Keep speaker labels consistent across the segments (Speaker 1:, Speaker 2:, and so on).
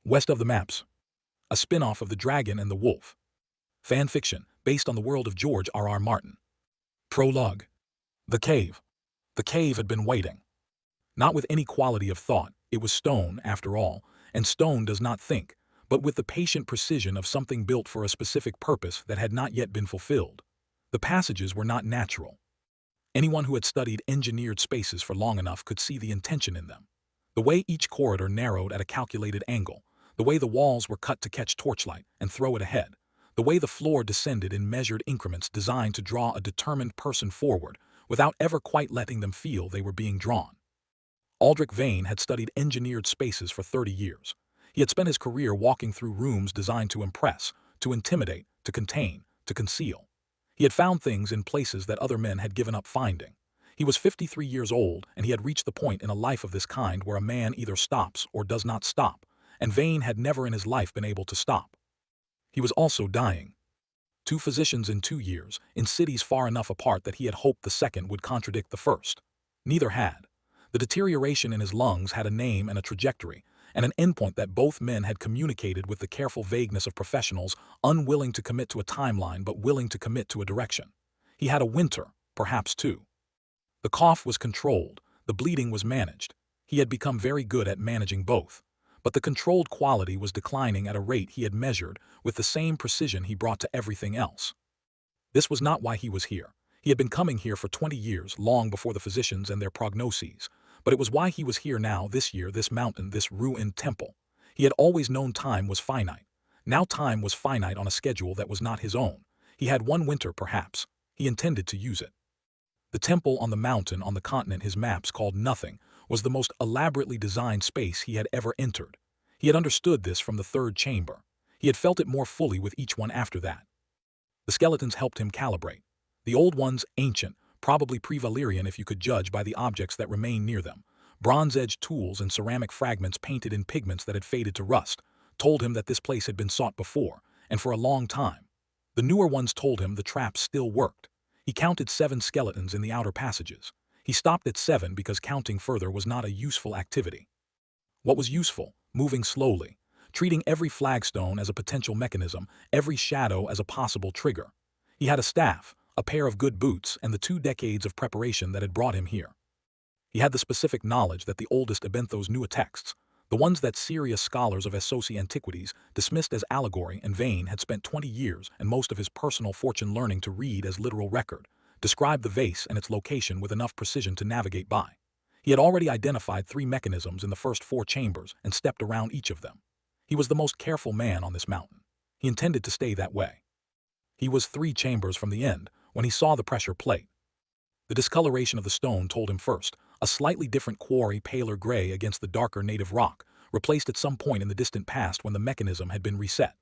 Speaker 1: West of the Maps, a spin-off of The Dragon and the Wolf. Fan fiction, based on the world of George R.R. Martin. Prologue. The Cave. The cave had been waiting. Not with any quality of thought, it was stone, after all, and stone does not think, but with the patient precision of something built for a specific purpose that had not yet been fulfilled. The passages were not natural. Anyone who had studied engineered spaces for long enough could see the intention in them. The way each corridor narrowed at a calculated angle, the way the walls were cut to catch torchlight and throw it ahead, the way the floor descended in measured increments designed to draw a determined person forward without ever quite letting them feel they were being drawn. Aldrich Vane had studied engineered spaces for 30 years. He had spent his career walking through rooms designed to impress, to intimidate, to contain, to conceal. He had found things in places that other men had given up finding. He was 53 years old, and he had reached the point in a life of this kind where a man either stops or does not stop, and Vane had never in his life been able to stop. He was also dying. 2 physicians in 2 years, in cities far enough apart that he had hoped the second would contradict the first. Neither had. The deterioration in his lungs had a name and a trajectory, and an endpoint that both men had communicated with the careful vagueness of professionals unwilling to commit to a timeline but willing to commit to a direction. He had a winter, perhaps 2. The cough was controlled, the bleeding was managed. He had become very good at managing both. But the controlled quality was declining at a rate he had measured with the same precision he brought to everything else. This was not why he was here. He had been coming here for 20 years, long before the physicians and their prognoses. But it was why he was here now, this year, this mountain, this ruined temple. He had always known time was finite. Now time was finite on a schedule that was not his own. He had 1 winter, perhaps. He intended to use it. The temple on the mountain on the continent his maps called nothing was the most elaborately designed space he had ever entered. He had understood this from the 3rd chamber. He had felt it more fully with each one after that. The skeletons helped him calibrate. The old ones, ancient, probably pre-Valyrian if you could judge by the objects that remained near them, bronze-edged tools and ceramic fragments painted in pigments that had faded to rust, told him that this place had been sought before, and for a long time. The newer ones told him the traps still worked. He counted 7 skeletons in the outer passages. He stopped at 7 because counting further was not a useful activity. What was useful? Moving slowly, treating every flagstone as a potential mechanism, every shadow as a possible trigger. He had a staff, a pair of good boots, and the 2 decades of preparation that had brought him here. He had the specific knowledge that the oldest Ebenthos knew texts, the ones that serious scholars of Essosi antiquities dismissed as allegory and Vane had spent 20 years and most of his personal fortune learning to read as literal record, described the vase and its location with enough precision to navigate by. He had already identified 3 mechanisms in the first 4 chambers and stepped around each of them. He was the most careful man on this mountain. He intended to stay that way. He was 3 chambers from the end when he saw the pressure plate. The discoloration of the stone told him first, a slightly different quarry, paler gray against the darker native rock, replaced at some point in the distant past when the mechanism had been reset.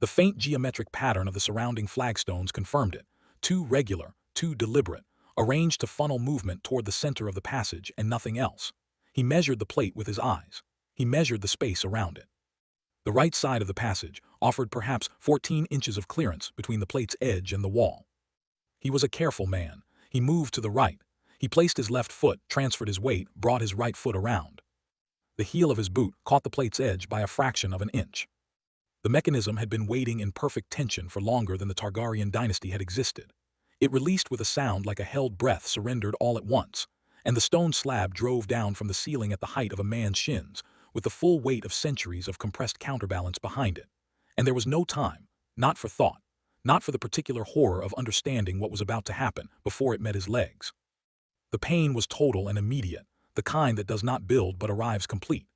Speaker 1: The faint geometric pattern of the surrounding flagstones confirmed it, 2 regular, 2 deliberate, arranged to funnel movement toward the center of the passage and nothing else. He measured the plate with his eyes. He measured the space around it. The right side of the passage offered perhaps 14 inches of clearance between the plate's edge and the wall. He was a careful man. He moved to the right. He placed his left foot, transferred his weight, brought his right foot around. The heel of his boot caught the plate's edge by a fraction of an inch. The mechanism had been waiting in perfect tension for longer than the Targaryen dynasty had existed. It released with a sound like a held breath surrendered all at once, and the stone slab drove down from the ceiling at the height of a man's shins, with the full weight of centuries of compressed counterbalance behind it. And there was no time, not for thought, not for the particular horror of understanding what was about to happen before it met his legs. The pain was total and immediate, the kind that does not build but arrives complete.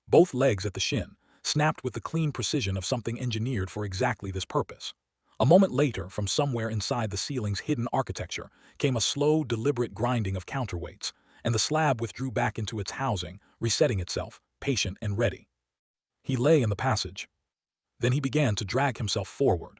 Speaker 1: Both legs at the shin, snapped with the clean precision of something engineered for exactly this purpose. A moment later, from somewhere inside the ceiling's hidden architecture, came a slow, deliberate grinding of counterweights, and the slab withdrew back into its housing, resetting itself, patient and ready. He lay in the passage. Then he began to drag himself forward.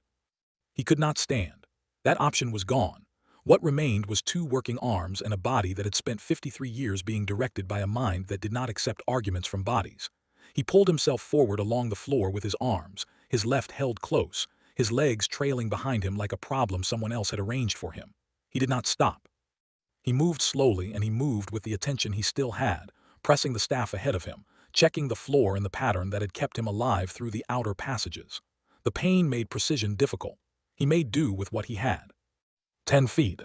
Speaker 1: He could not stand. That option was gone. What remained was 2 working arms and a body that had spent 53 years being directed by a mind that did not accept arguments from bodies. He pulled himself forward along the floor with his arms, his left held close, his legs trailing behind him like a problem someone else had arranged for him. He did not stop. He moved slowly, and he moved with the attention he still had, pressing the staff ahead of him, checking the floor and the pattern that had kept him alive through the outer passages. The pain made precision difficult. He made do with what he had. 10 feet.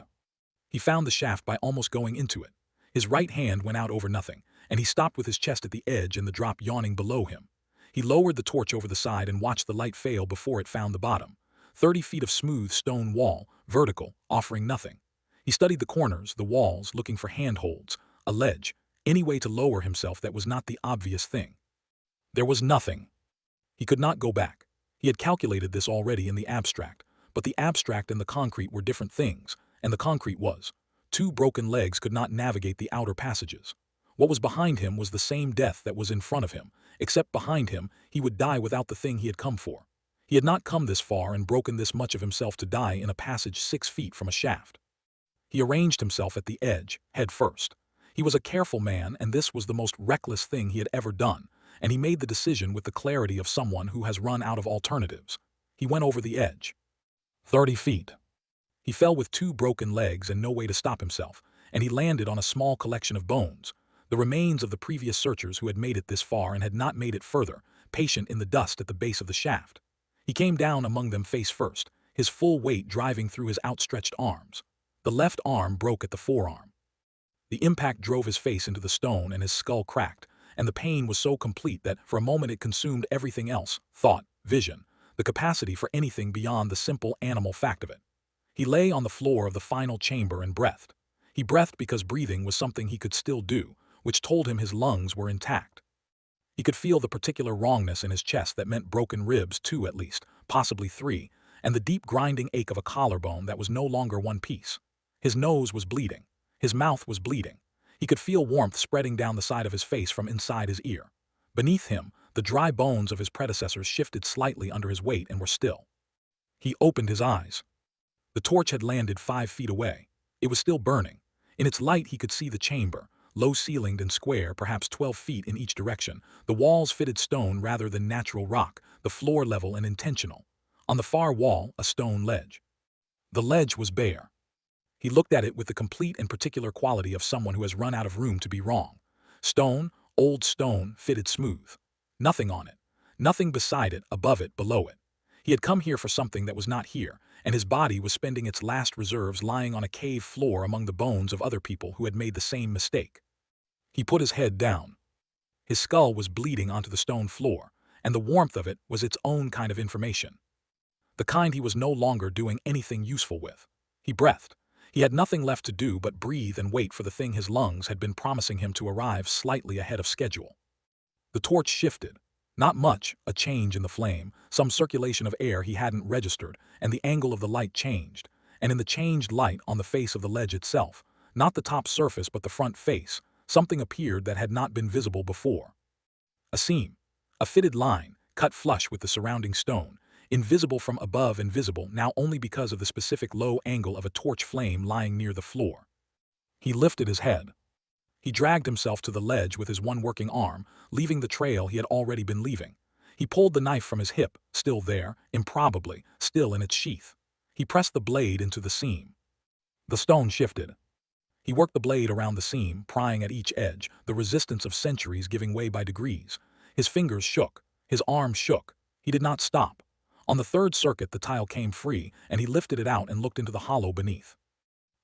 Speaker 1: He found the shaft by almost going into it. His right hand went out over nothing, and he stopped with his chest at the edge and the drop yawning below him. He lowered the torch over the side and watched the light fail before it found the bottom. 30 feet of smooth stone wall, vertical, offering nothing. He studied the corners, the walls, looking for handholds, a ledge, any way to lower himself that was not the obvious thing. There was nothing. He could not go back. He had calculated this already in the abstract, but the abstract and the concrete were different things, and the concrete was. 2 broken legs could not navigate the outer passages. What was behind him was the same death that was in front of him, except behind him he would die without the thing he had come for. He had not come this far and broken this much of himself to die in a passage 6 feet from a shaft. He arranged himself at the edge, head first. He was a careful man, and this was the most reckless thing he had ever done, and he made the decision with the clarity of someone who has run out of alternatives. He went over the edge. 30 feet. He fell with 2 broken legs and no way to stop himself, and he landed on a small collection of bones, the remains of the previous searchers who had made it this far and had not made it further, patient in the dust at the base of the shaft. He came down among them face first, his full weight driving through his outstretched arms. The left arm broke at the forearm. The impact drove his face into the stone and his skull cracked, and the pain was so complete that for a moment it consumed everything else, thought, vision, the capacity for anything beyond the simple animal fact of it. He lay on the floor of the final chamber and breathed. He breathed because breathing was something he could still do, which told him his lungs were intact. He could feel the particular wrongness in his chest that meant broken ribs, 2 at least, possibly 3, and the deep grinding ache of a collarbone that was no longer one piece. His nose was bleeding. His mouth was bleeding. He could feel warmth spreading down the side of his face from inside his ear. Beneath him, the dry bones of his predecessors shifted slightly under his weight and were still. He opened his eyes. The torch had landed 5 feet away. It was still burning. In its light he could see the chamber, low-ceilinged and square, perhaps 12 feet in each direction, the walls fitted stone rather than natural rock, the floor level and intentional. On the far wall, a stone ledge. The ledge was bare. He looked at it with the complete and particular quality of someone who has run out of room to be wrong. Stone, old stone, fitted smooth. Nothing on it. Nothing beside it, above it, below it. He had come here for something that was not here, and his body was spending its last reserves lying on a cave floor among the bones of other people who had made the same mistake. He put his head down. His skull was bleeding onto the stone floor, and the warmth of it was its own kind of information. The kind he was no longer doing anything useful with. He breathed. He had nothing left to do but breathe and wait for the thing his lungs had been promising him to arrive slightly ahead of schedule. The torch shifted. Not much, a change in the flame, some circulation of air he hadn't registered, and the angle of the light changed, and in the changed light on the face of the ledge itself, not the top surface but the front face, something appeared that had not been visible before. A seam, a fitted line, cut flush with the surrounding stone, invisible from above and visible now only because of the specific low angle of a torch flame lying near the floor. He lifted his head. He dragged himself to the ledge with his one working arm, leaving the trail he had already been leaving. He pulled the knife from his hip, still there, improbably, still in its sheath. He pressed the blade into the seam. The stone shifted. He worked the blade around the seam, prying at each edge, the resistance of centuries giving way by degrees. His fingers shook. His arm shook. He did not stop. On the 3rd circuit the tile came free, and he lifted it out and looked into the hollow beneath.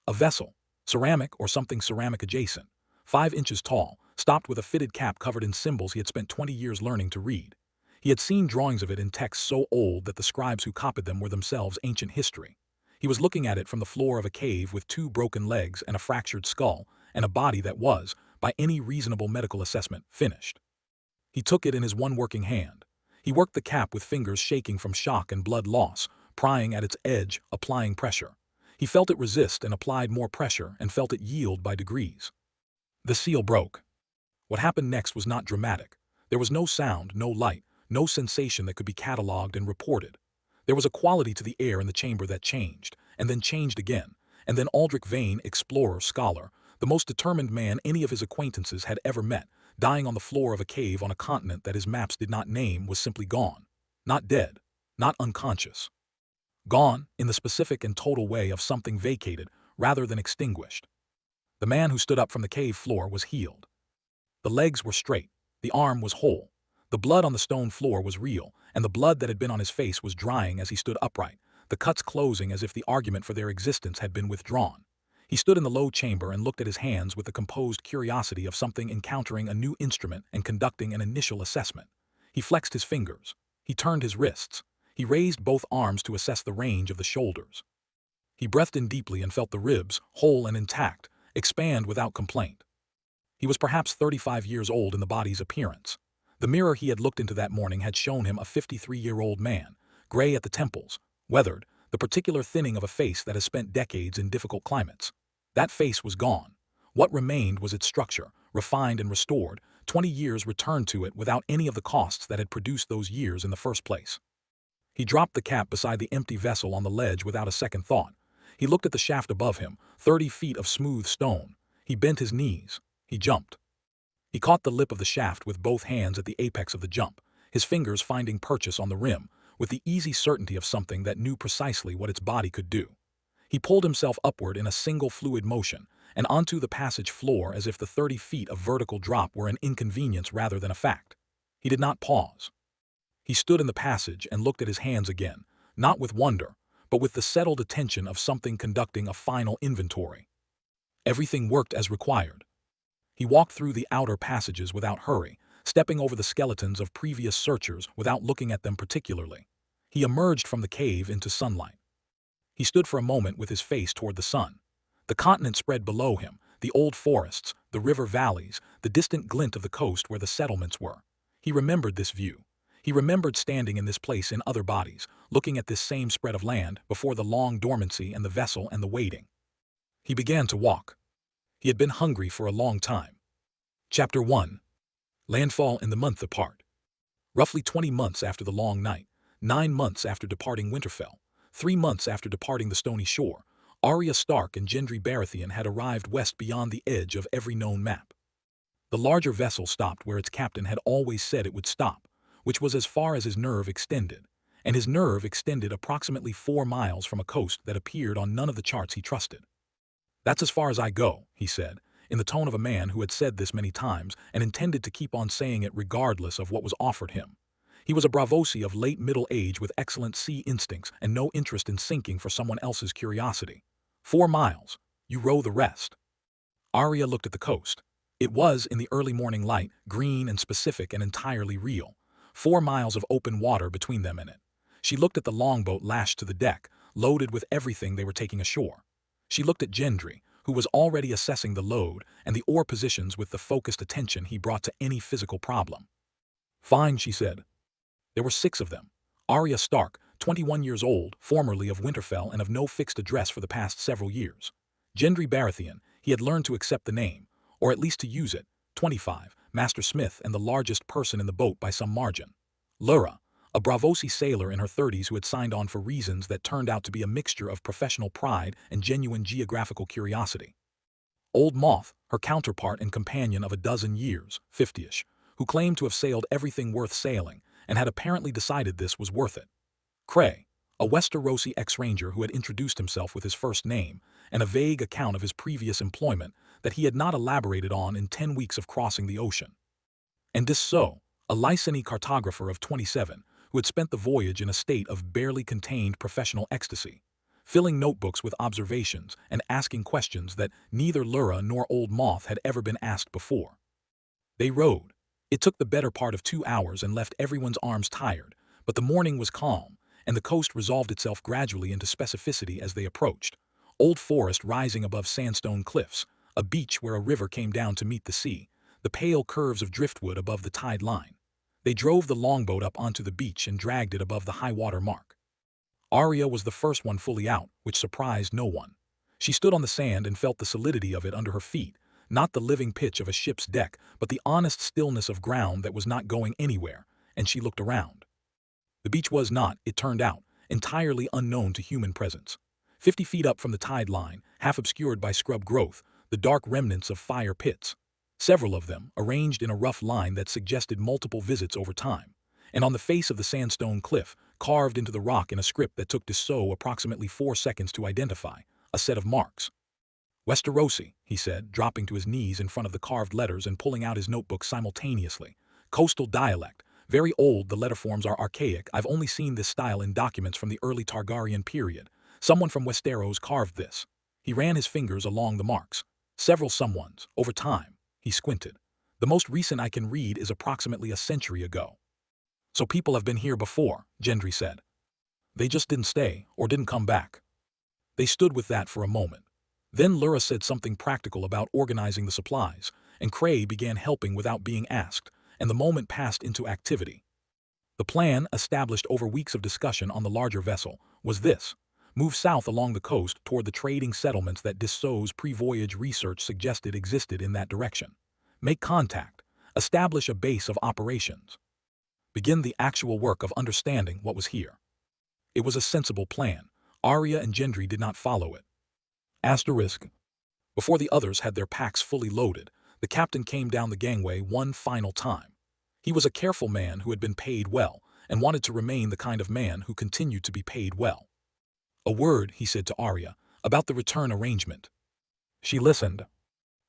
Speaker 1: A vessel, ceramic or something ceramic adjacent, 5 inches tall, stopped with a fitted cap covered in symbols he had spent 20 years learning to read. He had seen drawings of it in texts so old that the scribes who copied them were themselves ancient history. He was looking at it from the floor of a cave with 2 broken legs and a fractured skull, and a body that was, by any reasonable medical assessment, finished. He took it in his one working hand. He worked the cap with fingers shaking from shock and blood loss, prying at its edge, applying pressure. He felt it resist and applied more pressure and felt it yield by degrees. The seal broke. What happened next was not dramatic. There was no sound, no light, no sensation that could be catalogued and reported. There was a quality to the air in the chamber that changed, and then changed again, and then Aldrich Vane, explorer, scholar, the most determined man any of his acquaintances had ever met, dying on the floor of a cave on a continent that his maps did not name, was simply gone. Not dead, not unconscious. Gone, in the specific and total way of something vacated, rather than extinguished. The man who stood up from the cave floor was healed. The legs were straight. The arm was whole. The blood on the stone floor was real, and the blood that had been on his face was drying as he stood upright, the cuts closing as if the argument for their existence had been withdrawn. He stood in the low chamber and looked at his hands with the composed curiosity of something encountering a new instrument and conducting an initial assessment. He flexed his fingers. He turned his wrists. He raised both arms to assess the range of the shoulders. He breathed in deeply and felt the ribs, whole and intact, expand without complaint. He was perhaps 35 years old in the body's appearance. The mirror he had looked into that morning had shown him a 53-year-old man, gray at the temples, weathered, the particular thinning of a face that has spent decades in difficult climates. That face was gone. What remained was its structure, refined and restored, 20 years returned to it without any of the costs that had produced those years in the first place. He dropped the cap beside the empty vessel on the ledge without a second thought. He looked at the shaft above him, 30 feet of smooth stone. He bent his knees. He jumped. He caught the lip of the shaft with both hands at the apex of the jump, his fingers finding purchase on the rim, with the easy certainty of something that knew precisely what its body could do. He pulled himself upward in a single fluid motion, and onto the passage floor as if the 30 feet of vertical drop were an inconvenience rather than a fact. He did not pause. He stood in the passage and looked at his hands again, not with wonder, but with the settled attention of something conducting a final inventory. Everything worked as required. He walked through the outer passages without hurry, stepping over the skeletons of previous searchers without looking at them particularly. He emerged from the cave into sunlight. He stood for a moment with his face toward the sun. The continent spread below him, the old forests, the river valleys, the distant glint of the coast where the settlements were. He remembered this view. He remembered standing in this place in other bodies, looking at this same spread of land before the long dormancy and the vessel and the waiting. He began to walk. He had been hungry for a long time. Chapter 1. Landfall in the month apart. Roughly 20 months after the long night, 9 months after departing Winterfell, 3 months after departing the stony shore, Arya Stark and Gendry Baratheon had arrived west beyond the edge of every known map. The larger vessel stopped where its captain had always said it would stop, which was as far as his nerve extended, and his nerve extended approximately 4 miles from a coast that appeared on none of the charts he trusted. "That's as far as I go," he said, in the tone of a man who had said this many times and intended to keep on saying it regardless of what was offered him. He was a Bravosi of late middle age with excellent sea instincts and no interest in sinking for someone else's curiosity. 4 miles. You row the rest. Arya looked at the coast. It was, in the early morning light, green and specific and entirely real. 4 miles of open water between them and it. She looked at the longboat lashed to the deck, loaded with everything they were taking ashore. She looked at Gendry, who was already assessing the load and the oar positions with the focused attention he brought to any physical problem. "Fine," she said. There were 6 of them. Arya Stark, 21 years old, formerly of Winterfell and of no fixed address for the past several years. Gendry Baratheon, he had learned to accept the name, or at least to use it, 25, master smith and the largest person in the boat by some margin. Lyra, a Bravosi sailor in her 30s who had signed on for reasons that turned out to be a mixture of professional pride and genuine geographical curiosity. Old Moth, her counterpart and companion of a dozen years, 50-ish, who claimed to have sailed everything worth sailing and had apparently decided this was worth it. Cray, a Westerosi ex-ranger who had introduced himself with his first name and a vague account of his previous employment that he had not elaborated on in 10 weeks of crossing the ocean. And Disso, a Lyseni cartographer of 27, who had spent the voyage in a state of barely contained professional ecstasy, filling notebooks with observations and asking questions that neither Lyra nor Old Moth had ever been asked before. They rowed. It took the better part of 2 hours and left everyone's arms tired, but the morning was calm, and the coast resolved itself gradually into specificity as they approached. Old forest rising above sandstone cliffs, a beach where a river came down to meet the sea, the pale curves of driftwood above the tide line. They drove the longboat up onto the beach and dragged it above the high-water mark. Arya was the first one fully out, which surprised no one. She stood on the sand and felt the solidity of it under her feet, not the living pitch of a ship's deck, but the honest stillness of ground that was not going anywhere, and she looked around. The beach was not, it turned out, entirely unknown to human presence. 50 feet up from the tide line, half obscured by scrub growth, the dark remnants of fire pits. Several of them, arranged in a rough line that suggested multiple visits over time. And on the face of the sandstone cliff, carved into the rock in a script that took Disso approximately 4 seconds to identify, a set of marks. "Westerosi," he said, dropping to his knees in front of the carved letters and pulling out his notebook simultaneously, Coastal dialect. Very old, the letterforms are archaic. I've only seen this style in documents from the early Targaryen period. Someone from Westeros carved this. He ran his fingers along the marks. Several someones. Over time. He squinted. The most recent I can read is approximately a century ago. So people have been here before, Gendry said. They just didn't stay, or didn't come back. They stood with that for a moment. Then Lyra said something practical about organizing the supplies, and Cray began helping without being asked, and the moment passed into activity. The plan, established over weeks of discussion on the larger vessel, was this: move south along the coast toward the trading settlements that Dessau's pre-voyage research suggested existed in that direction. Make contact. Establish a base of operations. Begin the actual work of understanding what was here. It was a sensible plan. Arya and Gendry did not follow it. Asterisk. Before the others had their packs fully loaded, the captain came down the gangway one final time. He was a careful man who had been paid well, and wanted to remain the kind of man who continued to be paid well. A word, he said to Arya, about the return arrangement. She listened.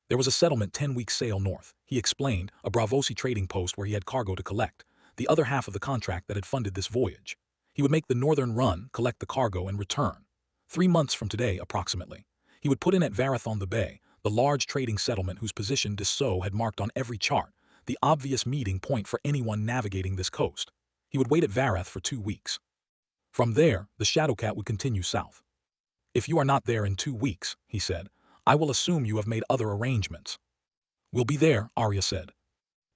Speaker 1: There was a settlement 10 weeks sail north, he explained, a Braavosi trading post where he had cargo to collect, the other half of the contract that had funded this voyage. He would make the northern run, collect the cargo, and return. 3 months from today, approximately. He would put in at Varathon the Bay, the large trading settlement whose position Dessau had marked on every chart, the obvious meeting point for anyone navigating this coast. He would wait at Varath for 2 weeks. From there, the Shadowcat would continue south. If you are not there in 2 weeks, he said, I will assume you have made other arrangements. We'll be there, Arya said.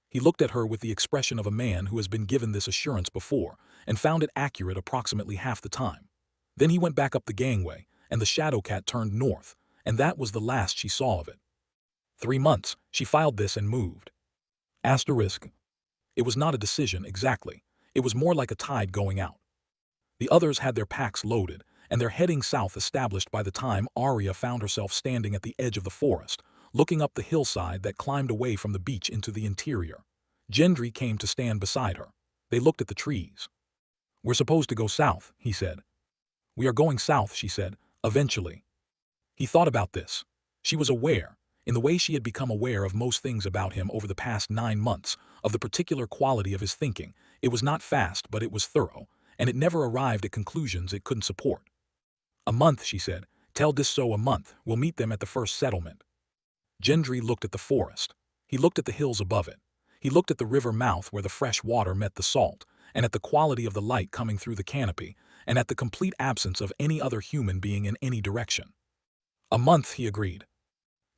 Speaker 1: He looked at her with the expression of a man who has been given this assurance before, and found it accurate approximately half the time. Then he went back up the gangway, and the Shadowcat turned north, and that was the last she saw of it. 3 months, she filed this and moved. Asterisk. It was not a decision exactly. It was more like a tide going out. The others had their packs loaded, and their heading south established by the time Arya found herself standing at the edge of the forest, looking up the hillside that climbed away from the beach into the interior. Gendry came to stand beside her. They looked at the trees. We're supposed to go south, he said. We are going south, she said, eventually. He thought about this. She was aware, in the way she had become aware of most things about him over the past 9 months, of the particular quality of his thinking. It was not fast, but it was thorough, and it never arrived at conclusions it couldn't support. A month, she said. Tell Dessau a month. We'll meet them at the first settlement. Gendry looked at the forest. He looked at the hills above it. He looked at the river mouth where the fresh water met the salt, and at the quality of the light coming through the canopy, and at the complete absence of any other human being in any direction. A month, he agreed.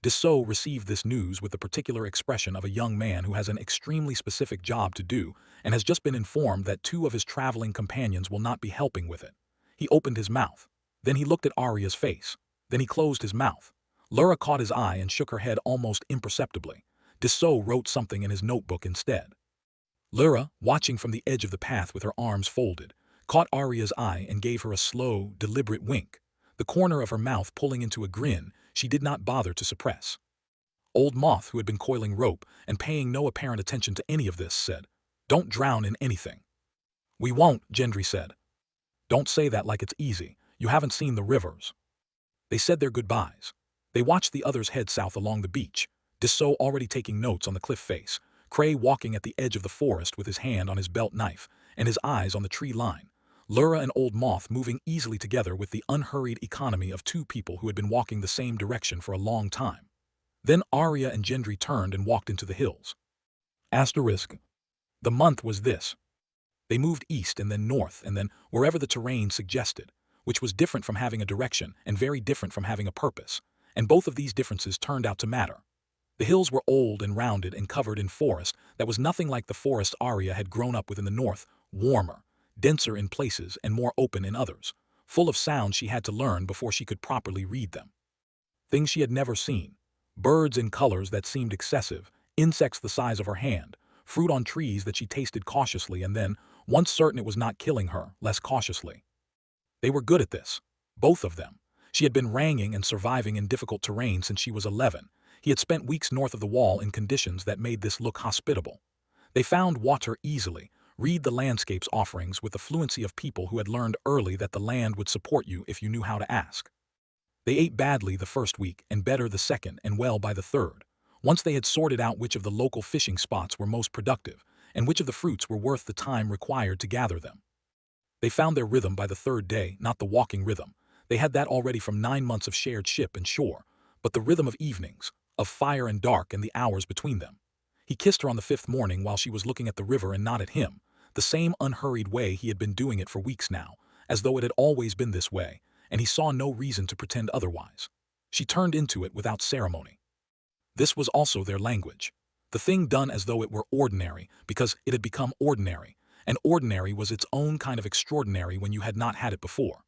Speaker 1: Dessau received this news with the particular expression of a young man who has an extremely specific job to do and has just been informed that 2 of his traveling companions will not be helping with it. He opened his mouth. Then he looked at Arya's face. Then he closed his mouth. Lyra caught his eye and shook her head almost imperceptibly. Dessau wrote something in his notebook instead. Lyra, watching from the edge of the path with her arms folded, caught Arya's eye and gave her a slow, deliberate wink, the corner of her mouth pulling into a grin she did not bother to suppress. Old Moth, who had been coiling rope and paying no apparent attention to any of this, said, Don't drown in anything. We won't, Gendry said. Don't say that like it's easy. You haven't seen the rivers. They said their goodbyes. They watched the others head south along the beach, Dessau already taking notes on the cliff face, Cray walking at the edge of the forest with his hand on his belt knife and his eyes on the tree line, Lyra and Old Moth moving easily together with the unhurried economy of 2 people who had been walking the same direction for a long time. Then Arya and Gendry turned and walked into the hills. Asterisk. The month was this. They moved east and then north and then wherever the terrain suggested, which was different from having a direction and very different from having a purpose, and both of these differences turned out to matter. The hills were old and rounded and covered in forest that was nothing like the forest Arya had grown up with in the north, warmer, denser in places and more open in others, full of sounds she had to learn before she could properly read them. Things she had never seen, birds in colors that seemed excessive, insects the size of her hand, fruit on trees that she tasted cautiously and then, once certain it was not killing her, less cautiously. They were good at this, both of them. She had been ranging and surviving in difficult terrain since she was 11. He had spent weeks north of the wall in conditions that made this look hospitable. They found water easily, read the landscape's offerings with the fluency of people who had learned early that the land would support you if you knew how to ask. They ate badly the first week and better the second and well by the third, once they had sorted out which of the local fishing spots were most productive, and which of the fruits were worth the time required to gather them. They found their rhythm by the third day, not the walking rhythm. They had that already from 9 months of shared ship and shore, but the rhythm of evenings, of fire and dark and the hours between them. He kissed her on the 5th morning while she was looking at the river and not at him, the same unhurried way he had been doing it for weeks now, as though it had always been this way, and he saw no reason to pretend otherwise. She turned into it without ceremony. This was also their language. The thing done as though it were ordinary, because it had become ordinary, and ordinary was its own kind of extraordinary when you had not had it before.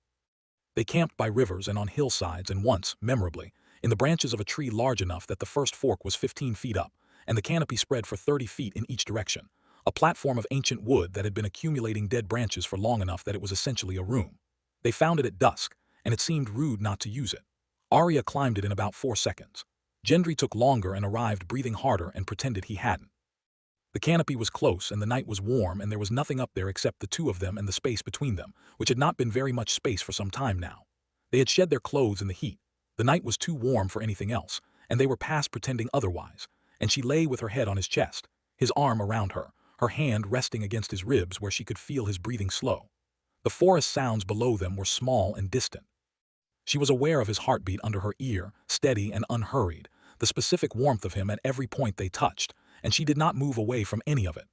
Speaker 1: They camped by rivers and on hillsides, and once, memorably, in the branches of a tree large enough that the first fork was 15 feet up, and the canopy spread for 30 feet in each direction, a platform of ancient wood that had been accumulating dead branches for long enough that it was essentially a room. They found it at dusk, and it seemed rude not to use it. Arya climbed it in about 4 seconds. Gendry took longer and arrived breathing harder and pretended he hadn't. The canopy was close and the night was warm and there was nothing up there except the two of them and the space between them, which had not been very much space for some time now. They had shed their clothes in the heat. The night was too warm for anything else, and they were past pretending otherwise, and she lay with her head on his chest, his arm around her, her hand resting against his ribs where she could feel his breathing slow. The forest sounds below them were small and distant. She was aware of his heartbeat under her ear, steady and unhurried, the specific warmth of him at every point they touched, and she did not move away from any of it.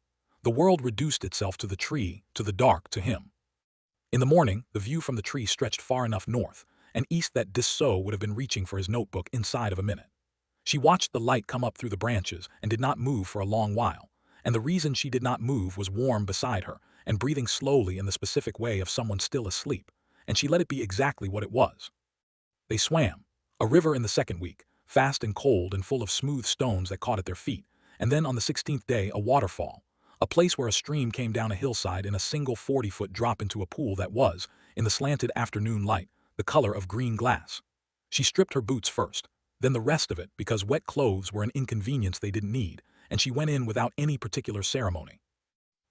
Speaker 1: The world reduced itself to the tree, to the dark, to him. In the morning, the view from the tree stretched far enough north and east that So would have been reaching for his notebook inside of a minute. She watched the light come up through the branches and did not move for a long while, and the reason she did not move was warm beside her and breathing slowly in the specific way of someone still asleep, and she let it be exactly what it was. They swam. A river in the 2nd week, fast and cold and full of smooth stones that caught at their feet, and then on the 16th day a waterfall, a place where a stream came down a hillside in a single 40-foot drop into a pool that was, in the slanted afternoon light, the color of green glass. She stripped her boots first, then the rest of it because wet clothes were an inconvenience they didn't need, and she went in without any particular ceremony.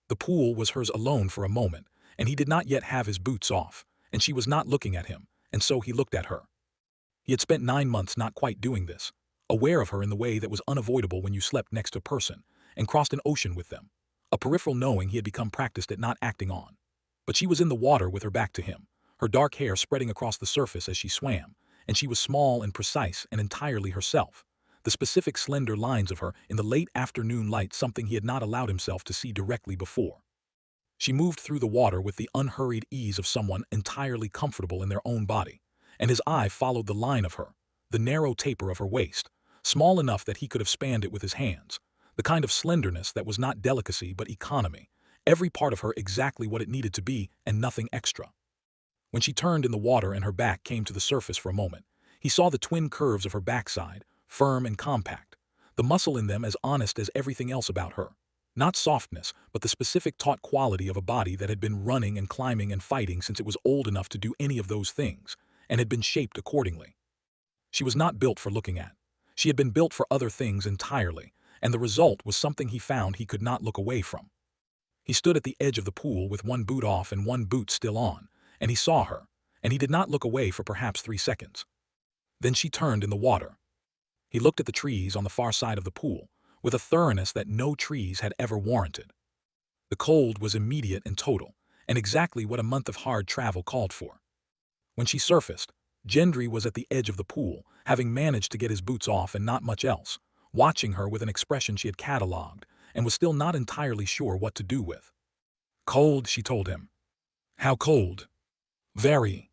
Speaker 1: The pool was hers alone for a moment, and he did not yet have his boots off, and she was not looking at him, and so he looked at her. He had spent 9 months not quite doing this, aware of her in the way that was unavoidable when you slept next to a person, and crossed an ocean with them, a peripheral knowing he had become practiced at not acting on. But she was in the water with her back to him, her dark hair spreading across the surface as she swam, and she was small and precise and entirely herself, the specific slender lines of her in the late afternoon light something he had not allowed himself to see directly before. She moved through the water with the unhurried ease of someone entirely comfortable in their own body, and his eye followed the line of her, the narrow taper of her waist, small enough that he could have spanned it with his hands, the kind of slenderness that was not delicacy but economy, every part of her exactly what it needed to be and nothing extra. When she turned in the water and her back came to the surface for a moment, he saw the twin curves of her backside, firm and compact, the muscle in them as honest as everything else about her. Not softness, but the specific taut quality of a body that had been running and climbing and fighting since it was old enough to do any of those things, and had been shaped accordingly. She was not built for looking at. She had been built for other things entirely, and the result was something he found he could not look away from. He stood at the edge of the pool with one boot off and one boot still on, and he saw her, and he did not look away for perhaps 3 seconds. Then she turned in the water. He looked at the trees on the far side of the pool, with a thoroughness that no trees had ever warranted. The cold was immediate and total, and exactly what a month of hard travel called for. When she surfaced, Gendry was at the edge of the pool, having managed to get his boots off and not much else, watching her with an expression she had catalogued, and was still not entirely sure what to do with. "Cold," she told him. "How cold?" "Very."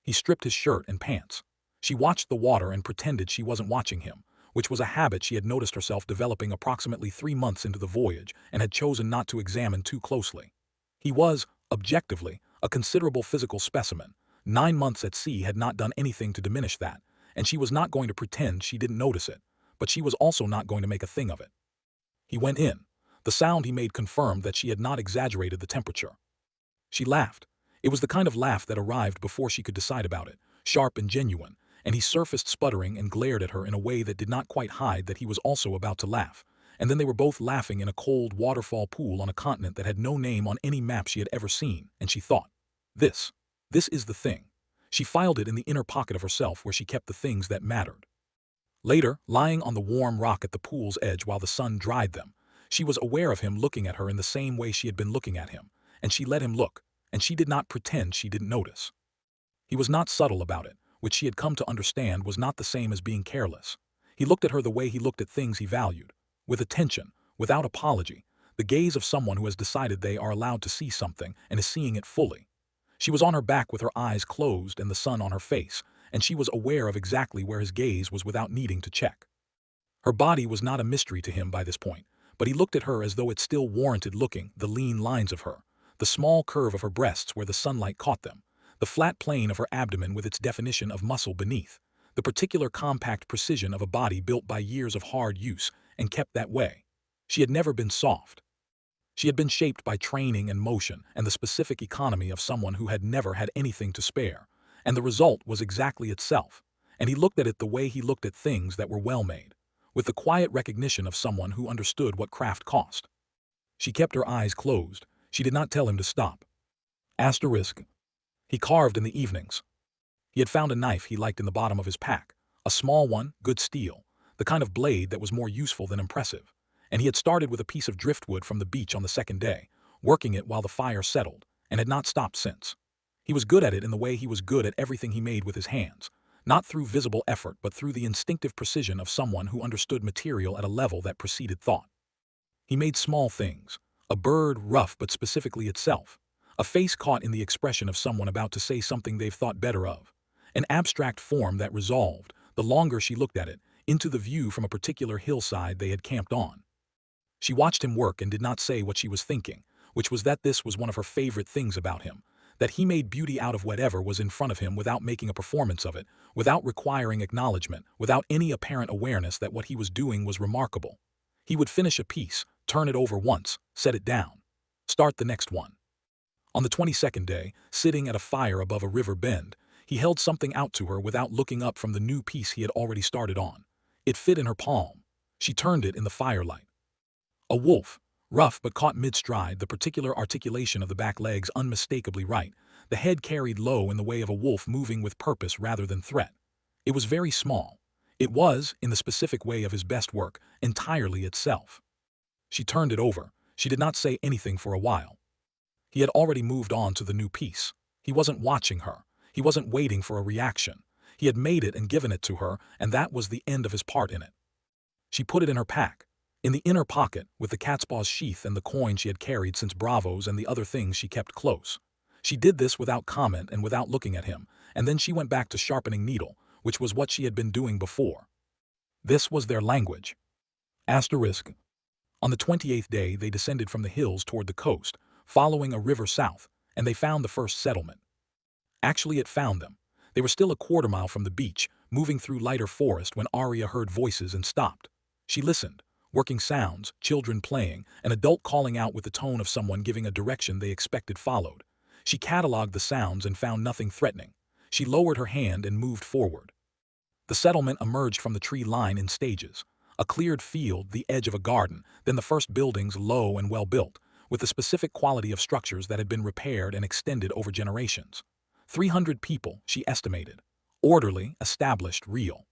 Speaker 1: He stripped his shirt and pants. She watched the water and pretended she wasn't watching him, which was a habit she had noticed herself developing approximately 3 months into the voyage and had chosen not to examine too closely. He was, objectively, a considerable physical specimen. 9 months at sea had not done anything to diminish that, and she was not going to pretend she didn't notice it, but she was also not going to make a thing of it. He went in. The sound he made confirmed that she had not exaggerated the temperature. She laughed. It was the kind of laugh that arrived before she could decide about it, sharp and genuine, and he surfaced sputtering and glared at her in a way that did not quite hide that he was also about to laugh, and then they were both laughing in a cold waterfall pool on a continent that had no name on any map she had ever seen, and she thought, This is the thing. She filed it in the inner pocket of herself where she kept the things that mattered. Later, lying on the warm rock at the pool's edge while the sun dried them, She was aware of him looking at her in the same way she had been looking at him, and she let him look, and she did not pretend she didn't notice. He was not subtle about it, which she had come to understand was not the same as being careless. He looked at her the way he looked at things he valued, with attention, without apology, the gaze of someone who has decided they are allowed to see something and is seeing it fully. She was on her back with her eyes closed and the sun on her face, and she was aware of exactly where his gaze was without needing to check. Her body was not a mystery to him by this point, but he looked at her as though it still warranted looking, the lean lines of her, the small curve of her breasts where the sunlight caught them, the flat plane of her abdomen with its definition of muscle beneath, the particular compact precision of a body built by years of hard use and kept that way. She had never been soft. She had been shaped by training and motion and the specific economy of someone who had never had anything to spare, and the result was exactly itself, and he looked at it the way he looked at things that were well made, with the quiet recognition of someone who understood what craft cost. She kept her eyes closed. She did not tell him to stop. Asterisk. He carved in the evenings. He had found a knife he liked in the bottom of his pack, a small one, good steel, the kind of blade that was more useful than impressive, and he had started with a piece of driftwood from the beach on the second day, working it while the fire settled, and had not stopped since. He was good at it in the way he was good at everything he made with his hands, not through visible effort but through the instinctive precision of someone who understood material at a level that preceded thought. He made small things, a bird rough but specifically itself, a face caught in the expression of someone about to say something they've thought better of, an abstract form that resolved, the longer she looked at it, into the view from a particular hillside they had camped on. She watched him work and did not say what she was thinking, which was that this was one of her favorite things about him, that he made beauty out of whatever was in front of him without making a performance of it, without requiring acknowledgement, without any apparent awareness that what he was doing was remarkable. He would finish a piece, turn it over once, set it down, start the next one. On the 22nd day, sitting at a fire above a river bend, he held something out to her without looking up from the new piece he had already started on. It fit in her palm. She turned it in the firelight. A wolf, rough but caught mid-stride, the particular articulation of the back legs unmistakably right, the head carried low in the way of a wolf moving with purpose rather than threat. It was very small. It was, in the specific way of his best work, entirely itself. She turned it over. She did not say anything for a while. He had already moved on to the new piece. He wasn't watching her. He wasn't waiting for a reaction. He had made it and given it to her, and that was the end of his part in it. She put it in her pack, in the inner pocket, with the catspaw's sheath and the coin she had carried since Bravos and the other things she kept close. She did this without comment and without looking at him, and then she went back to sharpening needle, which was what she had been doing before. This was their language. Asterisk. On the 28th day they descended from the hills toward the coast, following a river south, and they found the first settlement. Actually, it found them. They were still a quarter-mile from the beach, moving through lighter forest when Arya heard voices and stopped. She listened, working sounds, children playing, an adult calling out with the tone of someone giving a direction they expected followed. She catalogued the sounds and found nothing threatening. She lowered her hand and moved forward. The settlement emerged from the tree line in stages. A cleared field, the edge of a garden, then the first buildings low and well-built, with the specific quality of structures that had been repaired and extended over generations. 300 people, she estimated. Orderly, established, real.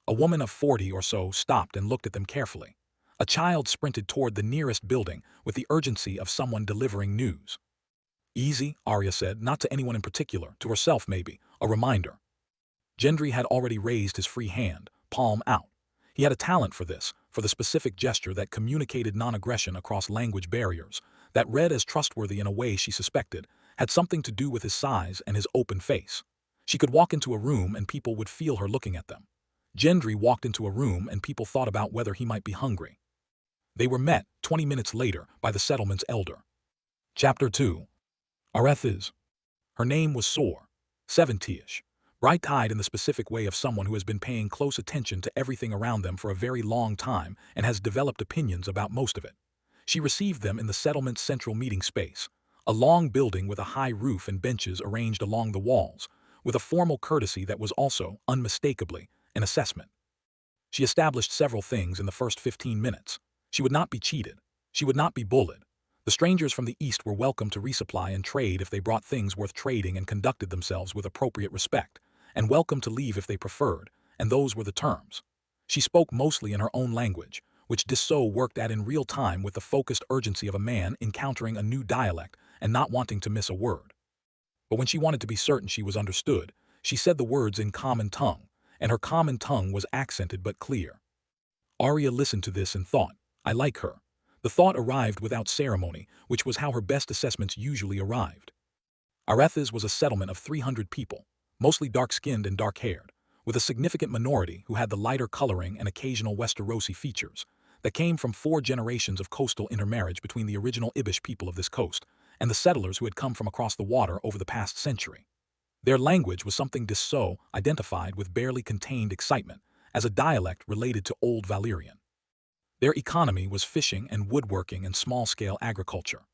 Speaker 1: A woman of 40 or so stopped and looked at them carefully. A child sprinted toward the nearest building with the urgency of someone delivering news. Easy, Arya said, not to anyone in particular, to herself maybe, a reminder. Gendry had already raised his free hand, palm out. He had a talent for this, for the specific gesture that communicated non-aggression across language barriers, that read as trustworthy in a way she suspected, had something to do with his size and his open face. She could walk into a room and people would feel her looking at them. Gendry walked into a room and people thought about whether he might be hungry. They were met, 20 minutes later, by the settlement's elder. Chapter 2. Arethys. Her name was Sore, 70-ish, bright-eyed in the specific way of someone who has been paying close attention to everything around them for a very long time and has developed opinions about most of it. She received them in the settlement's central meeting space, a long building with a high roof and benches arranged along the walls, with a formal courtesy that was also, unmistakably, an assessment. She established several things in the first 15 minutes. She would not be cheated. She would not be bullied. The strangers from the east were welcome to resupply and trade if they brought things worth trading and conducted themselves with appropriate respect, and welcome to leave if they preferred, and those were the terms. She spoke mostly in her own language, which Dissot worked at in real time with the focused urgency of a man encountering a new dialect and not wanting to miss a word. But when she wanted to be certain she was understood, she said the words in common tongue, and her common tongue was accented but clear. Arya listened to this and thought, I like her. The thought arrived without ceremony, which was how her best assessments usually arrived. Arethas was a settlement of 300 people, mostly dark-skinned and dark-haired, with a significant minority who had the lighter coloring and occasional Westerosi features, that came from 4 generations of coastal intermarriage between the original Ibish people of this coast and the settlers who had come from across the water over the past century. Their language was something Dissot identified with barely contained excitement as a dialect related to Old Valyrian. Their economy was fishing and woodworking and small-scale agriculture.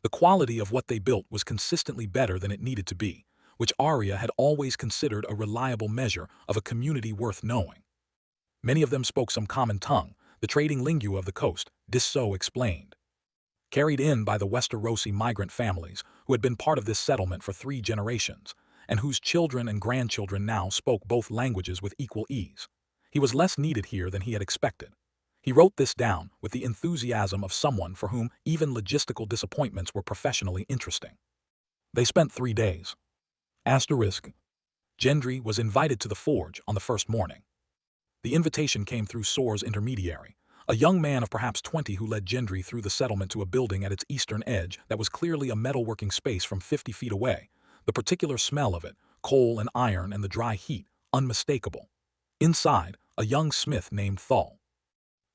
Speaker 1: The quality of what they built was consistently better than it needed to be, which Arya had always considered a reliable measure of a community worth knowing. Many of them spoke some common tongue, the trading lingua of the coast, Dissot explained. Carried in by the Westerosi migrant families who had been part of this settlement for 3 generations, and whose children and grandchildren now spoke both languages with equal ease. He was less needed here than he had expected. He wrote this down with the enthusiasm of someone for whom even logistical disappointments were professionally interesting. They spent 3 days. Gendry was invited to the forge on the first morning. The invitation came through Sor's intermediary, a young man of perhaps 20 who led Gendry through the settlement to a building at its eastern edge that was clearly a metalworking space from 50 feet away, the particular smell of it, coal and iron and the dry heat, unmistakable. Inside, a young smith named Thal.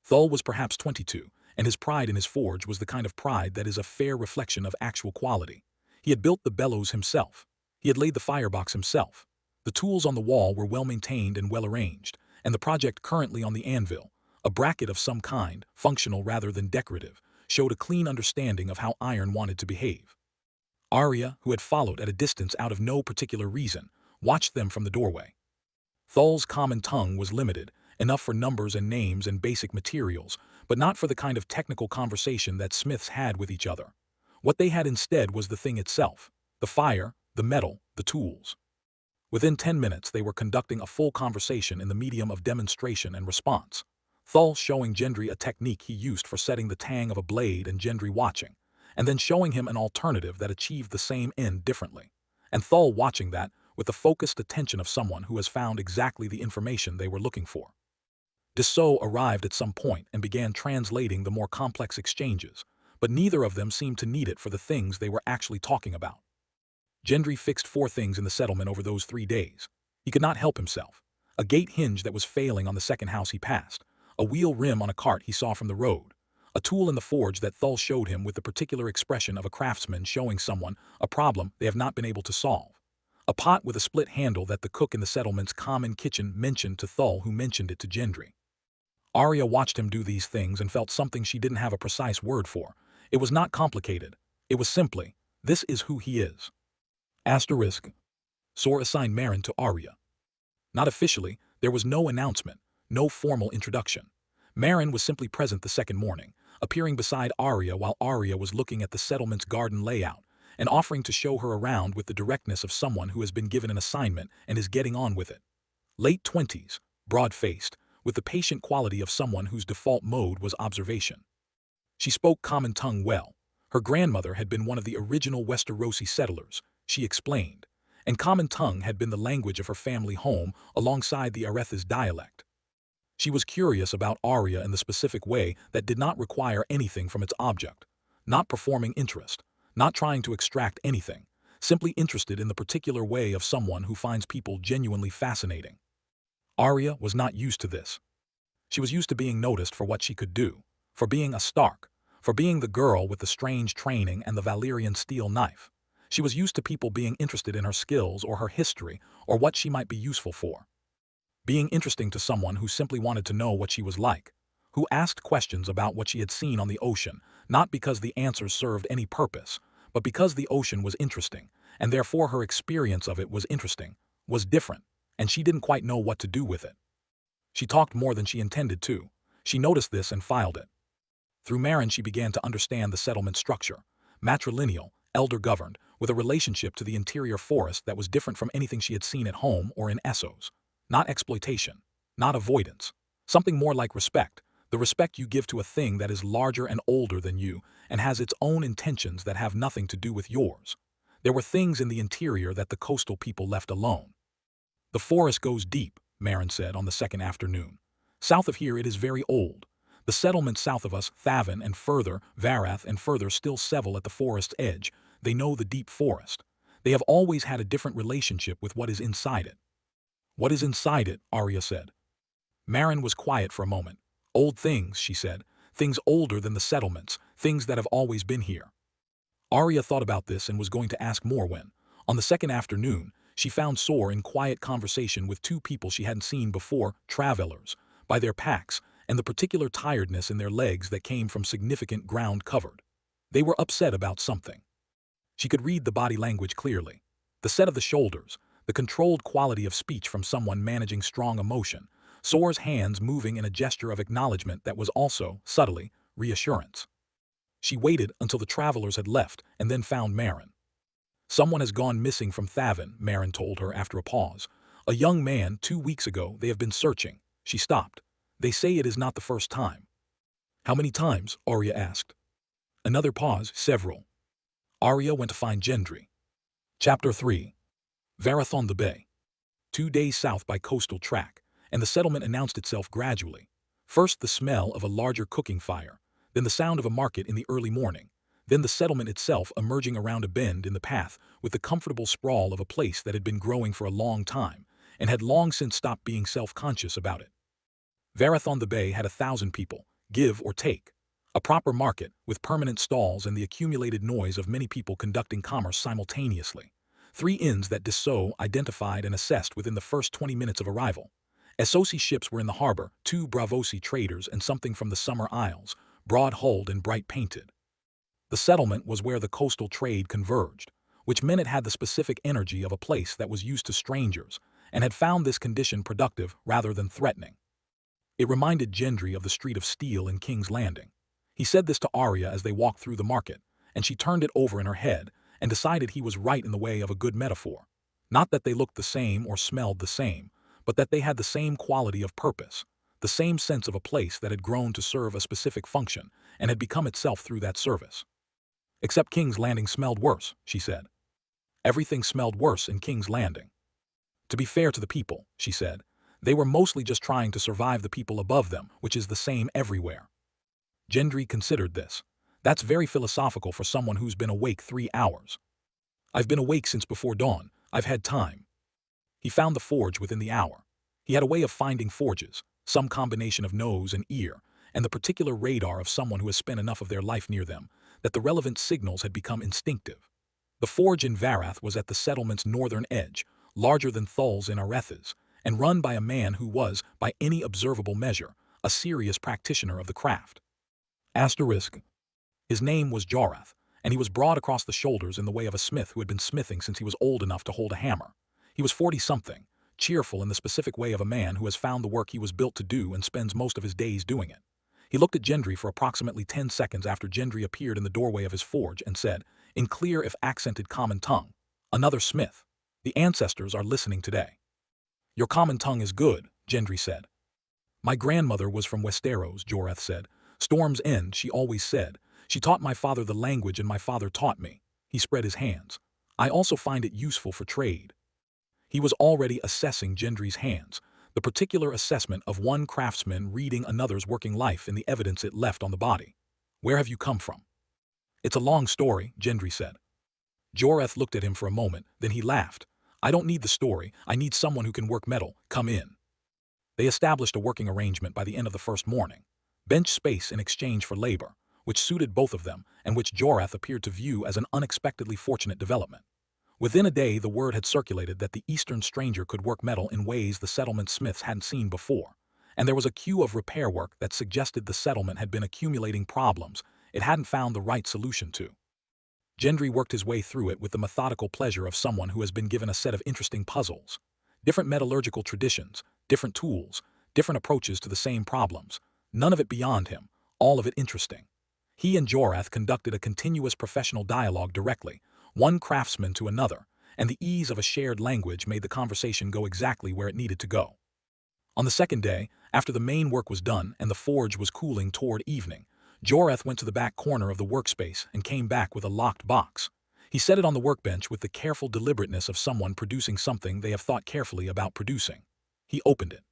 Speaker 1: Thal was perhaps 22, and his pride in his forge was the kind of pride that is a fair reflection of actual quality. He had built the bellows himself. He had laid the firebox himself. The tools on the wall were well maintained and well arranged, and the project currently on the anvil, a bracket of some kind, functional rather than decorative, showed a clean understanding of how iron wanted to behave. Arya, who had followed at a distance out of no particular reason, watched them from the doorway. Thal's common tongue was limited, enough for numbers and names and basic materials, but not for the kind of technical conversation that smiths had with each other. What they had instead was the thing itself, the fire, the metal, the tools. Within 10 minutes they were conducting a full conversation in the medium of demonstration and response. Thal showing Gendry a technique he used for setting the tang of a blade and Gendry watching, and then showing him an alternative that achieved the same end differently, and Thal watching that with the focused attention of someone who has found exactly the information they were looking for. Dissot arrived at some point and began translating the more complex exchanges, but neither of them seemed to need it for the things they were actually talking about. Gendry fixed 4 things in the settlement over those 3 days. He could not help himself. A gate hinge that was failing on the second house he passed, a wheel rim on a cart he saw from the road, a tool in the forge that Thal showed him with the particular expression of a craftsman showing someone a problem they have not been able to solve, a pot with a split handle that the cook in the settlement's common kitchen mentioned to Thal, who mentioned it to Gendry. Arya watched him do these things and felt something she didn't have a precise word for. It was not complicated. It was simply, this is who he is. Sor assigned Meryn to Arya. Not officially, there was no announcement, no formal introduction. Meryn was simply present the second morning, appearing beside Arya while Arya was looking at the settlement's garden layout, and offering to show her around with the directness of someone who has been given an assignment and is getting on with it. Late 20s, broad-faced, with the patient quality of someone whose default mode was observation. She spoke common tongue well. Her grandmother had been one of the original Westerosi settlers, she explained, and common tongue had been the language of her family home alongside the Arethas dialect. She was curious about Arya in the specific way that did not require anything from its object, not performing interest, not trying to extract anything, simply interested in the particular way of someone who finds people genuinely fascinating. Arya was not used to this. She was used to being noticed for what she could do, for being a Stark, for being the girl with the strange training and the Valyrian steel knife. She was used to people being interested in her skills or her history or what she might be useful for. Being interesting to someone who simply wanted to know what she was like, who asked questions about what she had seen on the ocean, not because the answers served any purpose, but because the ocean was interesting, and therefore her experience of it was interesting, was different, and she didn't quite know what to do with it. She talked more than she intended to. She noticed this and filed it. Through Meryn she began to understand the settlement structure, matrilineal, elder-governed, with a relationship to the interior forest that was different from anything she had seen at home or in Essos. Not exploitation, not avoidance, something more like respect, The respect you give to a thing that is larger and older than you and has its own intentions that have nothing to do with yours. There were things in the interior that the coastal people left alone. The forest goes deep, Marin said on the second afternoon. South of here it is very old. The settlements south of us, Thavin and further, Varath and further still sevel at the forest's edge. They know the deep forest. They have always had a different relationship with what is inside it. What is inside it, Arya said. Marin was quiet for a moment. Old things, she said. Things older than the settlements, things that have always been here. Arya thought about this and was going to ask more when, on the second afternoon, she found Sor in quiet conversation with two people she hadn't seen before, travelers, by their packs, and the particular tiredness in their legs that came from significant ground covered. They were upset about something. She could read the body language clearly. The set of the shoulders, the controlled quality of speech from someone managing strong emotion, Sor's hands moving in a gesture of acknowledgement that was also, subtly, reassurance. She waited until the travelers had left and then found Marin. Someone has gone missing from Thavin, Marin told her after a pause. A young man, 2 weeks ago, they have been searching. She stopped. They say it is not the first time. How many times? Arya asked. Another pause, several. Arya went to find Gendry. Chapter 3. Varathon the Bay. 2 days south by coastal track, and the settlement announced itself gradually. First the smell of a larger cooking fire, then the sound of a market in the early morning, then the settlement itself emerging around a bend in the path with the comfortable sprawl of a place that had been growing for a long time and had long since stopped being self-conscious about it. Varathon the Bay had 1,000 people, give or take. A proper market, with permanent stalls and the accumulated noise of many people conducting commerce simultaneously. 3 inns that Dessau identified and assessed within the first 20 minutes of arrival. Essosi ships were in the harbor, 2 Bravosi traders and something from the Summer Isles, broad-hulled and bright-painted. The settlement was where the coastal trade converged, which meant it had the specific energy of a place that was used to strangers and had found this condition productive rather than threatening. It reminded Gendry of the Street of Steel in King's Landing. He said this to Arya as they walked through the market, and she turned it over in her head and decided he was right in the way of a good metaphor. Not that they looked the same or smelled the same, but that they had the same quality of purpose, the same sense of a place that had grown to serve a specific function and had become itself through that service. Except King's Landing smelled worse, she said. Everything smelled worse in King's Landing. To be fair to the people, she said, they were mostly just trying to survive the people above them, which is the same everywhere. Gendry considered this. That's very philosophical for someone who's been awake 3 hours. I've been awake since before dawn. I've had time. He found the forge within the hour. He had a way of finding forges, some combination of nose and ear, and the particular radar of someone who has spent enough of their life near them, that the relevant signals had become instinctive. The forge in Varath was at the settlement's northern edge, larger than Thul's in Arethas, and run by a man who was, by any observable measure, a serious practitioner of the craft. Asterisk. His name was Jorath, and he was broad across the shoulders in the way of a smith who had been smithing since he was old enough to hold a hammer. He was 40-something, cheerful in the specific way of a man who has found the work he was built to do and spends most of his days doing it. He looked at Gendry for approximately 10 seconds after Gendry appeared in the doorway of his forge and said, in clear if accented common tongue, "Another smith. The ancestors are listening today." "Your common tongue is good," Gendry said. "My grandmother was from Westeros," Jorath said. "Storm's End, she always said. She taught my father the language and my father taught me." He spread his hands. "I also find it useful for trade." He was already assessing Gendry's hands, the particular assessment of one craftsman reading another's working life in the evidence it left on the body. "Where have you come from?" "It's a long story," Gendry said. Jorath looked at him for a moment, then he laughed. "I don't need the story, I need someone who can work metal. Come in." They established a working arrangement by the end of the first morning. Bench space in exchange for labor, which suited both of them and which Jorath appeared to view as an unexpectedly fortunate development. Within a day the word had circulated that the Eastern stranger could work metal in ways the settlement smiths hadn't seen before, and there was a queue of repair work that suggested the settlement had been accumulating problems it hadn't found the right solution to. Gendry worked his way through it with the methodical pleasure of someone who has been given a set of interesting puzzles. Different metallurgical traditions, different tools, different approaches to the same problems, none of it beyond him, all of it interesting. He and Jorath conducted a continuous professional dialogue directly, one craftsman to another, and the ease of a shared language made the conversation go exactly where it needed to go. On the second day, after the main work was done and the forge was cooling toward evening, Joreth went to the back corner of the workspace and came back with a locked box. He set it on the workbench with the careful deliberateness of someone producing something they have thought carefully about producing. He opened it.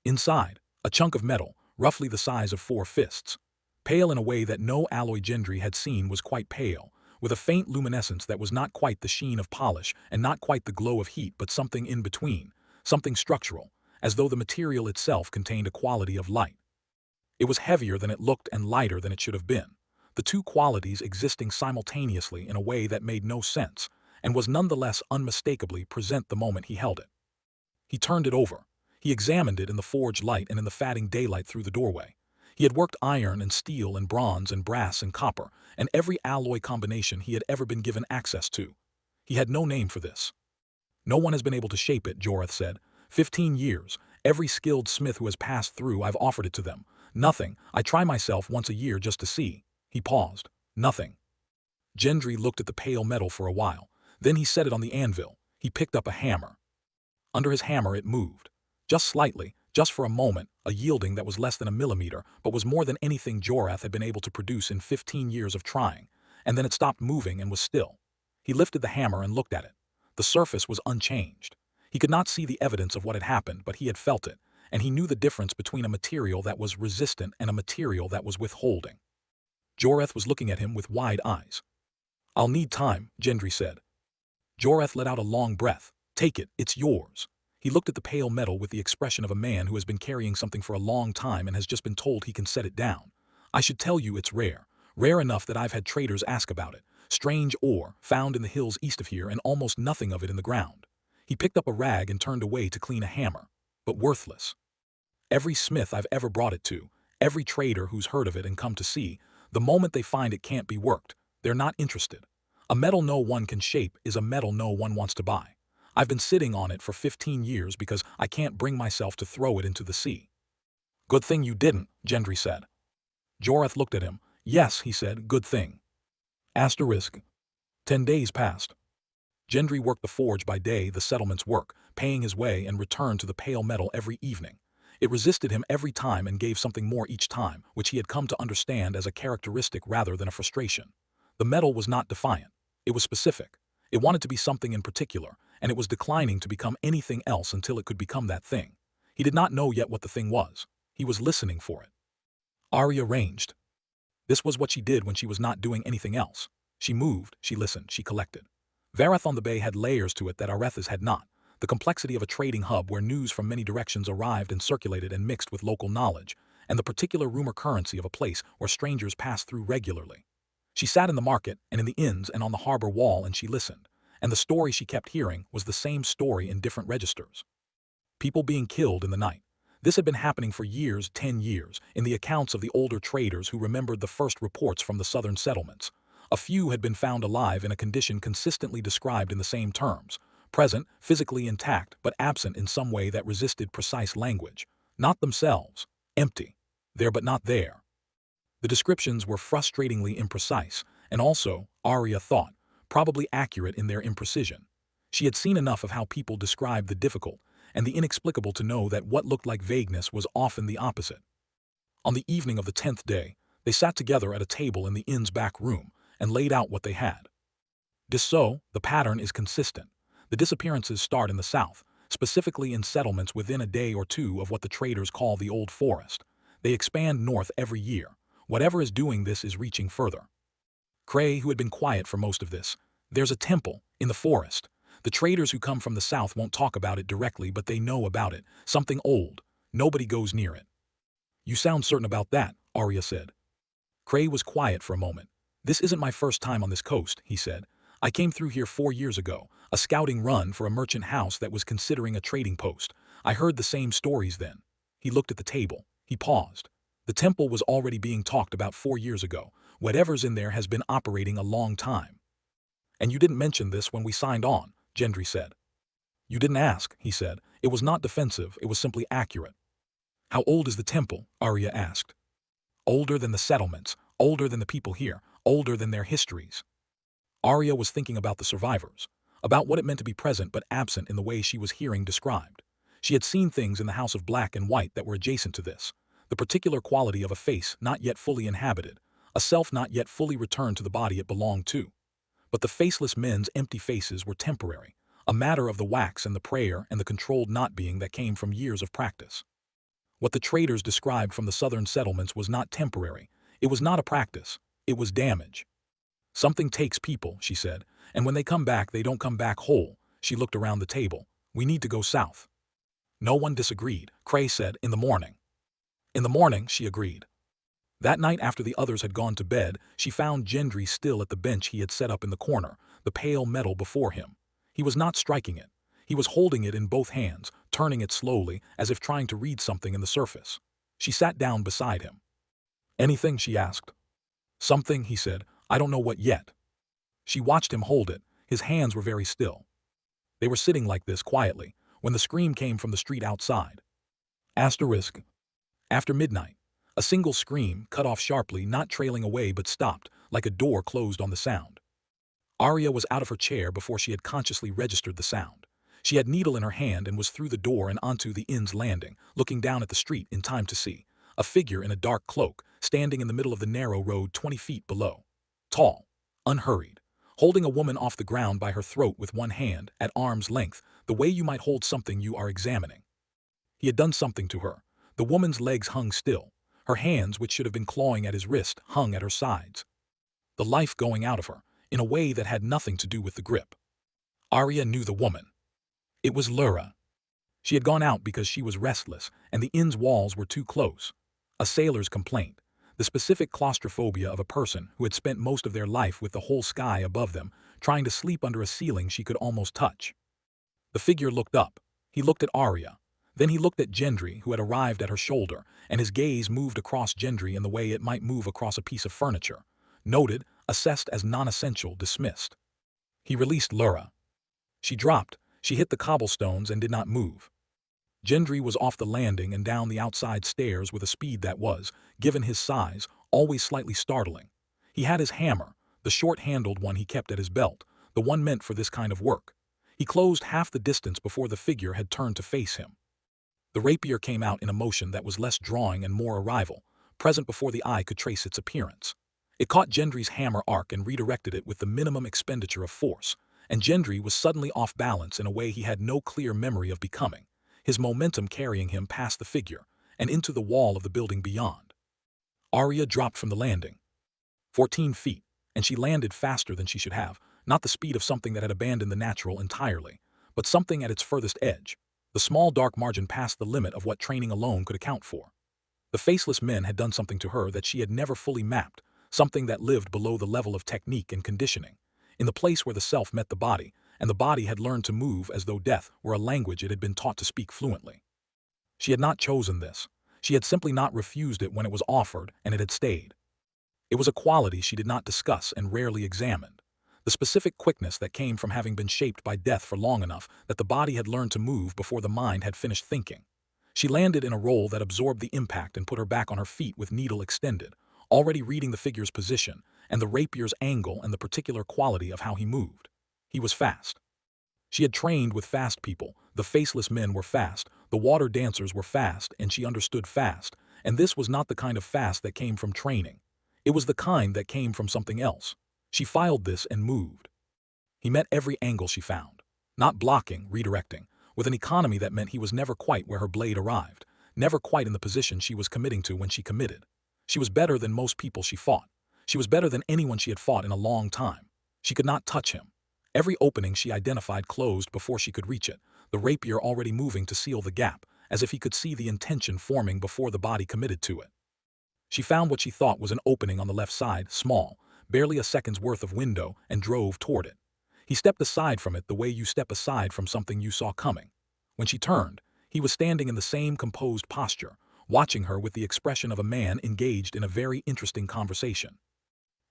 Speaker 1: Inside, a chunk of metal, roughly the size of 4 fists. Pale in a way that no alloy Gendry had seen, was quite pale, with a faint luminescence that was not quite the sheen of polish and not quite the glow of heat, but something in between, something structural, as though the material itself contained a quality of light. It was heavier than it looked and lighter than it should have been, the two qualities existing simultaneously in a way that made no sense, and was nonetheless unmistakably present the moment he held it. He turned it over. He examined it in the forge light and in the fatting daylight through the doorway. He had worked iron and steel and bronze and brass and copper, and every alloy combination he had ever been given access to. He had no name for this. No one has been able to shape it, Joreth said. 15 years, every skilled smith who has passed through, I've offered it to them. Nothing. I try myself once a year just to see. He paused. Nothing. Gendry looked at the pale metal for a while. Then he set it on the anvil. He picked up a hammer. Under his hammer it moved. Just slightly, just for a moment, a yielding that was less than a millimeter, but was more than anything Joreth had been able to produce in 15 years of trying, and then it stopped moving and was still. He lifted the hammer and looked at it. The surface was unchanged. He could not see the evidence of what had happened, but he had felt it, and he knew the difference between a material that was resistant and a material that was withholding. Joreth was looking at him with wide eyes. "I'll need time," Gendry said. Joreth let out a long breath. "Take it, it's yours." He looked at the pale metal with the expression of a man who has been carrying something for a long time and has just been told he can set it down. "I should tell you it's rare. Rare enough that I've had traders ask about it. Strange ore, found in the hills east of here, and almost nothing of it in the ground." He picked up a rag and turned away to clean a hammer. "But worthless. Every smith I've ever brought it to, every trader who's heard of it and come to see, the moment they find it can't be worked, they're not interested. A metal no one can shape is a metal no one wants to buy. I've been sitting on it for 15 years because I can't bring myself to throw it into the sea." "Good thing you didn't," Gendry said. Joreth looked at him. "Yes," he said, "good thing." Asterisk. 10 days passed. Gendry worked the forge by day, the settlement's work, paying his way, and returned to the pale metal every evening. It resisted him every time and gave something more each time, which he had come to understand as a characteristic rather than a frustration. The metal was not defiant. It was specific. It wanted to be something in particular, and it was declining to become anything else until it could become that thing. He did not know yet what the thing was. He was listening for it. Arya ranged. This was what she did when she was not doing anything else. She moved, she listened, she collected. Vareth on the Bay had layers to it that Arethas had not. The complexity of a trading hub where news from many directions arrived and circulated and mixed with local knowledge, and the particular rumor currency of a place where strangers passed through regularly. She sat in the market and in the inns and on the harbor wall, and she listened, and the story she kept hearing was the same story in different registers. People being killed in the night. This had been happening for years, 10 years, in the accounts of the older traders who remembered the first reports from the southern settlements. A few had been found alive in a condition consistently described in the same terms: present, physically intact, but absent in some way that resisted precise language. Not themselves. Empty. There but not there. The descriptions were frustratingly imprecise, and also, Arya thought, probably accurate in their imprecision. She had seen enough of how people described the difficult and the inexplicable to know that what looked like vagueness was often the opposite. On the evening of the 10th day, they sat together at a table in the inn's back room and laid out what they had. So, the pattern is consistent. The disappearances start in the south, specifically in settlements within a day or two of what the traders call the Old Forest. They expand north every year. Whatever is doing this is reaching further. Cray, who had been quiet for most of this. "There's a temple in the forest. The traders who come from the south won't talk about it directly, but they know about it. Something old. Nobody goes near it." "You sound certain about that," Arya said. Cray was quiet for a moment. "This isn't my first time on this coast," he said. "I came through here 4 years ago, a scouting run for a merchant house that was considering a trading post. I heard the same stories then." He looked at the table. He paused. "The temple was already being talked about 4 years ago. Whatever's in there has been operating a long time." "And you didn't mention this when we signed on," Gendry said. "You didn't ask," he said. "It was not defensive, it was simply accurate." "How old is the temple?" Arya asked. "Older than the settlements, older than the people here, older than their histories." Arya was thinking about the survivors, about what it meant to be present but absent in the way she was hearing described. She had seen things in the House of Black and White that were adjacent to this. The particular quality of a face not yet fully inhabited, a self not yet fully returned to the body it belonged to. But the faceless men's empty faces were temporary, a matter of the wax and the prayer and the controlled not-being that came from years of practice. What the traders described from the southern settlements was not temporary. It was not a practice. It was damage. Something takes people, she said, and when they come back, they don't come back whole. She looked around the table. We need to go south. No one disagreed. Cray said, in the morning. In the morning, she agreed. That night after the others had gone to bed, she found Gendry still at the bench he had set up in the corner, the pale metal before him. He was not striking it. He was holding it in both hands, turning it slowly, as if trying to read something in the surface. She sat down beside him. Anything, she asked. Something, he said. I don't know what yet. She watched him hold it. His hands were very still. They were sitting like this quietly, when the scream came from the street outside. Asterisk. After midnight. A single scream, cut off sharply, not trailing away but stopped, like a door closed on the sound. Arya was out of her chair before she had consciously registered the sound. She had needle in her hand and was through the door and onto the inn's landing, looking down at the street in time to see a figure in a dark cloak, standing in the middle of the narrow road 20 feet below. Tall, unhurried, holding a woman off the ground by her throat with one hand, at arm's length, the way you might hold something you are examining. He had done something to her. The woman's legs hung still. Her hands, which should have been clawing at his wrist, hung at her sides. The life going out of her, in a way that had nothing to do with the grip. Arya knew the woman. It was Lyra. She had gone out because she was restless, and the inn's walls were too close. A sailor's complaint, the specific claustrophobia of a person who had spent most of their life with the whole sky above them, trying to sleep under a ceiling she could almost touch. The figure looked up. He looked at Arya. Then he looked at Gendry, who had arrived at her shoulder, and his gaze moved across Gendry in the way it might move across a piece of furniture. Noted, assessed as non-essential, dismissed. He released Lyra. She dropped. She hit the cobblestones and did not move. Gendry was off the landing and down the outside stairs with a speed that was, given his size, always slightly startling. He had his hammer, the short-handled one he kept at his belt, the one meant for this kind of work. He closed half the distance before the figure had turned to face him. The rapier came out in a motion that was less drawing and more arrival, present before the eye could trace its appearance. It caught Gendry's hammer arc and redirected it with the minimum expenditure of force, and Gendry was suddenly off balance in a way he had no clear memory of becoming, his momentum carrying him past the figure and into the wall of the building beyond. Arya dropped from the landing. 14 feet, and she landed faster than she should have, not the speed of something that had abandoned the natural entirely, but something at its furthest edge. The small dark margin past the limit of what training alone could account for. The faceless men had done something to her that she had never fully mapped, something that lived below the level of technique and conditioning, in the place where the self met the body, and the body had learned to move as though death were a language it had been taught to speak fluently. She had not chosen this. She had simply not refused it when it was offered, and it had stayed. It was a quality she did not discuss and rarely examined. The specific quickness that came from having been shaped by death for long enough that the body had learned to move before the mind had finished thinking. She landed in a roll that absorbed the impact and put her back on her feet with needle extended, already reading the figure's position, and the rapier's angle and the particular quality of how he moved. He was fast. She had trained with fast people, the faceless men were fast, the water dancers were fast, and she understood fast, and this was not the kind of fast that came from training. It was the kind that came from something else. She filed this and moved. He met every angle she found, not blocking, redirecting, with an economy that meant he was never quite where her blade arrived, never quite in the position she was committing to when she committed. She was better than most people she fought. She was better than anyone she had fought in a long time. She could not touch him. Every opening she identified closed before she could reach it, the rapier already moving to seal the gap, as if he could see the intention forming before the body committed to it. She found what she thought was an opening on the left side, small, barely a second's worth of window, and drove toward it. He stepped aside from it the way you step aside from something you saw coming. When she turned, he was standing in the same composed posture, watching her with the expression of a man engaged in a very interesting conversation.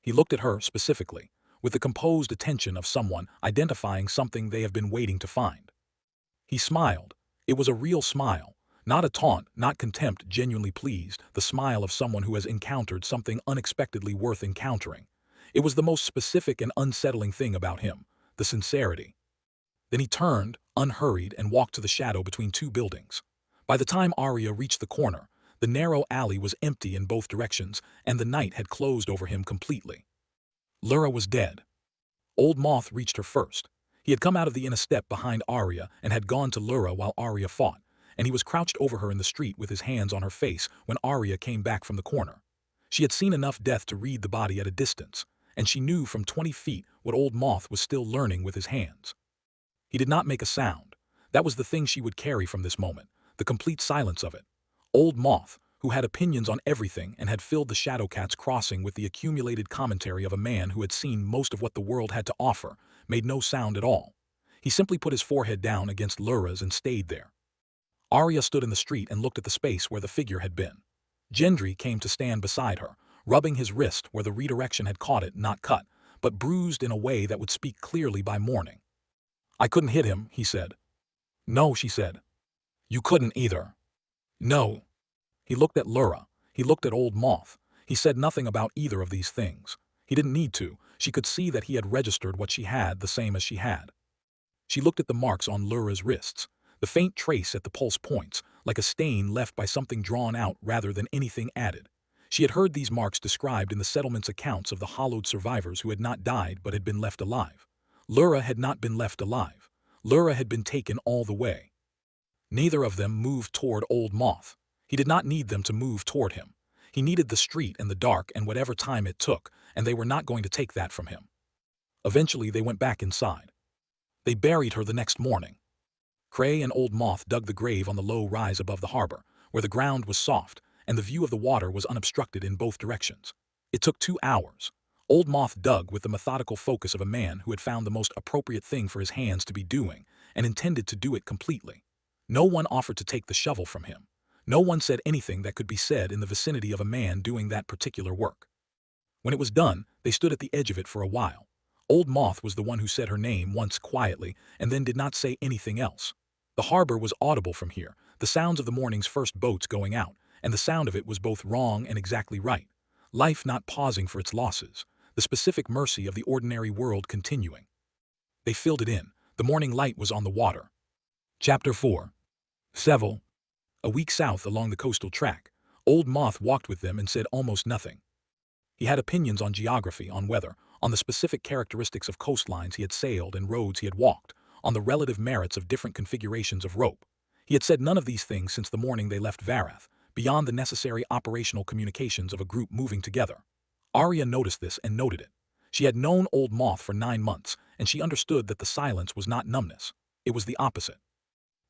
Speaker 1: He looked at her specifically, with the composed attention of someone identifying something they have been waiting to find. He smiled. It was a real smile, not a taunt, not contempt, genuinely pleased, the smile of someone who has encountered something unexpectedly worth encountering. It was the most specific and unsettling thing about him, the sincerity. Then he turned, unhurried, and walked to the shadow between two buildings. By the time Arya reached the corner, the narrow alley was empty in both directions, and the night had closed over him completely. Lyra was dead. Old Moth reached her first. He had come out of the inner step behind Arya and had gone to Lyra while Arya fought, and he was crouched over her in the street with his hands on her face when Arya came back from the corner. She had seen enough death to read the body at a distance, and she knew from 20 feet what Old Moth was still learning with his hands. He did not make a sound. That was the thing she would carry from this moment, the complete silence of it. Old Moth, who had opinions on everything and had filled the Shadowcats crossing with the accumulated commentary of a man who had seen most of what the world had to offer, made no sound at all. He simply put his forehead down against Lyra's and stayed there. Arya stood in the street and looked at the space where the figure had been. Gendry came to stand beside her, rubbing his wrist where the redirection had caught it, not cut, but bruised in a way that would speak clearly by morning. "I couldn't hit him," he said. "No," she said. "You couldn't either." "No." He looked at Lyra. He looked at Old Moth. He said nothing about either of these things. He didn't need to. She could see that he had registered what she had the same as she had. She looked at the marks on Lyra's wrists, the faint trace at the pulse points, like a stain left by something drawn out rather than anything added. She had heard these marks described in the settlement's accounts of the hollowed survivors who had not died but had been left alive. Lyra had not been left alive. Lyra had been taken all the way. Neither of them moved toward Old Moth. He did not need them to move toward him. He needed the street and the dark and whatever time it took, and they were not going to take that from him. Eventually they went back inside. They buried her the next morning. Cray and Old Moth dug the grave on the low rise above the harbor, where the ground was soft, and the view of the water was unobstructed in both directions. It took 2 hours. Old Moth dug with the methodical focus of a man who had found the most appropriate thing for his hands to be doing, and intended to do it completely. No one offered to take the shovel from him. No one said anything that could be said in the vicinity of a man doing that particular work. When it was done, they stood at the edge of it for a while. Old Moth was the one who said her name once quietly, and then did not say anything else. The harbor was audible from here, the sounds of the morning's first boats going out, and the sound of it was both wrong and exactly right. Life not pausing for its losses, the specific mercy of the ordinary world continuing. They filled it in. The morning light was on the water. Chapter 4. Seville. A week south along the coastal track, Old Moth walked with them and said almost nothing. He had opinions on geography, on weather, on the specific characteristics of coastlines he had sailed and roads he had walked, on the relative merits of different configurations of rope. He had said none of these things since the morning they left Varath, beyond the necessary operational communications of a group moving together. Arya noticed this and noted it. She had known Old Moth for 9 months, and she understood that the silence was not numbness. It was the opposite.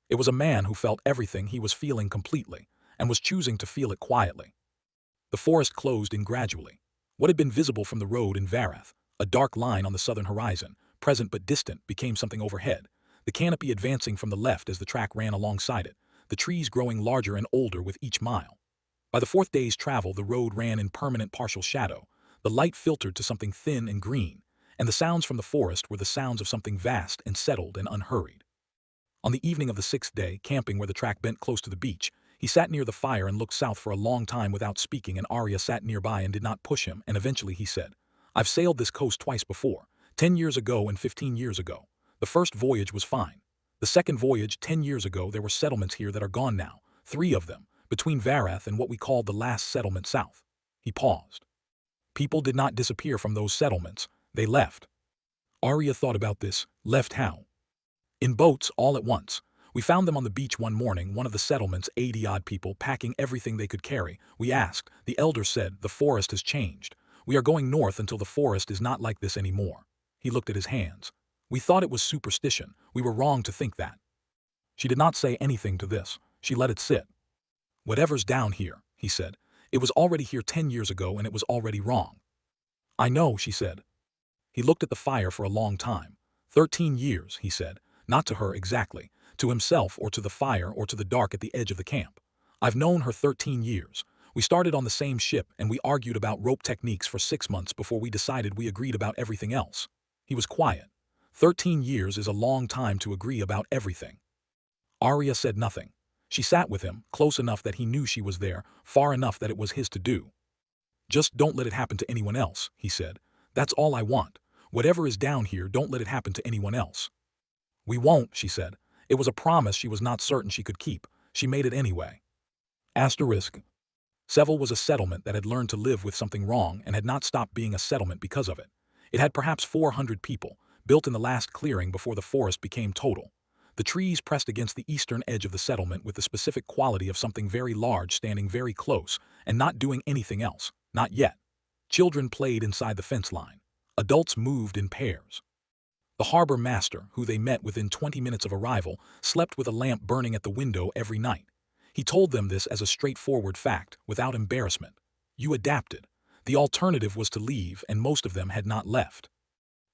Speaker 1: It was a man who felt everything he was feeling completely, and was choosing to feel it quietly. The forest closed in gradually. What had been visible from the road in Varath, a dark line on the southern horizon, present but distant, became something overhead, the canopy advancing from the left as the track ran alongside it, the trees growing larger and older with each mile. By the 4th day's travel, the road ran in permanent partial shadow, the light filtered to something thin and green, and the sounds from the forest were the sounds of something vast and settled and unhurried. On the evening of the 6th day, camping where the track bent close to the beach, he sat near the fire and looked south for a long time without speaking, and Arya sat nearby and did not push him, and eventually he said, "I've sailed this coast twice before, 10 years ago and 15 years ago. The first voyage was fine. The second voyage, 10 years ago, there were settlements here that are gone now, 3 of them, between Varath and what we called the last settlement south." He paused. "People did not disappear from those settlements, they left." Arya thought about this. Left how? "In boats, all at once. We found them on the beach one morning, one of the settlements, 80-odd people, packing everything they could carry. We asked. The elder said, the forest has changed. We are going north until the forest is not like this anymore." He looked at his hands. "We thought it was superstition. We were wrong to think that." She did not say anything to this. She let it sit. "Whatever's down here," he said. "It was already here 10 years ago and it was already wrong." "I know," she said. He looked at the fire for a long time. 13 years, he said. Not to her exactly, to himself or to the fire or to the dark at the edge of the camp. "I've known her 13 years. We started on the same ship and we argued about rope techniques for 6 months before we decided we agreed about everything else." He was quiet. 13 years is a long time to agree about everything. Arya said nothing. She sat with him, close enough that he knew she was there, far enough that it was his to do. "Just don't let it happen to anyone else," he said. "That's all I want. Whatever is down here, don't let it happen to anyone else." "We won't," she said. It was a promise she was not certain she could keep. She made it anyway. Asterisk. Seville was a settlement that had learned to live with something wrong and had not stopped being a settlement because of it. It had perhaps 400 people, built in the last clearing before the forest became total. The trees pressed against the eastern edge of the settlement with the specific quality of something very large standing very close and not doing anything else, not yet. Children played inside the fence line. Adults moved in pairs. The harbor master, who they met within 20 minutes of arrival, slept with a lamp burning at the window every night. He told them this as a straightforward fact, without embarrassment. You adapted. The alternative was to leave, and most of them had not left.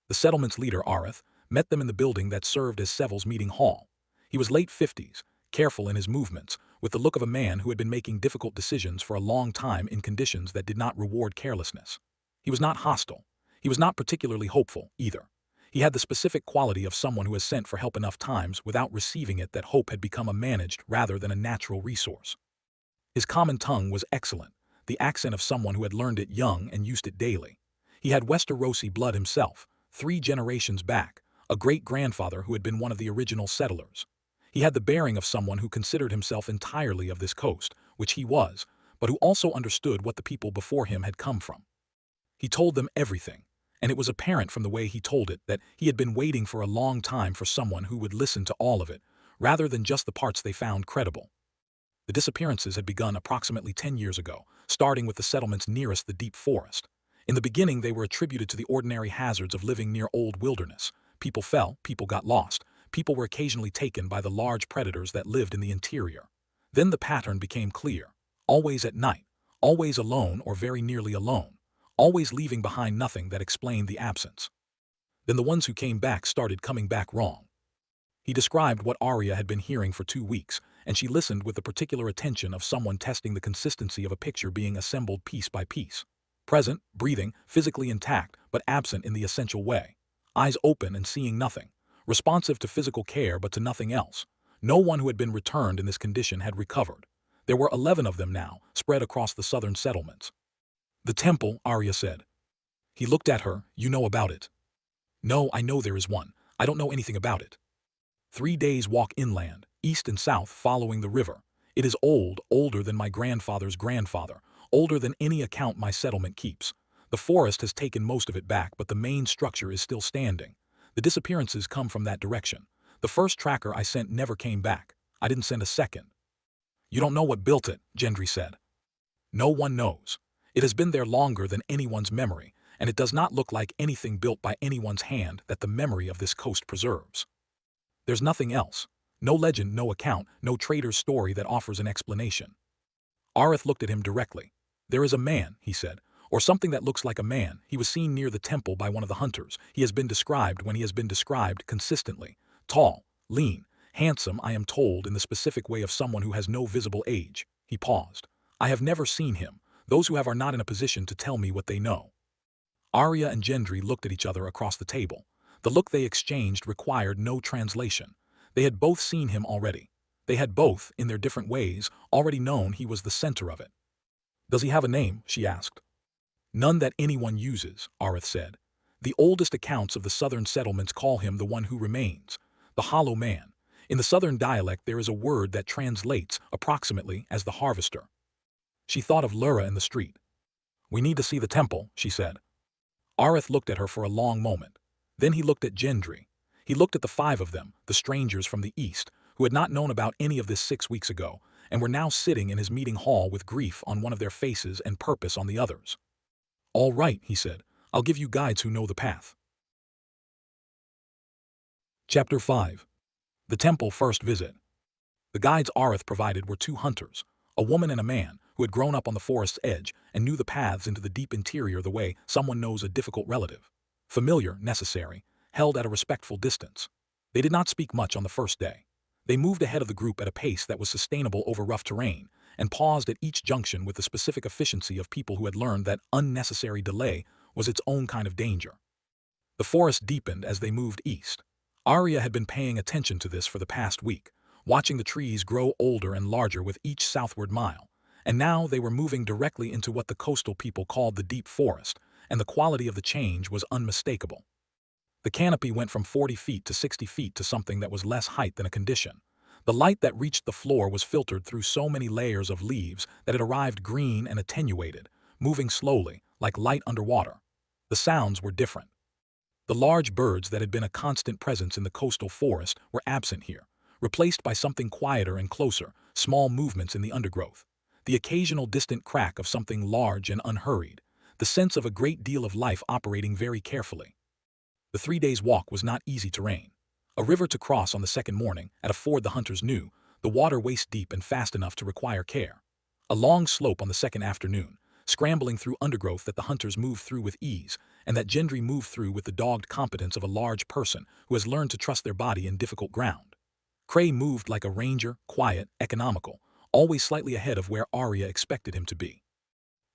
Speaker 1: The settlement's leader, Arya, met them in the building that served as Seville's meeting hall. He was late 50s, careful in his movements, with the look of a man who had been making difficult decisions for a long time in conditions that did not reward carelessness. He was not hostile. He was not particularly hopeful, either. He had the specific quality of someone who has sent for help enough times without receiving it that hope had become a managed rather than a natural resource. His common tongue was excellent, the accent of someone who had learned it young and used it daily. He had Westerosi blood himself, 3 generations back, a great-grandfather who had been one of the original settlers. He had the bearing of someone who considered himself entirely of this coast, which he was, but who also understood what the people before him had come from. He told them everything, and it was apparent from the way he told it that he had been waiting for a long time for someone who would listen to all of it, rather than just the parts they found credible. The disappearances had begun approximately 10 years ago, starting with the settlements nearest the deep forest. In the beginning, they were attributed to the ordinary hazards of living near old wilderness. People fell, people got lost, people were occasionally taken by the large predators that lived in the interior. Then the pattern became clear. Always at night, always alone or very nearly alone, always leaving behind nothing that explained the absence. Then the ones who came back started coming back wrong. He described what Arya had been hearing for 2 weeks, and she listened with the particular attention of someone testing the consistency of a picture being assembled piece by piece. Present, breathing, physically intact, but absent in the essential way. Eyes open and seeing nothing. Responsive to physical care but to nothing else. No one who had been returned in this condition had recovered. There were 11 of them now, spread across the southern settlements. The temple, Arya said. He looked at her. You know about it? No, I know there is one. I don't know anything about it. 3 days walk inland, east and south following the river. It is old, older than my grandfather's grandfather, older than any account my settlement keeps. The forest has taken most of it back, but the main structure is still standing. The disappearances come from that direction. The first tracker I sent never came back. I didn't send a second. You don't know what built it, Gendry said. No one knows. It has been there longer than anyone's memory, and it does not look like anything built by anyone's hand that the memory of this coast preserves. There's nothing else. No legend, no account, no trader's story that offers an explanation. Arya looked at him directly. There is a man, he said, or something that looks like a man. He was seen near the temple by one of the hunters. He has been described when he has been described consistently. Tall, lean, handsome, I am told, in the specific way of someone who has no visible age. He paused. I have never seen him. Those who have are not in a position to tell me what they know. Arya and Gendry looked at each other across the table. The look they exchanged required no translation. They had both seen him already. They had both, in their different ways, already known he was the center of it. Does he have a name? She asked. None that anyone uses, Arya said. The oldest accounts of the southern settlements call him the one who remains, the Hollow Man. In the southern dialect there is a word that translates, approximately, as the harvester. She thought of Lura in the street. We need to see the temple, she said. Arya looked at her for a long moment. Then he looked at Gendry. He looked at the 5 of them, the strangers from the east, who had not known about any of this 6 weeks ago, and were now sitting in his meeting hall with grief on one of their faces and purpose on the others. All right, he said. I'll give you guides who know the path. Chapter 5. The Temple First Visit. The guides Arya provided were 2 hunters, a woman and a man, who had grown up on the forest's edge and knew the paths into the deep interior the way someone knows a difficult relative. Familiar, necessary, held at a respectful distance. They did not speak much on the first day. They moved ahead of the group at a pace that was sustainable over rough terrain, and paused at each junction with the specific efficiency of people who had learned that unnecessary delay was its own kind of danger. The forest deepened as they moved east. Arya had been paying attention to this for the past week, watching the trees grow older and larger with each southward mile, and now they were moving directly into what the coastal people called the deep forest, and the quality of the change was unmistakable. The canopy went from 40 feet to 60 feet to something that was less height than a condition. The light that reached the floor was filtered through so many layers of leaves that it arrived green and attenuated, moving slowly, like light underwater. The sounds were different. The large birds that had been a constant presence in the coastal forest were absent here, replaced by something quieter and closer, small movements in the undergrowth. The occasional distant crack of something large and unhurried, the sense of a great deal of life operating very carefully. The 3 days' walk was not easy terrain. A river to cross on the second morning, at a ford the hunters knew, the water waist-deep and fast enough to require care. A long slope on the second afternoon, scrambling through undergrowth that the hunters moved through with ease, and that Gendry moved through with the dogged competence of a large person who has learned to trust their body in difficult ground. Cray moved like a ranger, quiet, economical, always slightly ahead of where Arya expected him to be.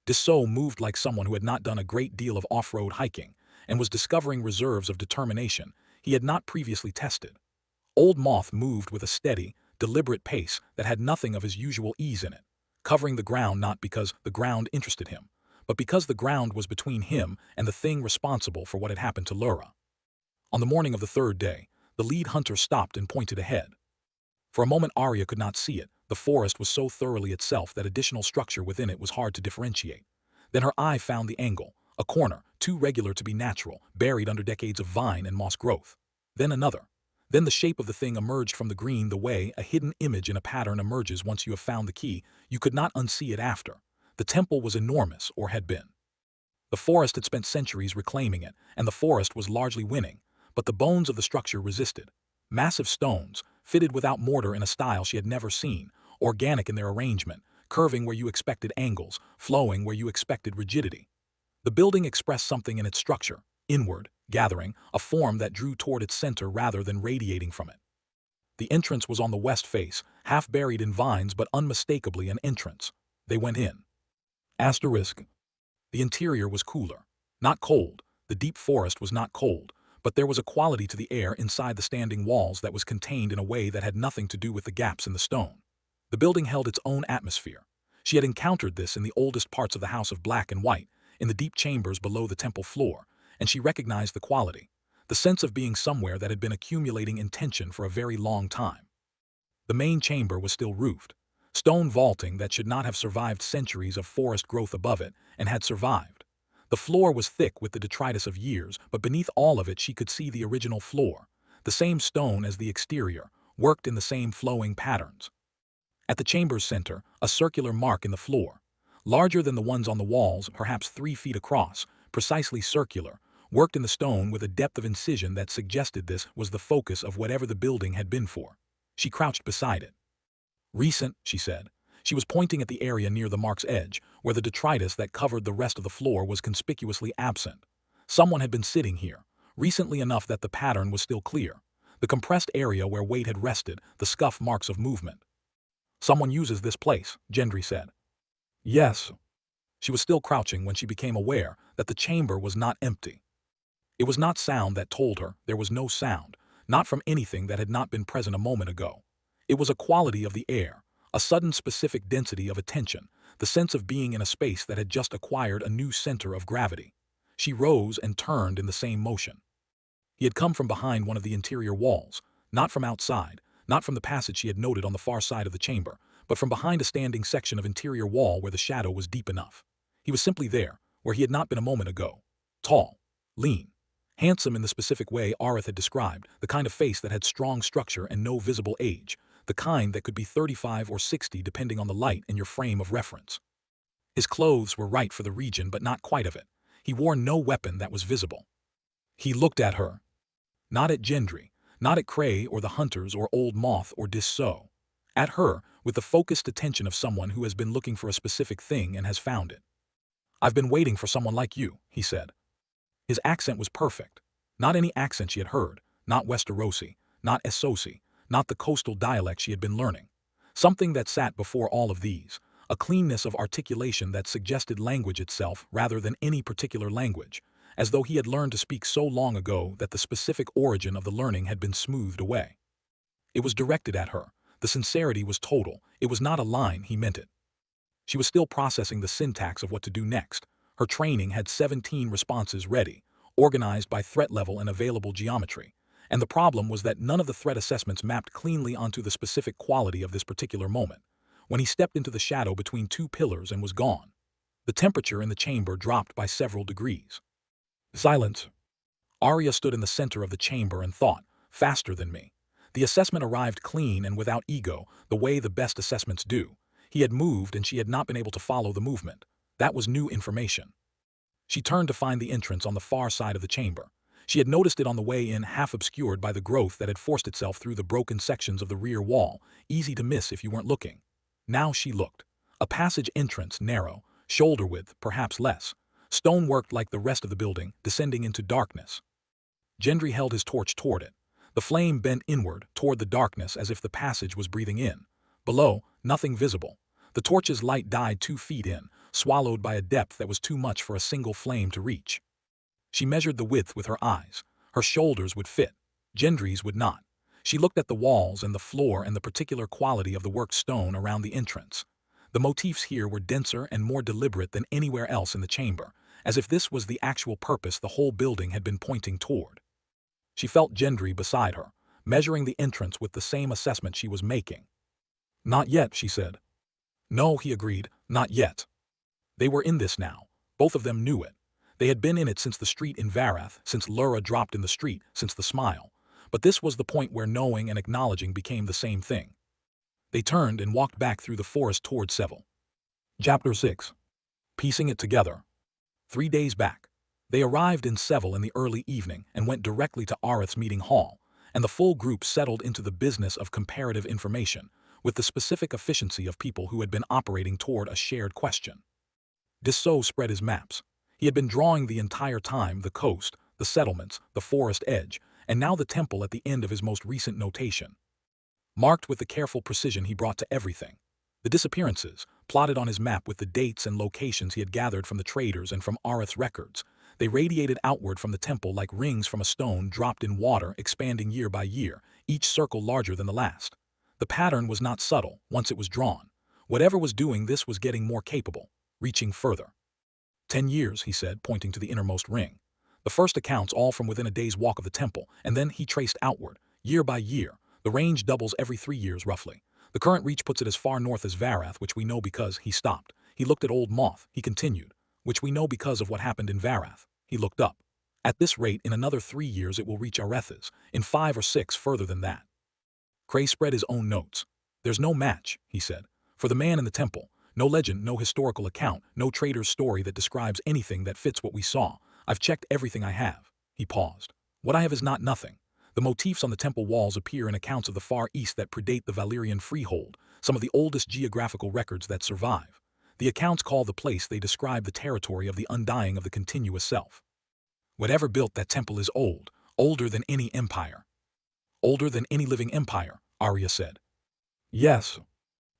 Speaker 1: Dessau moved like someone who had not done a great deal of off-road hiking, and was discovering reserves of determination he had not previously tested. Old Moth moved with a steady, deliberate pace that had nothing of his usual ease in it, covering the ground not because the ground interested him, but because the ground was between him and the thing responsible for what had happened to Lura. On the morning of the third day, the lead hunter stopped and pointed ahead. For a moment Arya could not see it. The forest was so thoroughly itself that additional structure within it was hard to differentiate. Then her eye found the angle, a corner, too regular to be natural, buried under decades of vine and moss growth. Then another. Then the shape of the thing emerged from the green the way a hidden image in a pattern emerges once you have found the key. You could not unsee it after. The temple was enormous, or had been. The forest had spent centuries reclaiming it, and the forest was largely winning, but the bones of the structure resisted. Massive stones, fitted without mortar in a style she had never seen, organic in their arrangement, curving where you expected angles, flowing where you expected rigidity. The building expressed something in its structure, inward, gathering, a form that drew toward its center rather than radiating from it. The entrance was on the west face, half buried in vines but unmistakably an entrance. They went in. Asterisk. The interior was cooler. Not cold. The deep forest was not cold, but there was a quality to the air inside the standing walls that was contained in a way that had nothing to do with the gaps in the stone. The building held its own atmosphere. She had encountered this in the oldest parts of the House of Black and White, in the deep chambers below the temple floor, and she recognized the quality, the sense of being somewhere that had been accumulating in tension for a very long time. The main chamber was still roofed, stone vaulting that should not have survived centuries of forest growth above it, and had survived. The floor was thick with the detritus of years, but beneath all of it she could see the original floor, the same stone as the exterior, worked in the same flowing patterns. At the chamber's center, a circular mark in the floor, larger than the ones on the walls, perhaps 3 feet across, precisely circular, worked in the stone with a depth of incision that suggested this was the focus of whatever the building had been for. She crouched beside it. Recent, she said. She was pointing at the area near the mark's edge, where the detritus that covered the rest of the floor was conspicuously absent. Someone had been sitting here, recently enough that the pattern was still clear. The compressed area where weight had rested, the scuff marks of movement. Someone uses this place, Gendry said. Yes. She was still crouching when she became aware that the chamber was not empty. It was not sound that told her there was no sound, not from anything that had not been present a moment ago. It was a quality of the air, a sudden specific density of attention, the sense of being in a space that had just acquired a new center of gravity. She rose and turned in the same motion. He had come from behind one of the interior walls, not from outside, not from the passage she had noted on the far side of the chamber, but from behind a standing section of interior wall where the shadow was deep enough. He was simply there, where he had not been a moment ago. Tall, lean, handsome in the specific way Arya had described, the kind of face that had strong structure and no visible age, the kind that could be 35 or 60 depending on the light and your frame of reference. His clothes were right for the region but not quite of it. He wore no weapon that was visible. He looked at her. Not at Gendry, not at Cray or the hunters or Old Moth or Dessau. At her, with the focused attention of someone who has been looking for a specific thing and has found it. I've been waiting for someone like you, he said. His accent was perfect. Not any accent she had heard, not Westerosi, not Essosi, not the coastal dialect she had been learning. Something that sat before all of these, a cleanness of articulation that suggested language itself rather than any particular language, as though he had learned to speak so long ago that the specific origin of the learning had been smoothed away. It was directed at her. The sincerity was total. It was not a line, he meant it. She was still processing the syntax of what to do next. Her training had 17 responses ready, organized by threat level and available geometry. And the problem was that none of the threat assessments mapped cleanly onto the specific quality of this particular moment. When he stepped into the shadow between two pillars and was gone, the temperature in the chamber dropped by several degrees. Silence. Arya stood in the center of the chamber and thought, faster than me. The assessment arrived clean and without ego, the way the best assessments do. He had moved and she had not been able to follow the movement. That was new information. She turned to find the entrance on the far side of the chamber. She had noticed it on the way in, half obscured by the growth that had forced itself through the broken sections of the rear wall, easy to miss if you weren't looking. Now she looked. A passage entrance, narrow, shoulder width, perhaps less. Stoneworked like the rest of the building, descending into darkness. Gendry held his torch toward it. The flame bent inward, toward the darkness as if the passage was breathing in. Below, nothing visible. The torch's light died 2 feet in, swallowed by a depth that was too much for a single flame to reach. She measured the width with her eyes. Her shoulders would fit. Gendry's would not. She looked at the walls and the floor and the particular quality of the worked stone around the entrance. The motifs here were denser and more deliberate than anywhere else in the chamber, as if this was the actual purpose the whole building had been pointing toward. She felt Gendry beside her, measuring the entrance with the same assessment she was making. "Not yet," she said. "No," he agreed, "not yet." They were in this now. Both of them knew it. They had been in it since the street in Varath, since Lura dropped in the street, since the smile. But this was the point where knowing and acknowledging became the same thing. They turned and walked back through the forest toward Seville. Chapter 6. Piecing it together. 3 days back. They arrived in Seville in the early evening and went directly to Areth's meeting hall, and the full group settled into the business of comparative information, with the specific efficiency of people who had been operating toward a shared question. Dissot spread his maps. He had been drawing the entire time the coast, the settlements, the forest edge, and now the temple at the end of his most recent notation. Marked with the careful precision he brought to everything. The disappearances, plotted on his map with the dates and locations he had gathered from the traders and from Areth's records, they radiated outward from the temple like rings from a stone dropped in water, expanding year by year, each circle larger than the last. The pattern was not subtle once it was drawn. Whatever was doing this was getting more capable, reaching further. 10 years, he said, pointing to the innermost ring. The first accounts all from within a day's walk of the temple, and then he traced outward, year by year. The range doubles every 3 years, roughly. The current reach puts it as far north as Varath, which we know because he stopped. He looked at Old Moth, he continued, which we know because of what happened in Varath. He looked up. At this rate, in another 3 years it will reach Arethas, in 5 or 6 further than that. Cray spread his own notes. There's no match, he said, for the man in the temple. No legend, no historical account, no trader's story that describes anything that fits what we saw. I've checked everything I have. He paused. What I have is not nothing. The motifs on the temple walls appear in accounts of the Far East that predate the Valyrian freehold, some of the oldest geographical records that survive. The accounts call the place they describe the territory of the undying of the continuous self. Whatever built that temple is old, older than any empire. Older than any living empire, Arya said. Yes.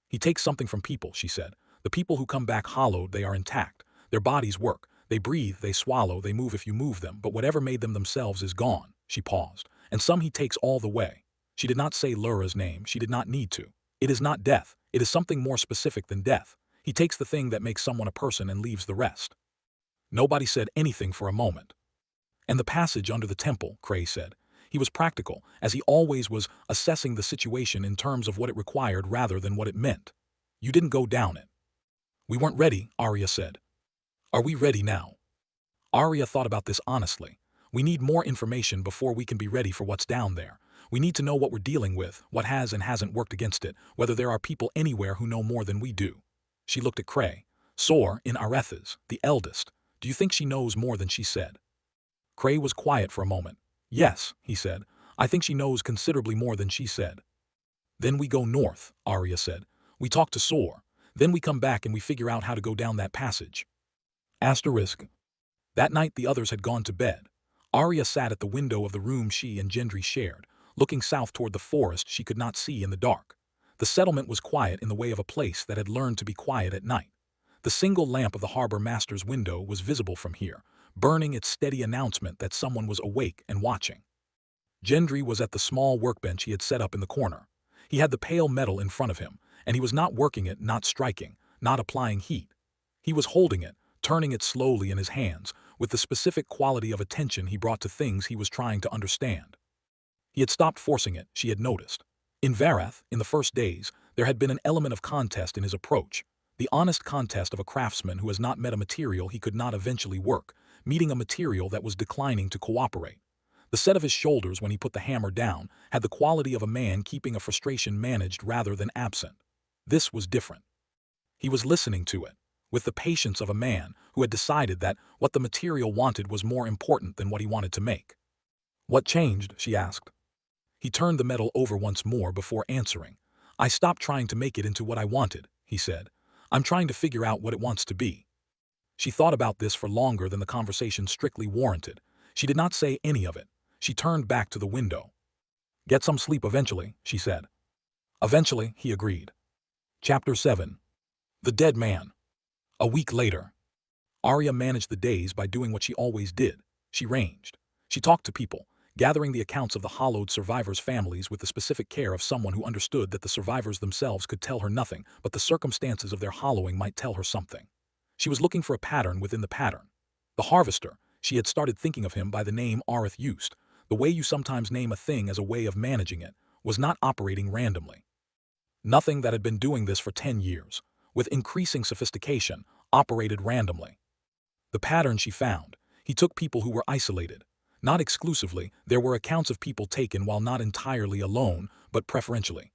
Speaker 1: He takes something from people, she said. The people who come back hollowed, they are intact. Their bodies work. They breathe, they swallow, they move if you move them, but whatever made them themselves is gone. She paused. And some he takes all the way. She did not say Lura's name. She did not need to. It is not death. It is something more specific than death. He takes the thing that makes someone a person and leaves the rest. Nobody said anything for a moment. And the passage under the temple, Cray said. He was practical, as he always was, assessing the situation in terms of what it required rather than what it meant. You didn't go down it. We weren't ready, Arya said. Are we ready now? Arya thought about this honestly. We need more information before we can be ready for what's down there. We need to know what we're dealing with, what has and hasn't worked against it, whether there are people anywhere who know more than we do. She looked at Cray. Sor, in Arethas, the eldest. Do you think she knows more than she said? Cray was quiet for a moment. Yes, he said. I think she knows considerably more than she said. Then we go north, Arya said. We talk to Sor. Then we come back and we figure out how to go down that passage. Asterisk. That night the others had gone to bed. Arya sat at the window of the room she and Gendry shared, looking south toward the forest she could not see in the dark. The settlement was quiet in the way of a place that had learned to be quiet at night. The single lamp of the harbor master's window was visible from here, burning its steady announcement that someone was awake and watching. Gendry was at the small workbench he had set up in the corner. He had the pale metal in front of him, and he was not working it, not striking, not applying heat. He was holding it, turning it slowly in his hands, with the specific quality of attention he brought to things he was trying to understand. He had stopped forcing it, she had noticed. In Varath, in the first days, there had been an element of contest in his approach, the honest contest of a craftsman who has not met a material he could not eventually work, meeting a material that was declining to cooperate. The set of his shoulders when he put the hammer down had the quality of a man keeping a frustration managed rather than absent. This was different. He was listening to it, with the patience of a man who had decided that what the material wanted was more important than what he wanted to make. "What changed?" she asked. He turned the metal over once more before answering. "I stopped trying to make it into what I wanted," he said. "I'm trying to figure out what it wants to be." She thought about this for longer than the conversation strictly warranted. She did not say any of it. She turned back to the window. "Get some sleep eventually," she said. "Eventually," he agreed. Chapter 7. The Dead Man. A week later. Arya managed the days by doing what she always did. She ranged. She talked to people, gathering the accounts of the hollowed survivors' families with the specific care of someone who understood that the survivors themselves could tell her nothing, but the circumstances of their hollowing might tell her something. She was looking for a pattern within the pattern. The Harvester, she had started thinking of him by the name Areth used. The way you sometimes name a thing as a way of managing it, was not operating randomly. Nothing that had been doing this for 10 years, with increasing sophistication, operated randomly. The pattern she found, he took people who were isolated. Not exclusively, there were accounts of people taken while not entirely alone, but preferentially.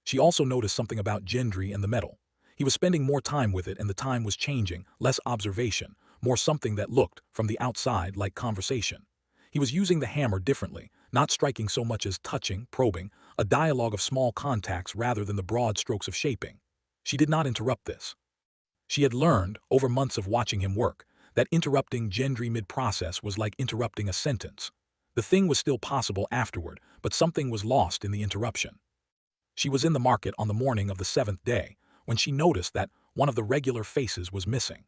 Speaker 1: She also noticed something about Gendry and the metal. He was spending more time with it and the time was changing, less observation, more something that looked, from the outside, like conversation. He was using the hammer differently, not striking so much as touching, probing, a dialogue of small contacts rather than the broad strokes of shaping. She did not interrupt this. She had learned, over months of watching him work, that interrupting Gendry mid-process was like interrupting a sentence. The thing was still possible afterward, but something was lost in the interruption. She was in the market on the morning of the 7th day, when she noticed that one of the regular faces was missing.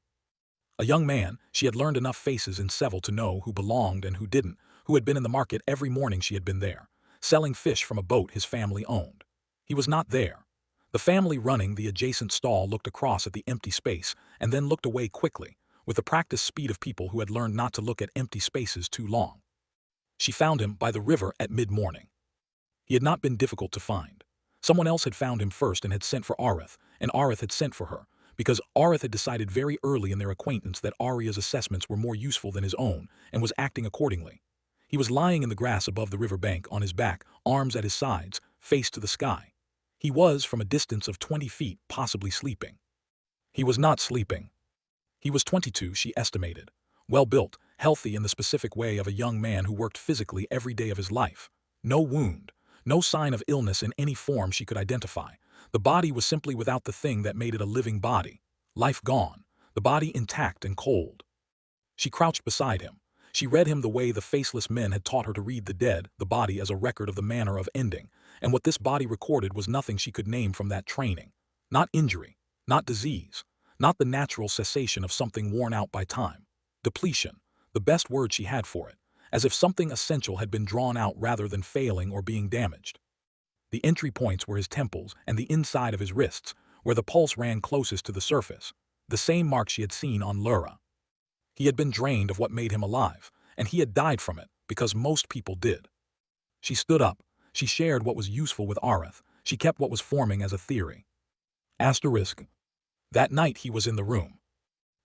Speaker 1: A young man, she had learned enough faces in Seville to know who belonged and who didn't, who had been in the market every morning she had been there, selling fish from a boat his family owned. He was not there. The family running the adjacent stall looked across at the empty space and then looked away quickly, with the practiced speed of people who had learned not to look at empty spaces too long. She found him by the river at mid-morning. He had not been difficult to find. Someone else had found him first and had sent for Areth, and Areth had sent for her, because Areth had decided very early in their acquaintance that Arya's assessments were more useful than his own, and was acting accordingly. He was lying in the grass above the river bank on his back, arms at his sides, face to the sky. He was, from a distance of 20 feet, possibly sleeping. He was not sleeping. He was 22, she estimated. Well-built, healthy in the specific way of a young man who worked physically every day of his life. No wound, no sign of illness in any form she could identify. The body was simply without the thing that made it a living body. Life gone, the body intact and cold. She crouched beside him. She read him the way the faceless men had taught her to read the dead, the body as a record of the manner of ending, and what this body recorded was nothing she could name from that training. Not injury, not disease, not the natural cessation of something worn out by time. Depletion, the best word she had for it, as if something essential had been drawn out rather than failing or being damaged. The entry points were his temples and the inside of his wrists, where the pulse ran closest to the surface, the same mark she had seen on Lura. He had been drained of what made him alive, and he had died from it, because most people did. She stood up. She shared what was useful with Areth. She kept what was forming as a theory. Asterisk. That night he was in the room.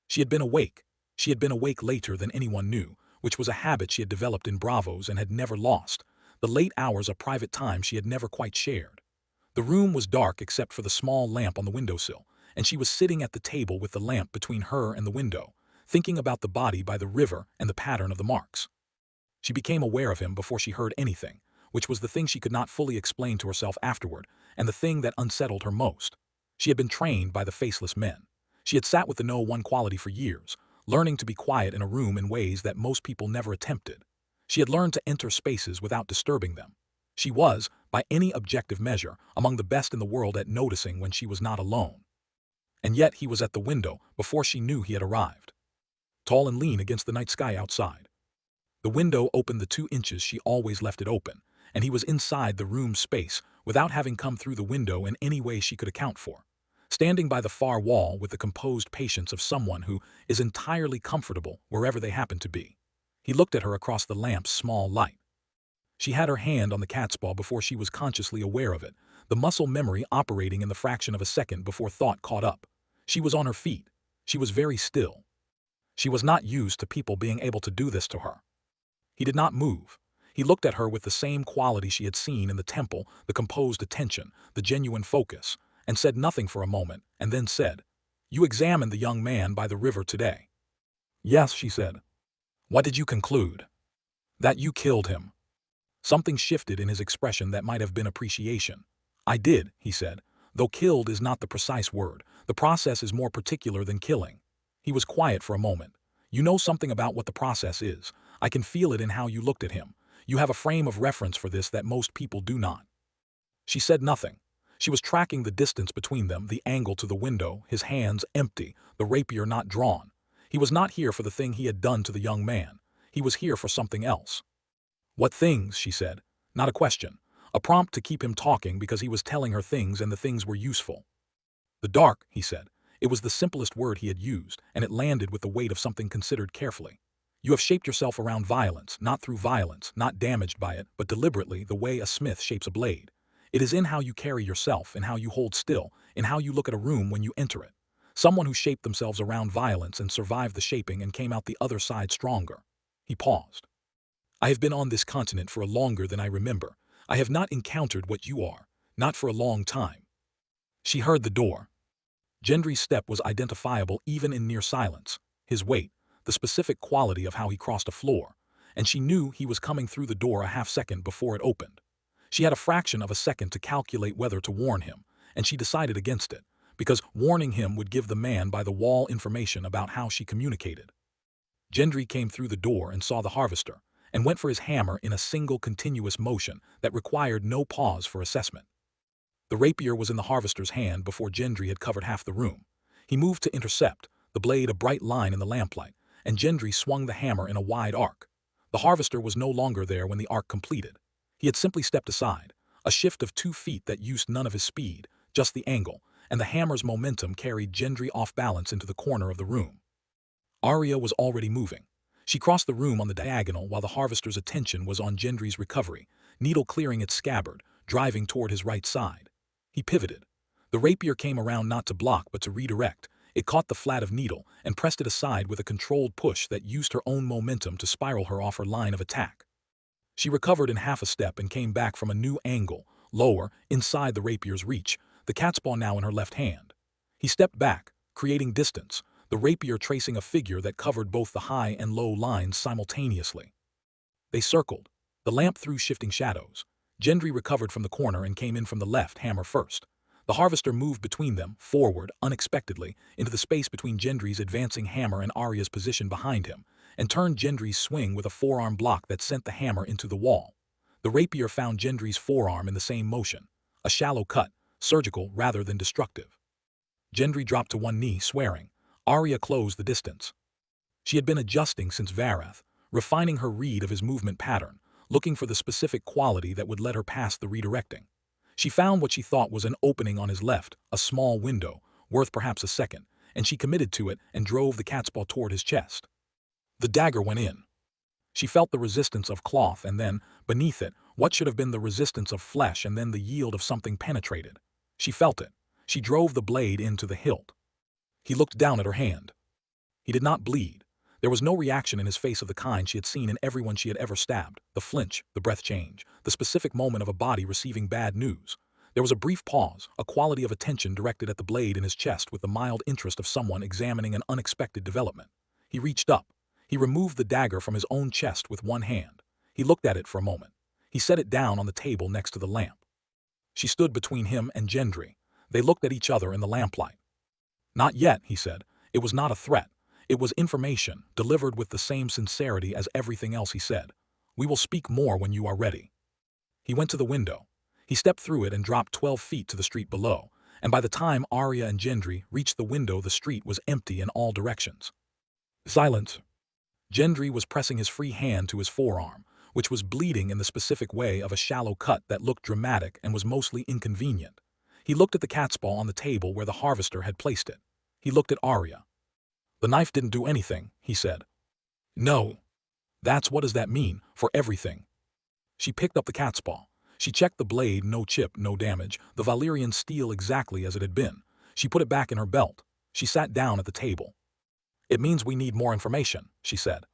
Speaker 1: She had been awake. She had been awake later than anyone knew, which was a habit she had developed in Bravos and had never lost, the late hours of private time she had never quite shared. The room was dark except for the small lamp on the windowsill, and she was sitting at the table with the lamp between her and the window, thinking about the body by the river and the pattern of the marks. She became aware of him before she heard anything, which was the thing she could not fully explain to herself afterward, and the thing that unsettled her most. She had been trained by the faceless men. She had sat with the No One quality for years, learning to be quiet in a room in ways that most people never attempted. She had learned to enter spaces without disturbing them. She was, by any objective measure, among the best in the world at noticing when she was not alone. And yet he was at the window before she knew he had arrived. Tall and lean against the night sky outside. The window opened the 2 inches she always left it open, and he was inside the room space without having come through the window in any way she could account for. standing by the far wall with the composed patience of someone who is entirely comfortable wherever they happen to be. He looked at her across the lamp's small light. She had her hand on the catspaw before she was consciously aware of it, the muscle memory operating in the fraction of a second before thought caught up. She was on her feet. She was very still. She was not used to people being able to do this to her. He did not move. He looked at her with the same quality she had seen in the temple, the composed attention, the genuine focus, and said nothing for a moment, and then said, "You examined the young man by the river today." "Yes," she said. "What did you conclude?" "That you killed him." Something shifted in his expression that might have been appreciation. "I did," he said, "though killed is not the precise word. The process is more particular than killing." He was quiet for a moment. "You know something about what the process is. I can feel it in how you looked at him. You have a frame of reference for this that most people do not." She said nothing. She was tracking the distance between them, the angle to the window, his hands empty, the rapier not drawn. He was not here for the thing he had done to the young man. He was here for something else. "What things?" she said. Not a question. A prompt to keep him talking because he was telling her things and the things were useful. "The dark," he said. It was the simplest word he had used, and it landed with the weight of something considered carefully. "You have shaped yourself around violence, not through violence, not damaged by it, but deliberately, the way a smith shapes a blade. It is in how you carry yourself, in how you hold still, in how you look at a room when you enter it. Someone who shaped themselves around violence and survived the shaping and came out the other side stronger." He paused. "I have been on this continent for longer than I remember. I have not encountered what you are, not for a long time." She heard the door. Gendry's step was identifiable even in near silence, his weight, the specific quality of how he crossed a floor, and she knew he was coming through the door a half-second before it opened. She had a fraction of a second to calculate whether to warn him, and she decided against it, because warning him would give the man by the wall information about how she communicated. Gendry came through the door and saw the harvester, and went for his hammer in a single continuous motion that required no pause for assessment. The rapier was in the harvester's hand before Gendry had covered half the room. He moved to intercept, the blade a bright line in the lamplight, and Gendry swung the hammer in a wide arc. The harvester was no longer there when the arc completed. He had simply stepped aside, a shift of 2 feet that used none of his speed, just the angle, and the hammer's momentum carried Gendry off balance into the corner of the room. Arya was already moving. She crossed the room on the diagonal while the harvester's attention was on Gendry's recovery, needle clearing its scabbard, driving toward his right side. He pivoted. The rapier came around not to block but to redirect. It caught the flat of needle and pressed it aside with a controlled push that used her own momentum to spiral her off her line of attack. She recovered in half a step and came back from a new angle, lower, inside the rapier's reach, the catspaw now in her left hand. He stepped back, creating distance, the rapier tracing a figure that covered both the high and low lines simultaneously. They circled. The lamp threw shifting shadows. Gendry recovered from the corner and came in from the left, hammer first. The harvester moved between them, forward, unexpectedly, into the space between Gendry's advancing hammer and Arya's position behind him, and turned Gendry's swing with a forearm block that sent the hammer into the wall. The rapier found Gendry's forearm in the same motion, a shallow cut, surgical rather than destructive. Gendry dropped to one knee, swearing. Arya closed the distance. She had been adjusting since Varath, refining her read of his movement pattern, looking for the specific quality that would let her pass the redirecting. She found what she thought was an opening on his left, a small window, worth perhaps a second, and she committed to it and drove the catspaw toward his chest. The dagger went in. She felt the resistance of cloth and then, beneath it, what should have been the resistance of flesh and then the yield of something penetrated. She felt it. She drove the blade into the hilt. He looked down at her hand. He did not bleed. There was no reaction in his face of the kind she had seen in everyone she had ever stabbed, the flinch, the breath change, the specific moment of a body receiving bad news. There was a brief pause, a quality of attention directed at the blade in his chest with the mild interest of someone examining an unexpected development. He reached up. He removed the dagger from his own chest with one hand. He looked at it for a moment. He set it down on the table next to the lamp. She stood between him and Gendry. They looked at each other in the lamplight. "Not yet," he said. It was not a threat. It was information, delivered with the same sincerity as everything else he said. "We will speak more when you are ready." He went to the window. He stepped through it and dropped 12 feet to the street below, and by the time Arya and Gendry reached the window the street was empty in all directions. Silence. Gendry was pressing his free hand to his forearm, which was bleeding in the specific way of a shallow cut that looked dramatic and was mostly inconvenient. He looked at the cat's paw on the table where the harvester had placed it. He looked at Arya. "The knife didn't do anything," he said. "No. What does that mean, for everything?" She picked up the cat's paw. She checked the blade, no chip, no damage, the Valyrian steel exactly as it had been. She put it back in her belt. She sat down at the table. "It means we need more information," she said.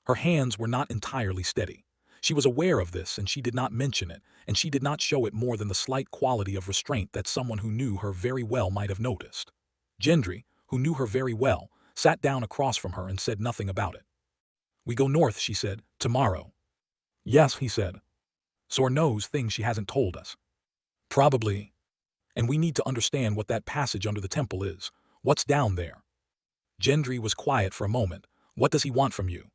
Speaker 1: Her hands were not entirely steady. She was aware of this, and she did not mention it, and she did not show it more than the slight quality of restraint that someone who knew her very well might have noticed. Gendry, who knew her very well, sat down across from her and said nothing about it. "We go north," she said, "tomorrow." "Yes," he said. "Sor knows things she hasn't told us." "Probably. And we need to understand what that passage under the temple is. What's down there?" Gendry was quiet for a moment. "What does he want from you?"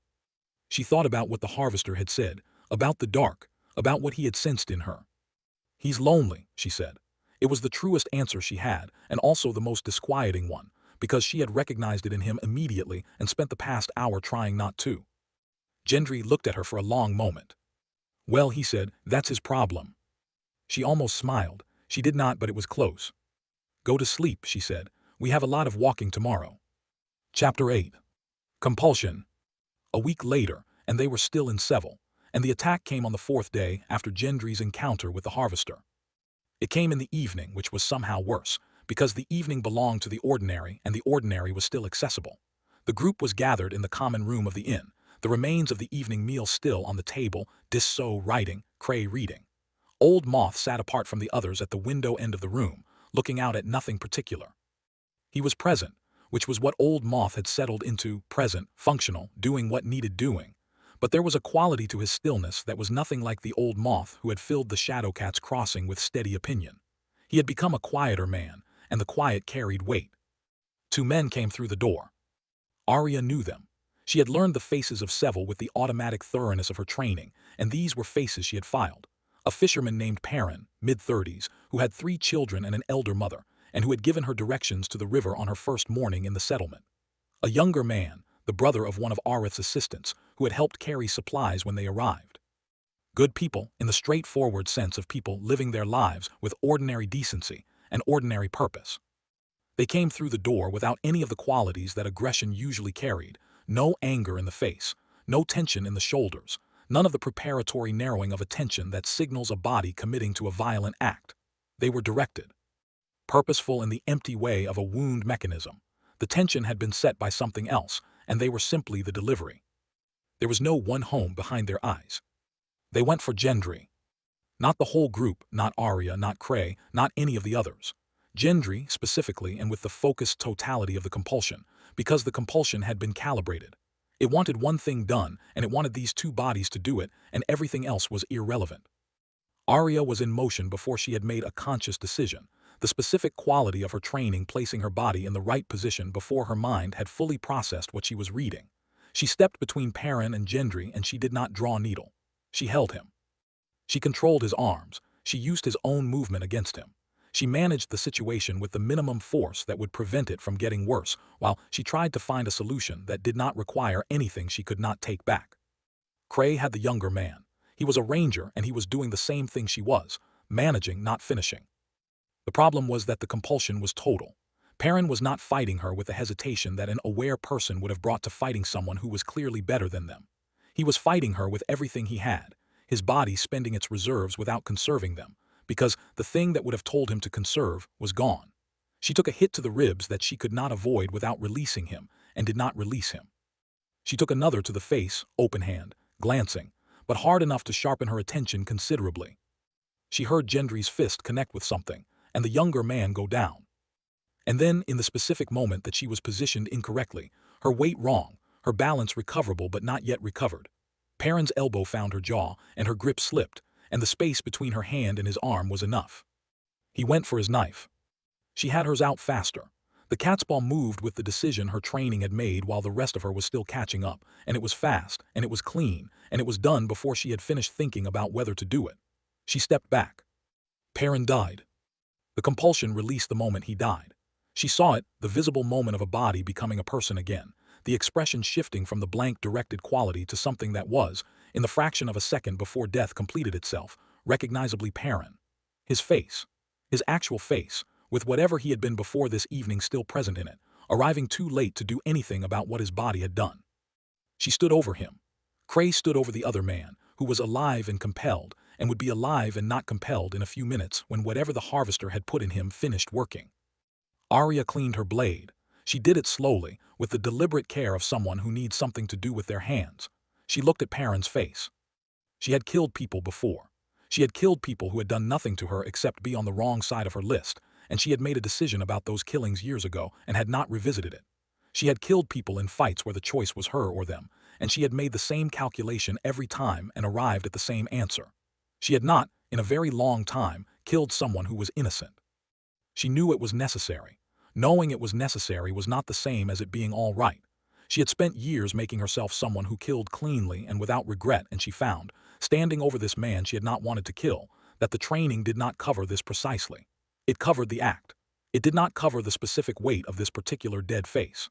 Speaker 1: She thought about what the harvester had said, about the dark, about what he had sensed in her. "He's lonely," she said. It was the truest answer she had, and also the most disquieting one, because she had recognized it in him immediately and spent the past hour trying not to. Gendry looked at her for a long moment. "Well," he said, "that's his problem." She almost smiled. She did not, but it was close. "Go to sleep," she said. "We have a lot of walking tomorrow." Chapter 8. Compulsion. A week later, and they were still in Seville, and the attack came on the 4th day after Gendry's encounter with the harvester. It came in the evening, which was somehow worse, because the evening belonged to the ordinary, and the ordinary was still accessible. The group was gathered in the common room of the inn, the remains of the evening meal still on the table, Disso writing, Cray reading. Old Moth sat apart from the others at the window end of the room, looking out at nothing particular. He was present, which was what Old Moth had settled into, present, functional, doing what needed doing. But there was a quality to his stillness that was nothing like the Old Moth who had filled the Shadowcat's crossing with steady opinion. He had become a quieter man, and the quiet carried weight. 2 men came through the door. Arya knew them. She had learned the faces of Seville with the automatic thoroughness of her training, and these were faces she had filed. A fisherman named Perrin, mid-30s, who had 3 children and an elder mother, and who had given her directions to the river on her first morning in the settlement. A younger man, the brother of one of Arya's assistants, who had helped carry supplies when they arrived. Good people, in the straightforward sense of people living their lives with ordinary decency and ordinary purpose. They came through the door without any of the qualities that aggression usually carried, no anger in the face, no tension in the shoulders, none of the preparatory narrowing of attention that signals a body committing to a violent act. They were directed. Purposeful in the empty way of a wound mechanism. The tension had been set by something else, and they were simply the delivery. There was no one home behind their eyes. They went for Gendry. Not the whole group, not Arya, not Cray, not any of the others. Gendry, specifically, and with the focused totality of the compulsion, because the compulsion had been calibrated. It wanted one thing done, and it wanted these 2 bodies to do it, and everything else was irrelevant. Arya was in motion before she had made a conscious decision, the specific quality of her training placing her body in the right position before her mind had fully processed what she was reading. She stepped between Perrin and Gendry, and she did not draw needle. She held him. She controlled his arms. She used his own movement against him. She managed the situation with the minimum force that would prevent it from getting worse, while she tried to find a solution that did not require anything she could not take back. Cray had the younger man. He was a ranger, and he was doing the same thing she was, managing, not finishing. The problem was that the compulsion was total. Perrin was not fighting her with the hesitation that an aware person would have brought to fighting someone who was clearly better than them. He was fighting her with everything he had, his body spending its reserves without conserving them, because the thing that would have told him to conserve was gone. She took a hit to the ribs that she could not avoid without releasing him, and did not release him. She took another to the face, open hand, glancing, but hard enough to sharpen her attention considerably. She heard Gendry's fist connect with something, and the younger man go down. And then, in the specific moment that she was positioned incorrectly, her weight wrong, her balance recoverable but not yet recovered, Perrin's elbow found her jaw, and her grip slipped, and the space between her hand and his arm was enough. He went for his knife. She had hers out faster. The cat's paw moved with the decision her training had made while the rest of her was still catching up, and it was fast, and it was clean, and it was done before she had finished thinking about whether to do it. She stepped back. Perrin died. The compulsion released the moment he died. She saw it, the visible moment of a body becoming a person again, the expression shifting from the blank directed quality to something that was, in the fraction of a second before death completed itself, recognizably Perrin. His face. His actual face, with whatever he had been before this evening still present in it, arriving too late to do anything about what his body had done. She stood over him. Cray stood over the other man, who was alive and compelled, and would be alive and not compelled in a few minutes when whatever the harvester had put in him finished working. Arya cleaned her blade. She did it slowly, with the deliberate care of someone who needs something to do with their hands. She looked at Perrin's face. She had killed people before. She had killed people who had done nothing to her except be on the wrong side of her list, and she had made a decision about those killings years ago and had not revisited it. She had killed people in fights where the choice was her or them, and she had made the same calculation every time and arrived at the same answer. She had not, in a very long time, killed someone who was innocent. She knew it was necessary. Knowing it was necessary was not the same as it being all right. She had spent years making herself someone who killed cleanly and without regret, and she found, standing over this man she had not wanted to kill, that the training did not cover this precisely. It covered the act. It did not cover the specific weight of this particular dead face.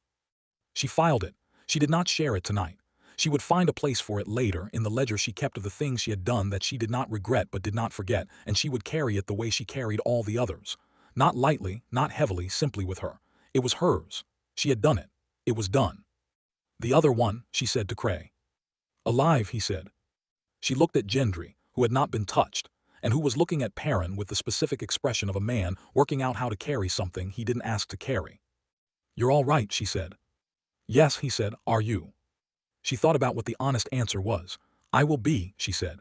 Speaker 1: She filed it. She did not share it tonight. She would find a place for it later in the ledger she kept of the things she had done that she did not regret but did not forget, and she would carry it the way she carried all the others. Not lightly, not heavily, simply with her. It was hers. She had done it. It was done. The other one, she said to Cray. Alive, he said. She looked at Gendry, who had not been touched, and who was looking at Perrin with the specific expression of a man working out how to carry something he didn't ask to carry. You're all right, she said. Yes, he said, are you? She thought about what the honest answer was. I will be, she said.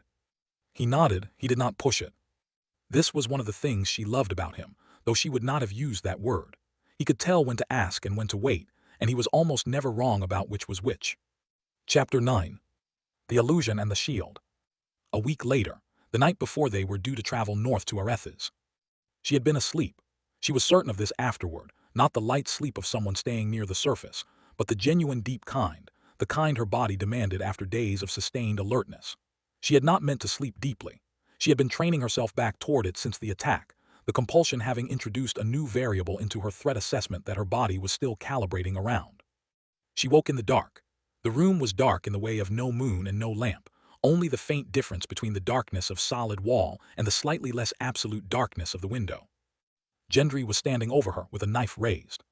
Speaker 1: He nodded. He did not push it. This was one of the things she loved about him, though she would not have used that word. He could tell when to ask and when to wait, and he was almost never wrong about which was which. Chapter 9. The Illusion and the Shield. A week later, the night before they were due to travel north to Arethes. She had been asleep. She was certain of this afterward, not the light sleep of someone staying near the surface, but the genuine deep kind, the kind her body demanded after days of sustained alertness. She had not meant to sleep deeply. She had been training herself back toward it since the attack, the compulsion having introduced a new variable into her threat assessment that her body was still calibrating around. She woke in the dark. The room was dark in the way of no moon and no lamp, only the faint difference between the darkness of solid wall and the slightly less absolute darkness of the window. Gendry was standing over her with a knife raised.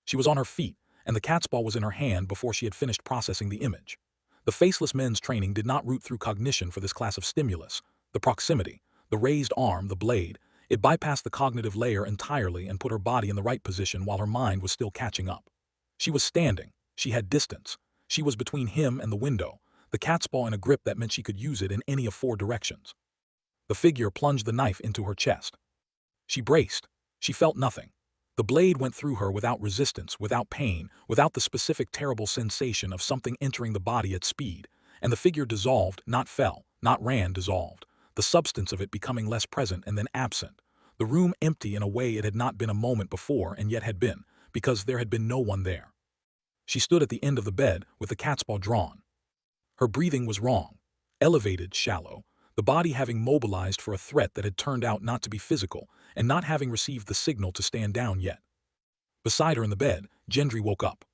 Speaker 1: She was on her feet, and the cat's paw was in her hand before she had finished processing the image. The faceless men's training did not root through cognition for this class of stimulus. The proximity, the raised arm, the blade, it bypassed the cognitive layer entirely and put her body in the right position while her mind was still catching up. She was standing. She had distance. She was between him and the window, the cat's paw in a grip that meant she could use it in any of 4 directions. The figure plunged the knife into her chest. She braced. She felt nothing. The blade went through her without resistance, without pain, without the specific terrible sensation of something entering the body at speed, and the figure dissolved, not fell, not ran, dissolved, the substance of it becoming less present and then absent, the room empty in a way it had not been a moment before and yet had been, because there had been no one there. She stood at the end of the bed with the cat's paw drawn. Her breathing was wrong, elevated, shallow, the body having mobilized for a threat that had turned out not to be physical and not having received the signal to stand down yet. Beside her in the bed, Gendry woke up.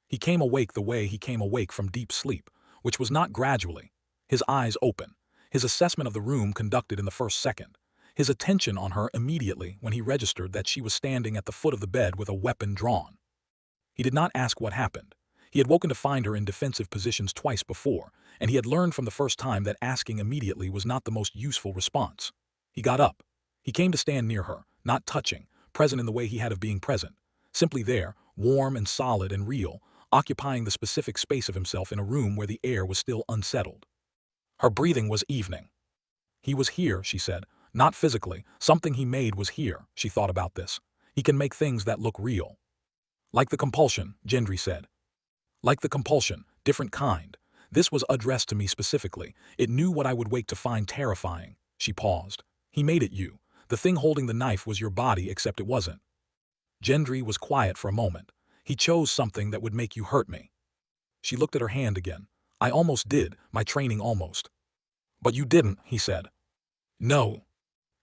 Speaker 1: He came awake the way he came awake from deep sleep, which was not gradually, his eyes open, his assessment of the room conducted in the first second, his attention on her immediately when he registered that she was standing at the foot of the bed with a weapon drawn. He did not ask what happened. He had woken to find her in defensive positions twice before, and he had learned from the first time that asking immediately was not the most useful response. He got up. He came to stand near her, not touching, present in the way he had of being present, simply there, warm and solid and real, occupying the specific space of himself in a room where the air was still unsettled. Her breathing was evening. He was here, she said, not physically. Something he made was here, she thought about this. He can make things that look real. Like the compulsion, Gendry said. Like the compulsion, different kind. This was addressed to me specifically. It knew what I would wake to find terrifying. She paused. He made it you. The thing holding the knife was your body, except it wasn't. Gendry was quiet for a moment. He chose something that would make you hurt me. She looked at her hand again. I almost did, my training almost. But you didn't, he said. No.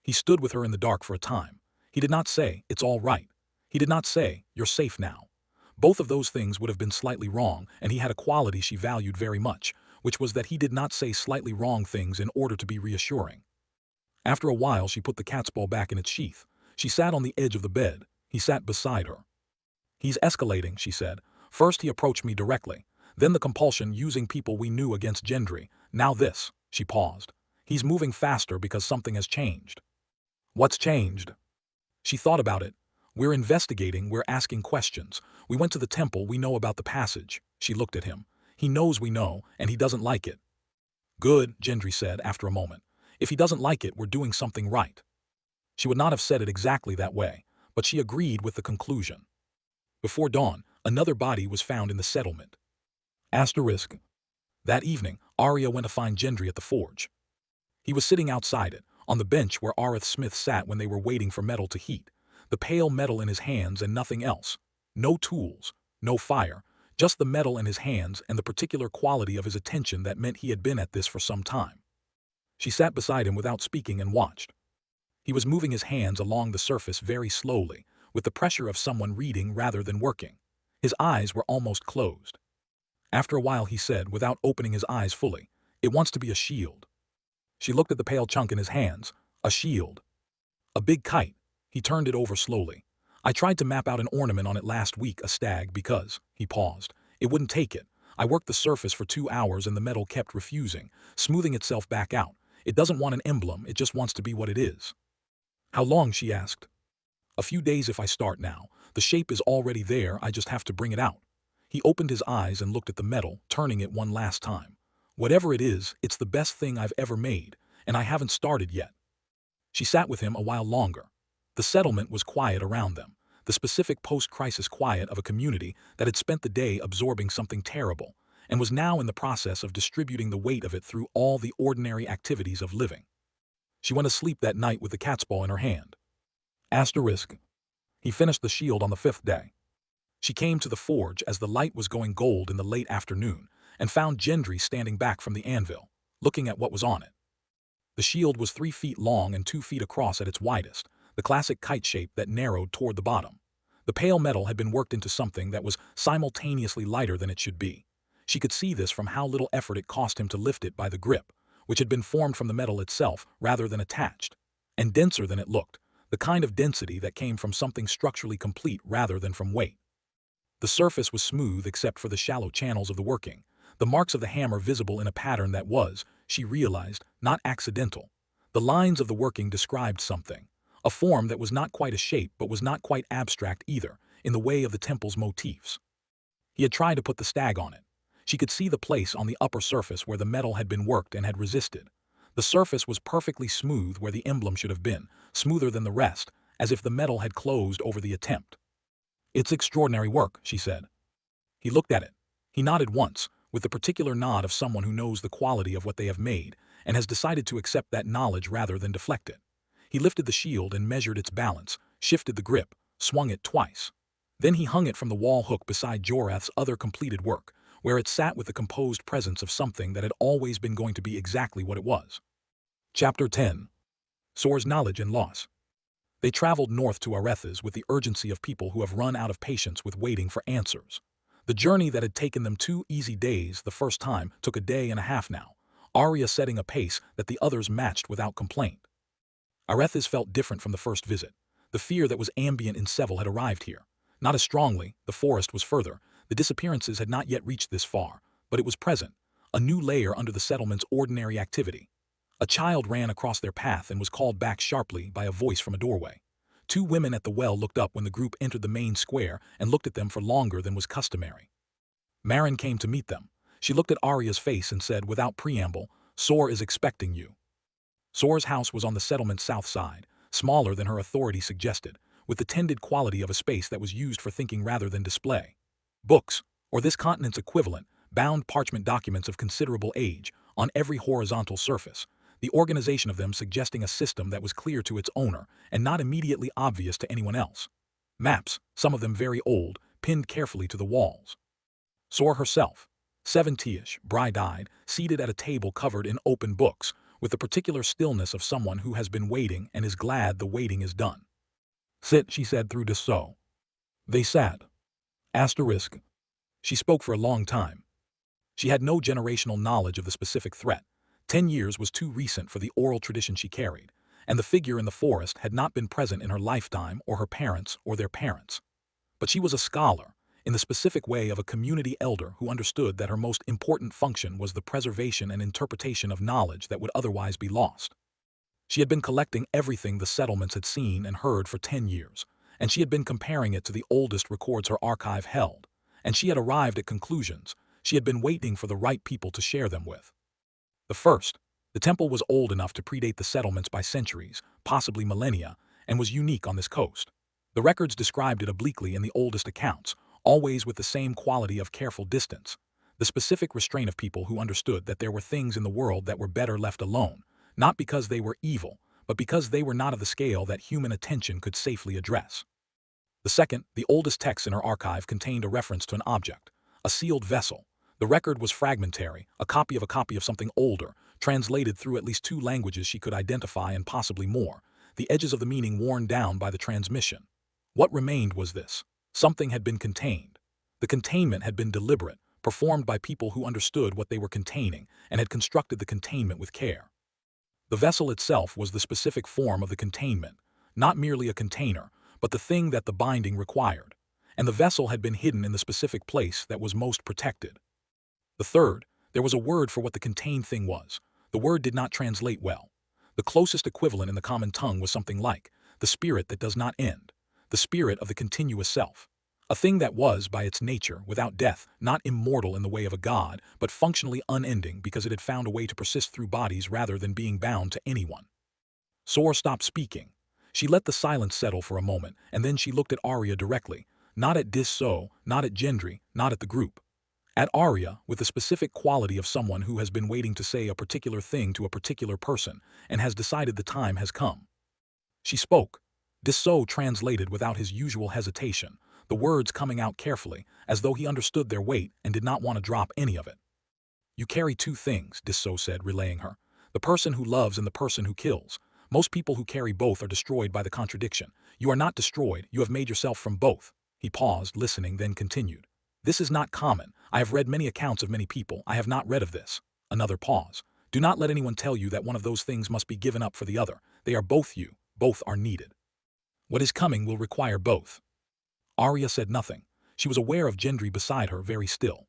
Speaker 1: He stood with her in the dark for a time. He did not say, it's all right. He did not say, you're safe now. Both of those things would have been slightly wrong, and he had a quality she valued very much, which was that he did not say slightly wrong things in order to be reassuring. After a while she put the cat's paw back in its sheath. She sat on the edge of the bed. He sat beside her. He's escalating, she said. First he approached me directly. Then the compulsion using people we knew against Gendry. Now this. She paused. He's moving faster because something has changed. What's changed? She thought about it. We're investigating, we're asking questions. We went to the temple, we know about the passage. She looked at him. He knows we know, and he doesn't like it. Good, Gendry said after a moment. If he doesn't like it, we're doing something right. She would not have said it exactly that way, but she agreed with the conclusion. Before dawn, another body was found in the settlement. Asterisk. That evening, Arya went to find Gendry at the forge. He was sitting outside it, on the bench where Areth Smith sat when they were waiting for metal to heat, the pale metal in his hands and nothing else. No tools, no fire, just the metal in his hands and the particular quality of his attention that meant he had been at this for some time. She sat beside him without speaking and watched. He was moving his hands along the surface very slowly, with the pressure of someone reading rather than working. His eyes were almost closed. After a while he said, without opening his eyes fully, "It wants to be a shield." She looked at the pale chunk in his hands. A shield. A big kite. He turned it over slowly. I tried to map out an ornament on it last week, a stag, because, he paused, it wouldn't take it. I worked the surface for 2 hours and the metal kept refusing, smoothing itself back out. It doesn't want an emblem, it just wants to be what it is. How long, she asked. A few days if I start now. The shape is already there, I just have to bring it out. He opened his eyes and looked at the metal, turning it one last time. Whatever it is, it's the best thing I've ever made, and I haven't started yet. She sat with him a while longer. The settlement was quiet around them, the specific post-crisis quiet of a community that had spent the day absorbing something terrible, and was now in the process of distributing the weight of it through all the ordinary activities of living. She went to sleep that night with the cat's paw in her hand. Asterisk. He finished the shield on the 5th day. She came to the forge as the light was going gold in the late afternoon, and found Gendry standing back from the anvil, looking at what was on it. The shield was 3 feet long and 2 feet across at its widest, the classic kite shape that narrowed toward the bottom. The pale metal had been worked into something that was simultaneously lighter than it should be. She could see this from how little effort it cost him to lift it by the grip, which had been formed from the metal itself rather than attached, and denser than it looked, the kind of density that came from something structurally complete rather than from weight. The surface was smooth except for the shallow channels of the working, the marks of the hammer visible in a pattern that was, she realized, not accidental. The lines of the working described something, a form that was not quite a shape but was not quite abstract either, in the way of the temple's motifs. He had tried to put the stag on it. She could see the place on the upper surface where the metal had been worked and had resisted. The surface was perfectly smooth where the emblem should have been, smoother than the rest, as if the metal had closed over the attempt. It's extraordinary work, she said. He looked at it. He nodded once, with the particular nod of someone who knows the quality of what they have made, and has decided to accept that knowledge rather than deflect it. He lifted the shield and measured its balance, shifted the grip, swung it twice. Then he hung it from the wall hook beside Jorah's other completed work, where it sat with the composed presence of something that had always been going to be exactly what it was. Chapter 10. Sor's knowledge and loss. They traveled north to Arethas with the urgency of people who have run out of patience with waiting for answers. The journey that had taken them 2 easy days the first time took a day and a half now, Arya setting a pace that the others matched without complaint. Arethas felt different from the first visit. The fear that was ambient in Seville had arrived here. Not as strongly, the forest was further, the disappearances had not yet reached this far, but it was present, a new layer under the settlement's ordinary activity. A child ran across their path and was called back sharply by a voice from a doorway. 2 women at the well looked up when the group entered the main square and looked at them for longer than was customary. Maren came to meet them. She looked at Arya's face and said without preamble, "Sor is expecting you." Sor's house was on the settlement's south side, smaller than her authority suggested, with the tended quality of a space that was used for thinking rather than display. Books, or this continent's equivalent, bound parchment documents of considerable age, on every horizontal surface, the organization of them suggesting a system that was clear to its owner and not immediately obvious to anyone else. Maps, some of them very old, pinned carefully to the walls. Sor herself, 70-ish, bright-eyed, seated at a table covered in open books, with the particular stillness of someone who has been waiting and is glad the waiting is done. "Sit," she said through Dessau. They sat. Asterisk. She spoke for a long time. She had no generational knowledge of the specific threat. 10 years was too recent for the oral tradition she carried, and the figure in the forest had not been present in her lifetime or her parents or their parents. But she was a scholar, in the specific way of a community elder who understood that her most important function was the preservation and interpretation of knowledge that would otherwise be lost. She had been collecting everything the settlements had seen and heard for 10 years, and she had been comparing it to the oldest records her archive held, and she had arrived at conclusions she had been waiting for the right people to share them with. The first, the temple was old enough to predate the settlements by centuries, possibly millennia, and was unique on this coast. The records described it obliquely in the oldest accounts, always with the same quality of careful distance, the specific restraint of people who understood that there were things in the world that were better left alone, not because they were evil, but because they were not of the scale that human attention could safely address. The second, the oldest text in her archive contained a reference to an object, a sealed vessel. The record was fragmentary, a copy of something older, translated through at least 2 languages she could identify and possibly more, the edges of the meaning worn down by the transmission. What remained was this: something had been contained. The containment had been deliberate, performed by people who understood what they were containing and had constructed the containment with care. The vessel itself was the specific form of the containment, not merely a container, but the thing that the binding required, and the vessel had been hidden in the specific place that was most protected. The third, there was a word for what the contained thing was. The word did not translate well. The closest equivalent in the common tongue was something like, the spirit that does not end, the spirit of the continuous self. A thing that was, by its nature, without death, not immortal in the way of a god, but functionally unending because it had found a way to persist through bodies rather than being bound to anyone. Sor stopped speaking. She let the silence settle for a moment, and then she looked at Arya directly, not at Jon, not at Gendry, not at the group. At Arya, with the specific quality of someone who has been waiting to say a particular thing to a particular person and has decided the time has come. She spoke. Jon translated without his usual hesitation, the words coming out carefully, as though he understood their weight and did not want to drop any of it. You carry 2 things, Jon said, relaying her. The person who loves and the person who kills. Most people who carry both are destroyed by the contradiction. You are not destroyed, you have made yourself from both. He paused, listening, then continued. This is not common. I have read many accounts of many people. I have not read of this. Another pause. Do not let anyone tell you that one of those things must be given up for the other. They are both you. Both are needed. What is coming will require both. Arya said nothing. She was aware of Gendry beside her, very still.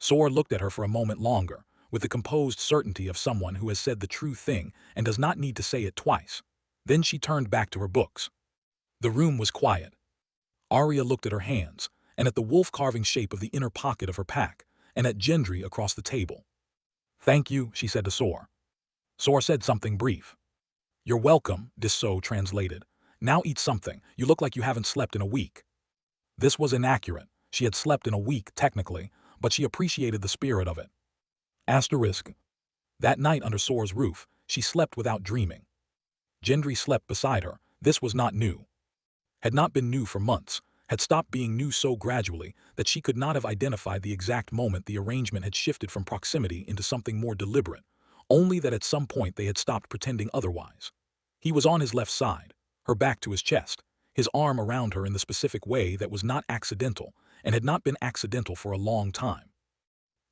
Speaker 1: Sor looked at her for a moment longer, with the composed certainty of someone who has said the true thing and does not need to say it twice. Then she turned back to her books. The room was quiet. Arya looked at her hands, and at the wolf-carving shape of the inner pocket of her pack, and at Gendry across the table. Thank you, she said to Sor. Sor said something brief. You're welcome, Jon translated. Now eat something. You look like you haven't slept in a week. This was inaccurate. She had slept in a week, technically, but she appreciated the spirit of it. Asterisk. That night under Sor's roof, she slept without dreaming. Gendry slept beside her. This was not new. Had not been new for months, had stopped being new so gradually that she could not have identified the exact moment the arrangement had shifted from proximity into something more deliberate, only that at some point they had stopped pretending otherwise. He was on his left side, her back to his chest, his arm around her in the specific way that was not accidental and had not been accidental for a long time.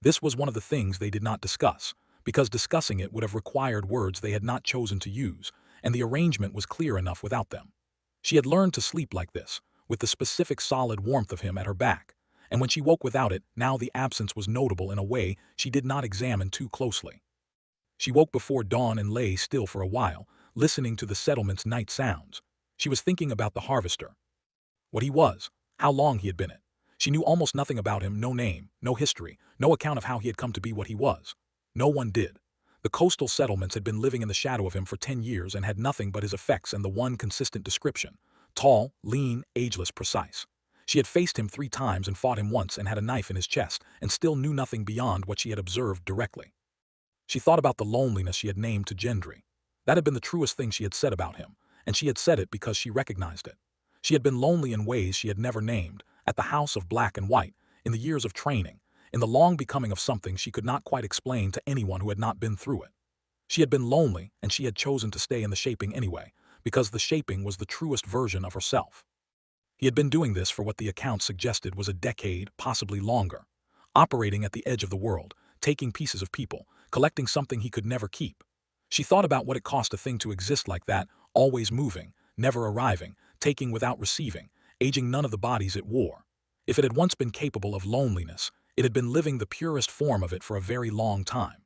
Speaker 1: This was one of the things they did not discuss, because discussing it would have required words they had not chosen to use, and the arrangement was clear enough without them. She had learned to sleep like this, with the specific solid warmth of him at her back, and when she woke without it, now the absence was notable in a way she did not examine too closely. She woke before dawn and lay still for a while, listening to the settlement's night sounds. She was thinking about the harvester. What he was, how long he had been it. She knew almost nothing about him, no name, no history, no account of how he had come to be what he was. No one did. The coastal settlements had been living in the shadow of him for 10 years and had nothing but his effects and the one consistent description. Tall, lean, ageless, precise. She had faced him 3 times and fought him once and had a knife in his chest and still knew nothing beyond what she had observed directly. She thought about the loneliness she had named to Gendry. That had been the truest thing she had said about him, and she had said it because she recognized it. She had been lonely in ways she had never named, at the house of black and white, in the years of training, in the long becoming of something she could not quite explain to anyone who had not been through it. She had been lonely, and she had chosen to stay in the shaping anyway, because the shaping was the truest version of herself. He had been doing this for what the account suggested was a decade, possibly longer, operating at the edge of the world, taking pieces of people, collecting something he could never keep. She thought about what it cost a thing to exist like that, always moving, never arriving, taking without receiving, aging none of the bodies it wore. If it had once been capable of loneliness, it had been living the purest form of it for a very long time.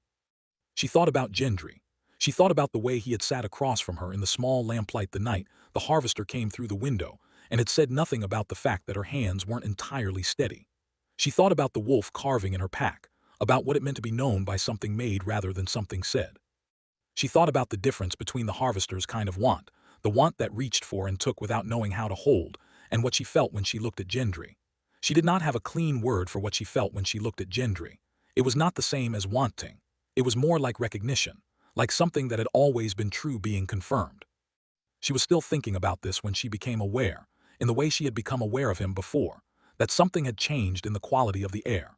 Speaker 1: She thought about Gendry. She thought about the way he had sat across from her in the small lamplight the night the harvester came through the window, and had said nothing about the fact that her hands weren't entirely steady. She thought about the wolf carving in her pack, about what it meant to be known by something made rather than something said. She thought about the difference between the harvester's kind of want, the want that reached for and took without knowing how to hold, and what she felt when she looked at Gendry. She did not have a clean word for what she felt when she looked at Gendry. It was not the same as wanting. It was more like recognition, like something that had always been true being confirmed. She was still thinking about this when she became aware, in the way she had become aware of him before, that something had changed in the quality of the air.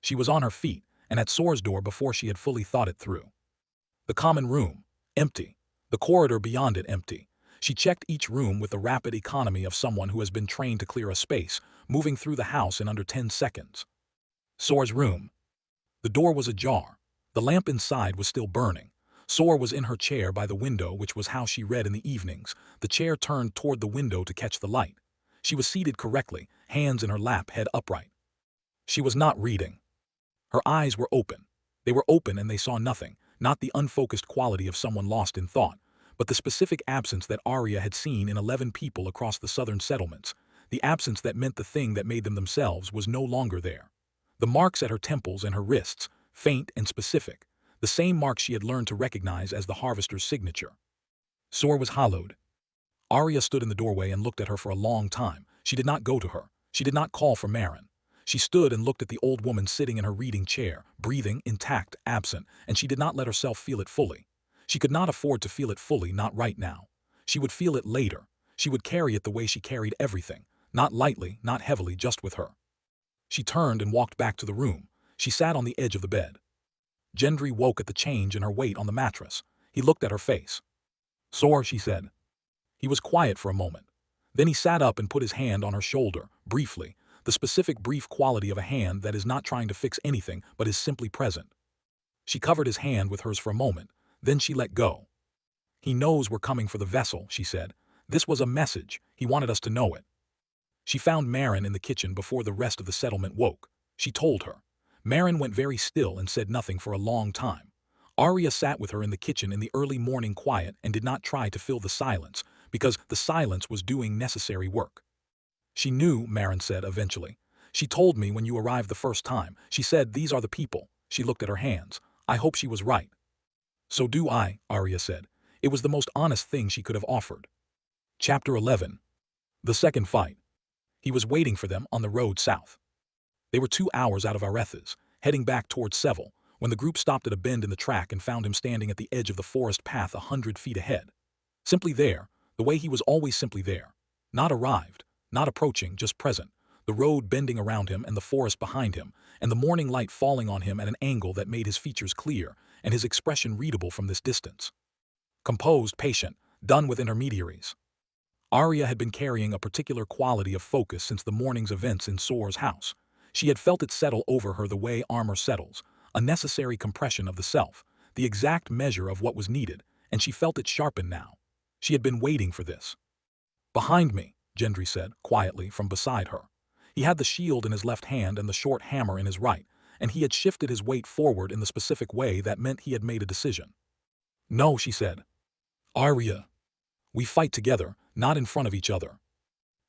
Speaker 1: She was on her feet, and at Sor's door before she had fully thought it through. The common room, empty. The corridor beyond it empty. She checked each room with the rapid economy of someone who has been trained to clear a space, moving through the house in under 10 seconds. Sor's room. The door was ajar. The lamp inside was still burning. Sor was in her chair by the window, which was how she read in the evenings, the chair turned toward the window to catch the light. She was seated correctly, hands in her lap, head upright. She was not reading. Her eyes were open. They were open and they saw nothing, not the unfocused quality of someone lost in thought, but the specific absence that Arya had seen in 11 people across the southern settlements, the absence that meant the thing that made them themselves was no longer there. The marks at her temples and her wrists, faint and specific, the same marks she had learned to recognize as the harvester's signature. Sor was hollowed. Arya stood in the doorway and looked at her for a long time. She did not go to her. She did not call for Meryn. She stood and looked at the old woman sitting in her reading chair, breathing, intact, absent, and she did not let herself feel it fully. She could not afford to feel it fully, not right now. She would feel it later. She would carry it the way she carried everything, not lightly, not heavily, just with her. She turned and walked back to the room. She sat on the edge of the bed. Gendry woke at the change in her weight on the mattress. He looked at her face. "Sor," she said. He was quiet for a moment. Then he sat up and put his hand on her shoulder, briefly, the specific brief quality of a hand that is not trying to fix anything but is simply present. She covered his hand with hers for a moment, then she let go. "He knows we're coming for the vessel," she said. "This was a message. He wanted us to know it." She found Meryn in the kitchen before the rest of the settlement woke. She told her. Meryn went very still and said nothing for a long time. Arya sat with her in the kitchen in the early morning quiet and did not try to fill the silence, because the silence was doing necessary work. "She knew," Meryn said eventually. "She told me when you arrived the first time. She said, 'These are the people.'" She looked at her hands. "I hope she was right." "So do I," Arya said. It was the most honest thing she could have offered. Chapter 11. The second fight. He was waiting for them on the road south. They were 2 hours out of Arethes, heading back towards Seville, when the group stopped at a bend in the track and found him standing at the edge of the forest path 100 feet ahead. Simply there, the way he was always simply there. Not arrived, not approaching, just present, the road bending around him and the forest behind him, and the morning light falling on him at an angle that made his features clear and his expression readable from this distance. Composed, patient, done with intermediaries. Arya had been carrying a particular quality of focus since the morning's events in Sor's house. She had felt it settle over her the way armor settles, a necessary compression of the self, the exact measure of what was needed, and she felt it sharpen now. She had been waiting for this. "Behind me," Gendry said, quietly, from beside her. He had the shield in his left hand and the short hammer in his right, and he had shifted his weight forward in the specific way that meant he had made a decision. "No," she said. "Arya. We fight together, not in front of each other."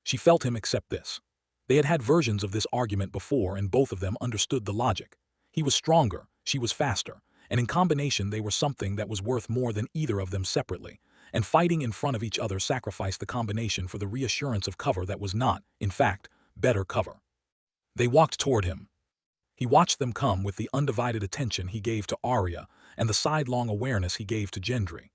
Speaker 1: She felt him accept this. They had had versions of this argument before and both of them understood the logic. He was stronger, she was faster, and in combination they were something that was worth more than either of them separately, and fighting in front of each other sacrificed the combination for the reassurance of cover that was not, in fact, better cover. They walked toward him. He watched them come with the undivided attention he gave to Arya and the sidelong awareness he gave to Gendry.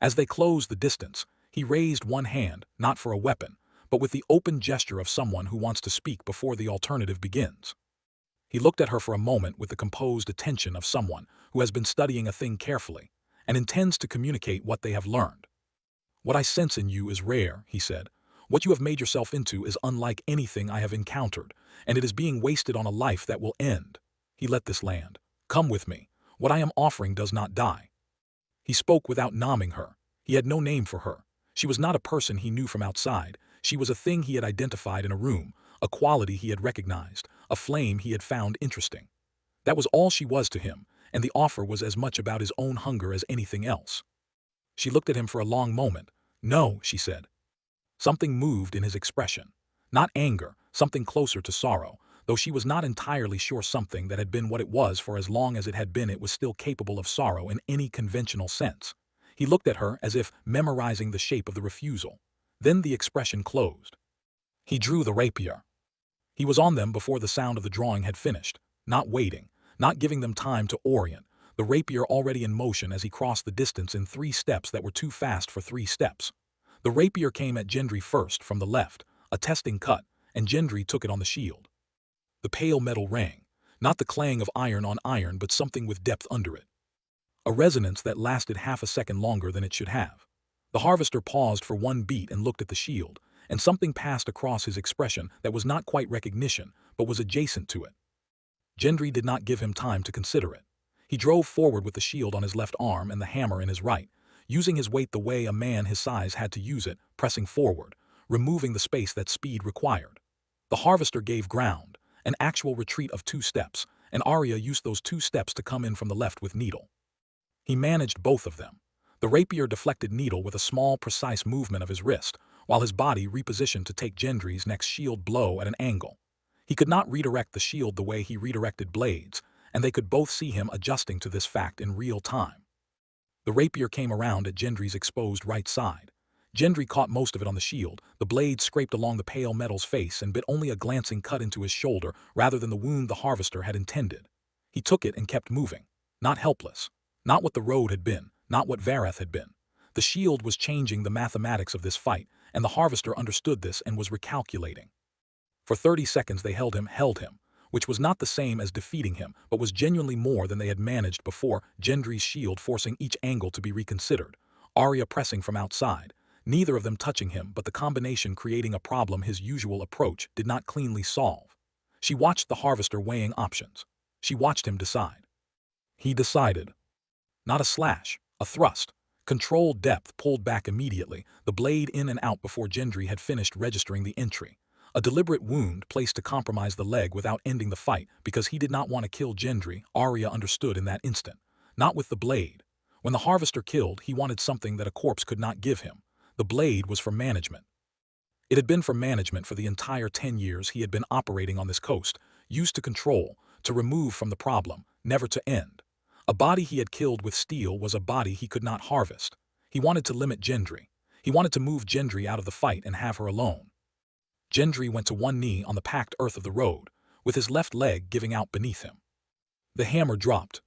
Speaker 1: As they closed the distance, he raised one hand, not for a weapon, but with the open gesture of someone who wants to speak before the alternative begins. He looked at her for a moment with the composed attention of someone who has been studying a thing carefully and intends to communicate what they have learned. "What I sense in you is rare," he said. "What you have made yourself into is unlike anything I have encountered, and it is being wasted on a life that will end." He let this land. "Come with me. What I am offering does not die." He spoke without naming her. He had no name for her. She was not a person he knew from outside. She was a thing he had identified in a room, a quality he had recognized, a flame he had found interesting. That was all she was to him, and the offer was as much about his own hunger as anything else. She looked at him for a long moment. "No," she said. Something moved in his expression. Not anger, something closer to sorrow, though she was not entirely sure something that had been what it was for as long as it had been it was still capable of sorrow in any conventional sense. He looked at her as if memorizing the shape of the refusal. Then the expression closed. He drew the rapier. He was on them before the sound of the drawing had finished, not waiting, not giving them time to orient, the rapier already in motion as he crossed the distance in 3 steps that were too fast for 3 steps. The rapier came at Gendry first from the left, a testing cut, and Gendry took it on the shield. The pale metal rang, not the clang of iron on iron but something with depth under it. A resonance that lasted half a second longer than it should have. The harvester paused for one beat and looked at the shield, and something passed across his expression that was not quite recognition, but was adjacent to it. Gendry did not give him time to consider it. He drove forward with the shield on his left arm and the hammer in his right, using his weight the way a man his size had to use it, pressing forward, removing the space that speed required. The harvester gave ground, an actual retreat of 2 steps, and Arya used those 2 steps to come in from the left with Needle. He managed both of them. The rapier deflected Needle with a small, precise movement of his wrist, while his body repositioned to take Gendry's next shield blow at an angle. He could not redirect the shield the way he redirected blades, and they could both see him adjusting to this fact in real time. The rapier came around at Gendry's exposed right side. Gendry caught most of it on the shield. The blade scraped along the pale metal's face and bit only a glancing cut into his shoulder rather than the wound the harvester had intended. He took it and kept moving. Not helpless. Not what the road had been. Not what Vareth had been. The shield was changing the mathematics of this fight, and the harvester understood this and was recalculating. For 30 seconds they held him, which was not the same as defeating him, but was genuinely more than they had managed before, Gendry's shield forcing each angle to be reconsidered, Arya pressing from outside, neither of them touching him but the combination creating a problem his usual approach did not cleanly solve. She watched the harvester weighing options. She watched him decide. He decided. Not a slash, a thrust. Controlled depth pulled back immediately, the blade in and out before Gendry had finished registering the entry. A deliberate wound placed to compromise the leg without ending the fight because he did not want to kill Gendry, Arya understood in that instant. Not with the blade. When the harvester killed, he wanted something that a corpse could not give him. The blade was for management. It had been for management for the entire 10 years he had been operating on this coast, used to control, to remove from the problem, never to end. A body he had killed with steel was a body he could not harvest. He wanted to limit Gendry. He wanted to move Gendry out of the fight and have her alone. Gendry went to one knee on the packed earth of the road, with his left leg giving out beneath him. The hammer dropped.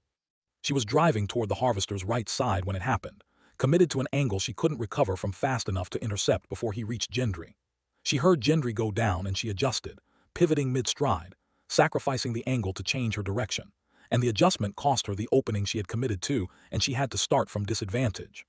Speaker 1: She was driving toward the harvester's right side when it happened, committed to an angle she couldn't recover from fast enough to intercept before he reached Gendry. She heard Gendry go down and she adjusted, pivoting mid-stride, sacrificing the angle to change her direction, and the adjustment cost her the opening she had committed to, and she had to start from disadvantage.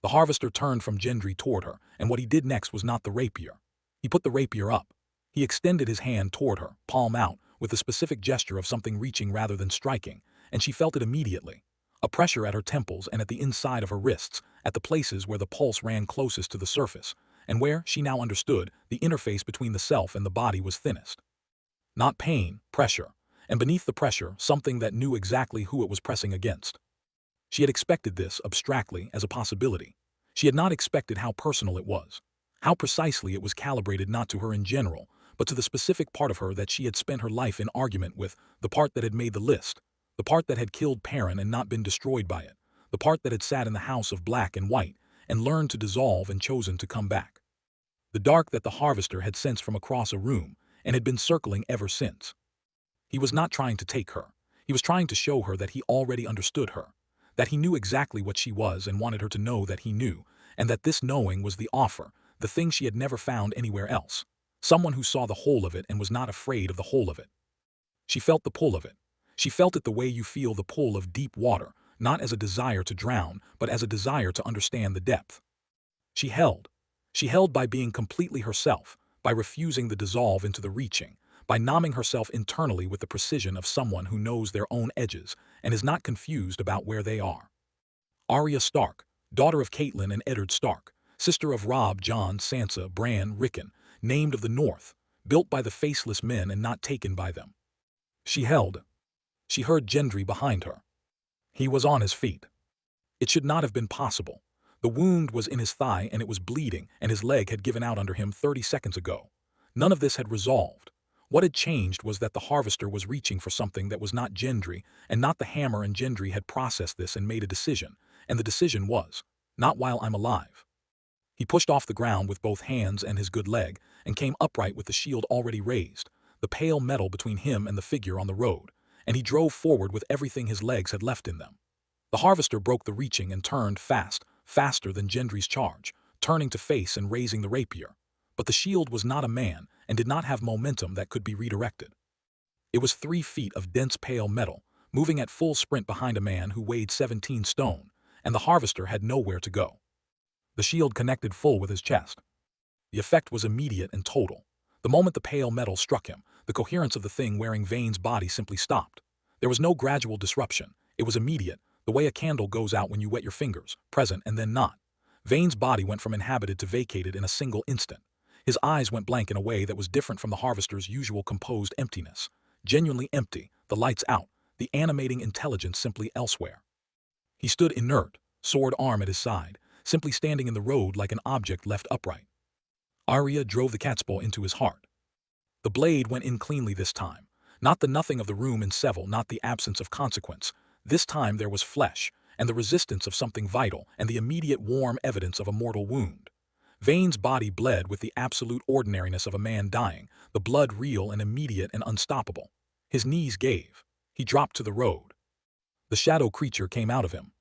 Speaker 1: The harvester turned from Gendry toward her, and what he did next was not the rapier. He put the rapier up. He extended his hand toward her, palm out, with the specific gesture of something reaching rather than striking, and she felt it immediately. A pressure at her temples and at the inside of her wrists, at the places where the pulse ran closest to the surface, and where, she now understood, the interface between the self and the body was thinnest. Not pain, pressure, and beneath the pressure, something that knew exactly who it was pressing against. She had expected this, abstractly, as a possibility. She had not expected how personal it was. How precisely it was calibrated not to her in general, but to the specific part of her that she had spent her life in argument with, the part that had made the list, the part that had killed Perrin and not been destroyed by it, the part that had sat in the house of black and white, and learned to dissolve and chosen to come back. The dark that the harvester had sensed from across a room, and had been circling ever since. He was not trying to take her. He was trying to show her that he already understood her, that he knew exactly what she was and wanted her to know that he knew, and that this knowing was the offer, the thing she had never found anywhere else. Someone who saw the whole of it and was not afraid of the whole of it. She felt the pull of it. She felt it the way you feel the pull of deep water, not as a desire to drown, but as a desire to understand the depth. She held. She held by being completely herself, by refusing the dissolve into the reaching, by numbing herself internally with the precision of someone who knows their own edges and is not confused about where they are. Arya Stark, daughter of Catelyn and Eddard Stark, sister of Robb, Jon, Sansa, Bran, Rickon, named of the North, built by the faceless men and not taken by them. She heard Gendry behind her. He was on his feet. It should not have been possible. The wound was in his thigh and it was bleeding, and his leg had given out under him 30 seconds ago. None of this had resolved. What had changed was that the Harvester was reaching for something that was not Gendry, and not the hammer, and Gendry had processed this and made a decision, and the decision was, not while I'm alive. He pushed off the ground with both hands and his good leg, and came upright with the shield already raised, the pale metal between him and the figure on the road, and he drove forward with everything his legs had left in them. The Harvester broke the reaching and turned faster than Gendry's charge, turning to face and raising the rapier. But the shield was not a man and did not have momentum that could be redirected. It was 3 feet of dense pale metal, moving at full sprint behind a man who weighed 17 stone, and the Harvester had nowhere to go. The shield connected full with his chest. The effect was immediate and total. The moment the pale metal struck him, the coherence of the thing wearing Vayne's body simply stopped. There was no gradual disruption. It was immediate, the way a candle goes out when you wet your fingers, present and then not. Vayne's body went from inhabited to vacated in a single instant. His eyes went blank in a way that was different from the Harvester's usual composed emptiness. Genuinely empty, the lights out, the animating intelligence simply elsewhere. He stood inert, sword arm at his side, simply standing in the road like an object left upright. Arya drove the catspaw into his heart. The blade went in cleanly this time. Not the nothing of the room in Seville, not the absence of consequence. This time there was flesh, and the resistance of something vital, and the immediate warm evidence of a mortal wound. Vayne's body bled with the absolute ordinariness of a man dying, the blood real and immediate and unstoppable. His knees gave. He dropped to the road. The shadow creature came out of him.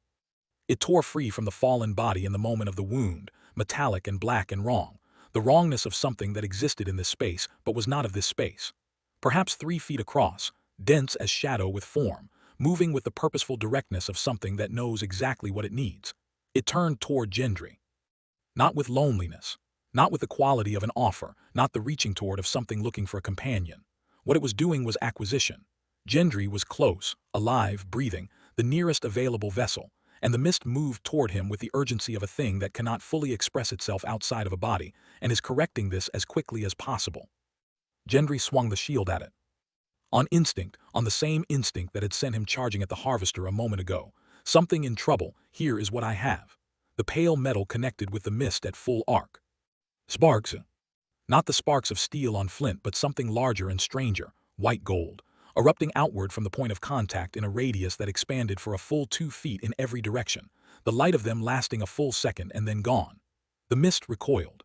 Speaker 1: It tore free from the fallen body in the moment of the wound, metallic and black and wrong, the wrongness of something that existed in this space but was not of this space. Perhaps 3 feet across, dense as shadow with form, moving with the purposeful directness of something that knows exactly what it needs. It turned toward Gendry. Not with loneliness, not with the quality of an offer, not the reaching toward of something looking for a companion. What it was doing was acquisition. Gendry was close, alive, breathing, the nearest available vessel, and the mist moved toward him with the urgency of a thing that cannot fully express itself outside of a body, and is correcting this as quickly as possible. Gendry swung the shield at it. On instinct, on the same instinct that had sent him charging at the Harvester a moment ago. Something in trouble, here is what I have. The pale metal connected with the mist at full arc. Sparks. Not the sparks of steel on flint, but something larger and stranger, white gold, erupting outward from the point of contact in a radius that expanded for a full 2 feet in every direction, the light of them lasting a full second and then gone. The mist recoiled.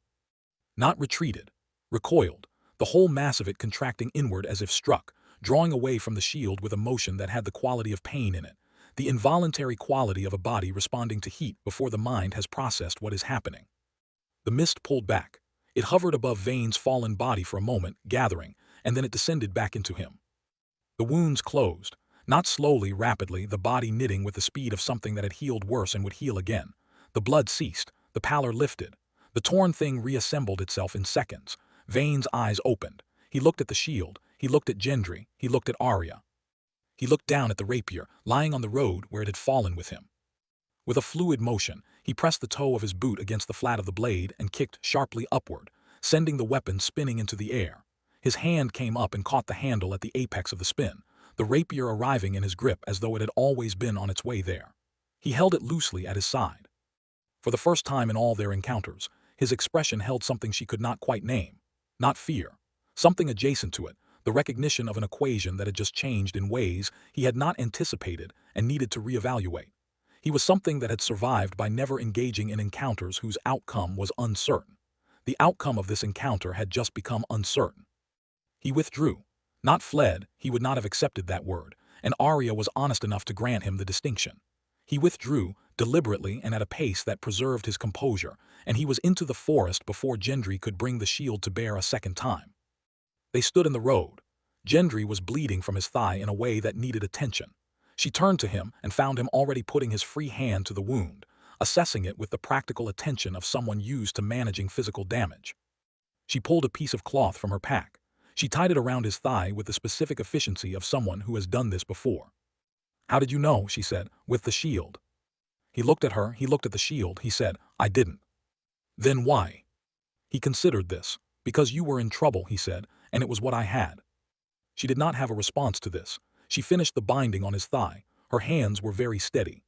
Speaker 1: Not retreated. Recoiled, the whole mass of it contracting inward as if struck, drawing away from the shield with a motion that had the quality of pain in it, the involuntary quality of a body responding to heat before the mind has processed what is happening. The mist pulled back. It hovered above Vayne's fallen body for a moment, gathering, and then it descended back into him. The wounds closed, not slowly, rapidly, the body knitting with the speed of something that had healed worse and would heal again. The blood ceased, the pallor lifted. The torn thing reassembled itself in seconds. Vayne's eyes opened. He looked at the shield, he looked at Gendry, he looked at Arya. He looked down at the rapier, lying on the road where it had fallen with him. With a fluid motion, he pressed the toe of his boot against the flat of the blade and kicked sharply upward, sending the weapon spinning into the air. His hand came up and caught the handle at the apex of the spin, the rapier arriving in his grip as though it had always been on its way there. He held it loosely at his side. For the first time in all their encounters, his expression held something she could not quite name. Not fear. Something adjacent to it, the recognition of an equation that had just changed in ways he had not anticipated and needed to reevaluate. He was something that had survived by never engaging in encounters whose outcome was uncertain. The outcome of this encounter had just become uncertain. He withdrew. Not fled, he would not have accepted that word, and Arya was honest enough to grant him the distinction. He withdrew, deliberately and at a pace that preserved his composure, and he was into the forest before Gendry could bring the shield to bear a second time. They stood in the road. Gendry was bleeding from his thigh in a way that needed attention. She turned to him and found him already putting his free hand to the wound, assessing it with the practical attention of someone used to managing physical damage. She pulled a piece of cloth from her pack. She tied it around his thigh with the specific efficiency of someone who has done this before. "How did you know?" she said. "With the shield." He looked at her, he looked at the shield, he said, I didn't. Then why? He considered this. Because you were in trouble, he said, and it was what I had. She did not have a response to this. She finished the binding on his thigh. Her hands were very steady.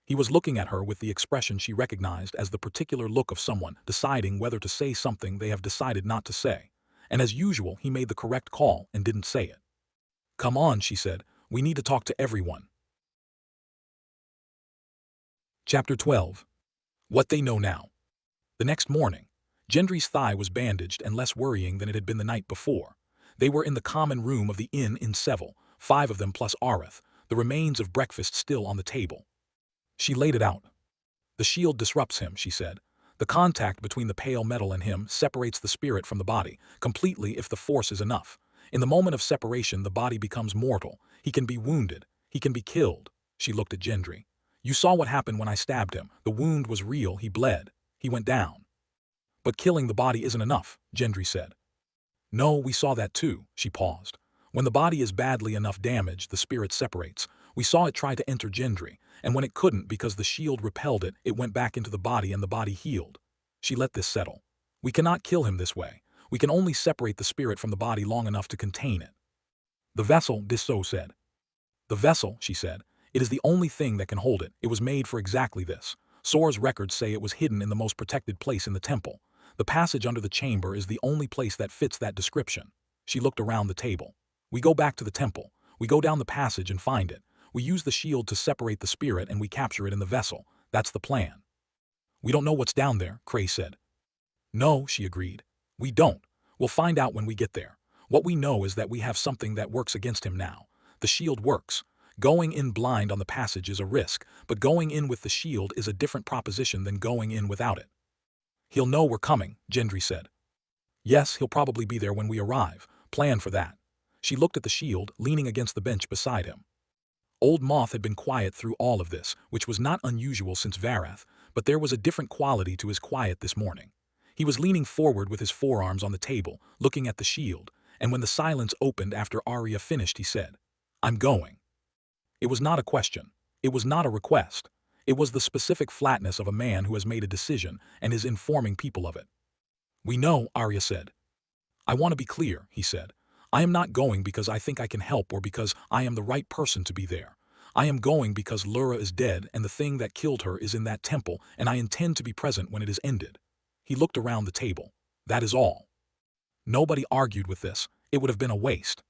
Speaker 1: He was looking at her with the expression she recognized as the particular look of someone deciding whether to say something they have decided not to say. And as usual, he made the correct call and didn't say it. Come on, she said, we need to talk to everyone. Chapter 12. What they know now. The next morning, Gendry's thigh was bandaged and less worrying than it had been the night before. They were in the common room of the inn in Seville, 5 of them plus Arya, the remains of breakfast still on the table. She laid it out. The shield disrupts him, she said. The contact between the pale metal and him separates the spirit from the body, completely if the force is enough. In the moment of separation, the body becomes mortal. He can be wounded. He can be killed. She looked at Gendry. You saw what happened when I stabbed him. The wound was real. He bled. He went down. But killing the body isn't enough, Gendry said. No, we saw that too, she paused. When the body is badly enough damaged, the spirit separates. We saw it try to enter Gendry, and when it couldn't because the shield repelled it, it went back into the body and the body healed. She let this settle. We cannot kill him this way. We can only separate the spirit from the body long enough to contain it. The vessel, Dissou said. The vessel, she said. It is the only thing that can hold it. It was made for exactly this. Sor's records say it was hidden in the most protected place in the temple. The passage under the chamber is the only place that fits that description. She looked around the table. We go back to the temple. We go down the passage and find it. We use the shield to separate the spirit and we capture it in the vessel. That's the plan. We don't know what's down there, Cray said. No, she agreed. We don't. We'll find out when we get there. What we know is that we have something that works against him now. The shield works. Going in blind on the passage is a risk, but going in with the shield is a different proposition than going in without it. He'll know we're coming, Gendry said. Yes, he'll probably be there when we arrive. Plan for that. She looked at the shield, leaning against the bench beside him. Old Moth had been quiet through all of this, which was not unusual since Varath, but there was a different quality to his quiet this morning. He was leaning forward with his forearms on the table, looking at the shield, and when the silence opened after Arya finished, he said, I'm going. It was not a question. It was not a request. It was the specific flatness of a man who has made a decision and is informing people of it. We know, Arya said. I want to be clear, he said. I am not going because I think I can help or because I am the right person to be there. I am going because Lura is dead and the thing that killed her is in that temple and I intend to be present when it is ended. He looked around the table. That is all. Nobody argued with this. It would have been a waste.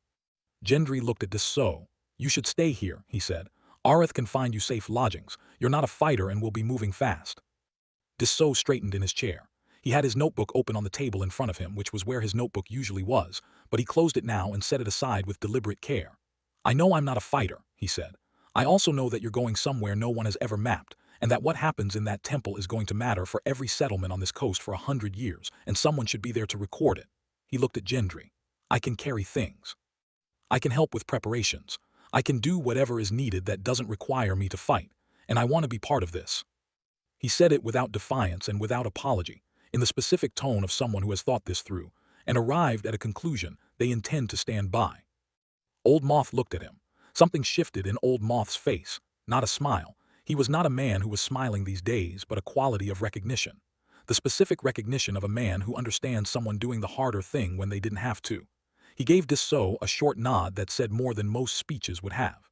Speaker 1: Gendry looked at Dissou. You should stay here, he said. Arya can find you safe lodgings. You're not a fighter and will be moving fast. Dissou straightened in his chair. He had his notebook open on the table in front of him, which was where his notebook usually was, but he closed it now and set it aside with deliberate care. I know I'm not a fighter, he said. I also know that you're going somewhere no one has ever mapped, and that what happens in that temple is going to matter for every settlement on this coast for 100 years, and someone should be there to record it. He looked at Gendry. I can carry things. I can help with preparations. I can do whatever is needed that doesn't require me to fight, and I want to be part of this. He said it without defiance and without apology, in the specific tone of someone who has thought this through, and arrived at a conclusion they intend to stand by. Old Moth looked at him. Something shifted in Old Moth's face, not a smile. He was not a man who was smiling these days, but a quality of recognition. The specific recognition of a man who understands someone doing the harder thing when they didn't have to. He gave Dissou a short nod that said more than most speeches would have.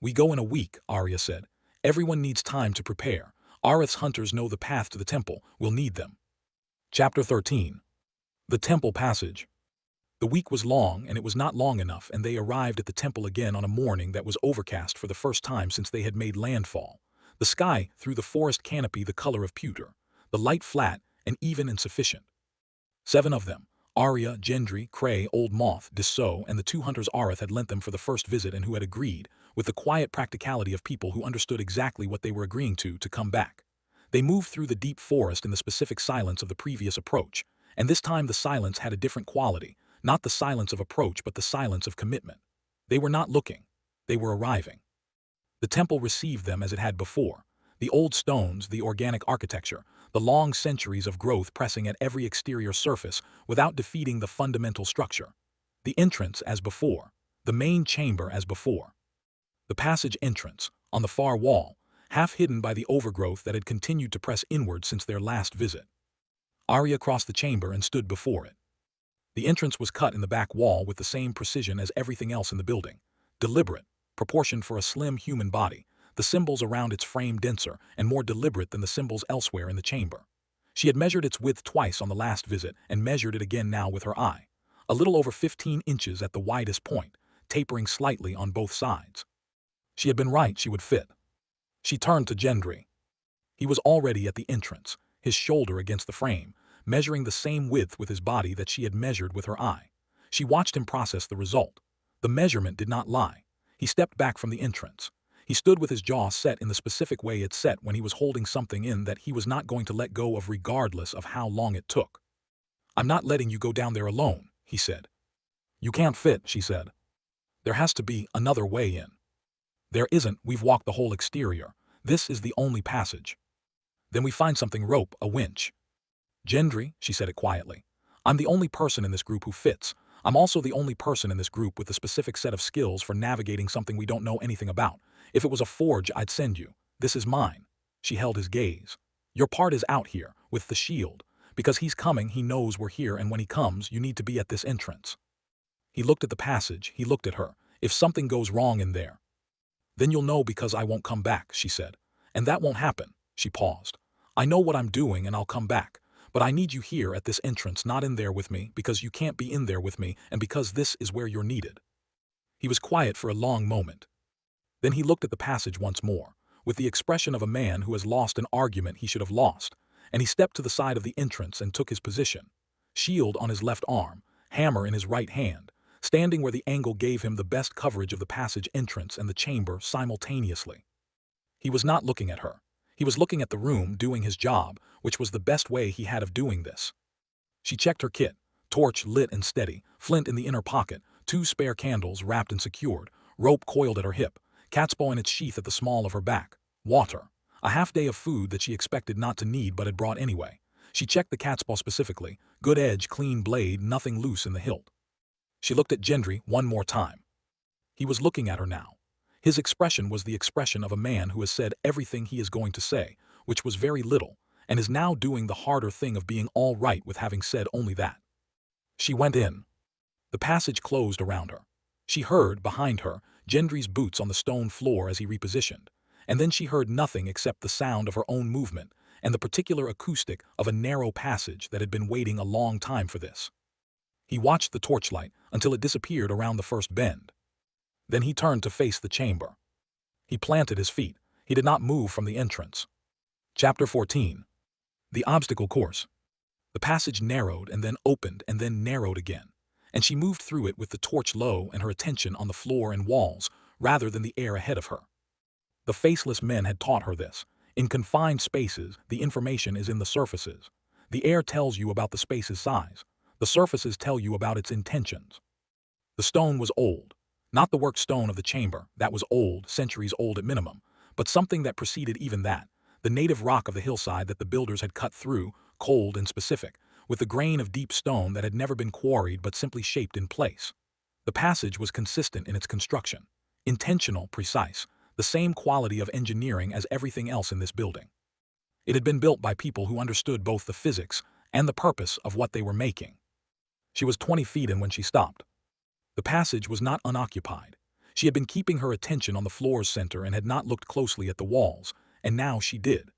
Speaker 1: We go in a week, Arya said. Everyone needs time to prepare. Arya's hunters know the path to the temple. We'll need them. Chapter 13. The Temple Passage. The week was long, and it was not long enough, and they arrived at the temple again on a morning that was overcast for the first time since they had made landfall. The sky threw the forest canopy the color of pewter, the light flat and even insufficient. 7 of them, Arya, Gendry, Cray, Old Moth, Dissou, and the 2 hunters Arya had lent them for the first visit and who had agreed, with the quiet practicality of people who understood exactly what they were agreeing to come back. They moved through the deep forest in the specific silence of the previous approach, and this time the silence had a different quality, not the silence of approach but the silence of commitment. They were not looking. They were arriving. The temple received them as it had before. The old stones, the organic architecture, the long centuries of growth pressing at every exterior surface without defeating the fundamental structure. The entrance as before. The main chamber as before. The passage entrance, on the far wall, half hidden by the overgrowth that had continued to press inward since their last visit. Arya crossed the chamber and stood before it. The entrance was cut in the back wall with the same precision as everything else in the building. Deliberate, proportioned for a slim human body, the symbols around its frame denser and more deliberate than the symbols elsewhere in the chamber. She had measured its width twice on the last visit and measured it again now with her eye. A little over 15 inches at the widest point, tapering slightly on both sides. She had been right, she would fit. She turned to Gendry. He was already at the entrance, his shoulder against the frame, measuring the same width with his body that she had measured with her eye. She watched him process the result. The measurement did not lie. He stepped back from the entrance. He stood with his jaw set in the specific way it set when he was holding something in that he was not going to let go of regardless of how long it took. "I'm not letting you go down there alone," he said. "You can't fit," she said. "There has to be another way in." "There isn't, we've walked the whole exterior. This is the only passage." "Then we find something, rope, a winch." "Gendry," she said it quietly, "I'm the only person in this group who fits. I'm also the only person in this group with a specific set of skills for navigating something we don't know anything about. If it was a forge, I'd send you. This is mine." She held his gaze. "Your part is out here, with the shield. Because he's coming, he knows we're here, and when he comes, you need to be at this entrance." He looked at the passage, he looked at her. "If something goes wrong in there, then you'll know because I won't come back," she said. "And that won't happen." She paused. "I know what I'm doing and I'll come back. But I need you here at this entrance, not in there with me, because you can't be in there with me, and because this is where you're needed." He was quiet for a long moment. Then he looked at the passage once more, with the expression of a man who has lost an argument he should have lost, and he stepped to the side of the entrance and took his position. Shield on his left arm, hammer in his right hand, standing where the angle gave him the best coverage of the passage entrance and the chamber simultaneously. He was not looking at her. He was looking at the room, doing his job, which was the best way he had of doing this. She checked her kit, torch lit and steady, flint in the inner pocket, 2 spare candles wrapped and secured, rope coiled at her hip, catspaw in its sheath at the small of her back, water, a half day of food that she expected not to need but had brought anyway. She checked the catspaw specifically, good edge, clean blade, nothing loose in the hilt. She looked at Gendry one more time. He was looking at her now. His expression was the expression of a man who has said everything he is going to say, which was very little, and is now doing the harder thing of being all right with having said only that. She went in. The passage closed around her. She heard, behind her, Gendry's boots on the stone floor as he repositioned, and then she heard nothing except the sound of her own movement and the particular acoustic of a narrow passage that had been waiting a long time for this. He watched the torchlight until it disappeared around the first bend. Then he turned to face the chamber. He planted his feet. He did not move from the entrance. Chapter 14. The Obstacle Course. The passage narrowed and then opened and then narrowed again, and she moved through it with the torch low and her attention on the floor and walls rather than the air ahead of her. The faceless men had taught her this. In confined spaces, the information is in the surfaces. The air tells you about the space's size. The surfaces tell you about its intentions. The stone was old. Not the work stone of the chamber, that was old, centuries old at minimum, but something that preceded even that, the native rock of the hillside that the builders had cut through, cold and specific, with the grain of deep stone that had never been quarried but simply shaped in place. The passage was consistent in its construction, intentional, precise, the same quality of engineering as everything else in this building. It had been built by people who understood both the physics and the purpose of what they were making. She was 20 feet in when she stopped. The passage was not unoccupied. She had been keeping her attention on the floor's center and had not looked closely at the walls, and now she did.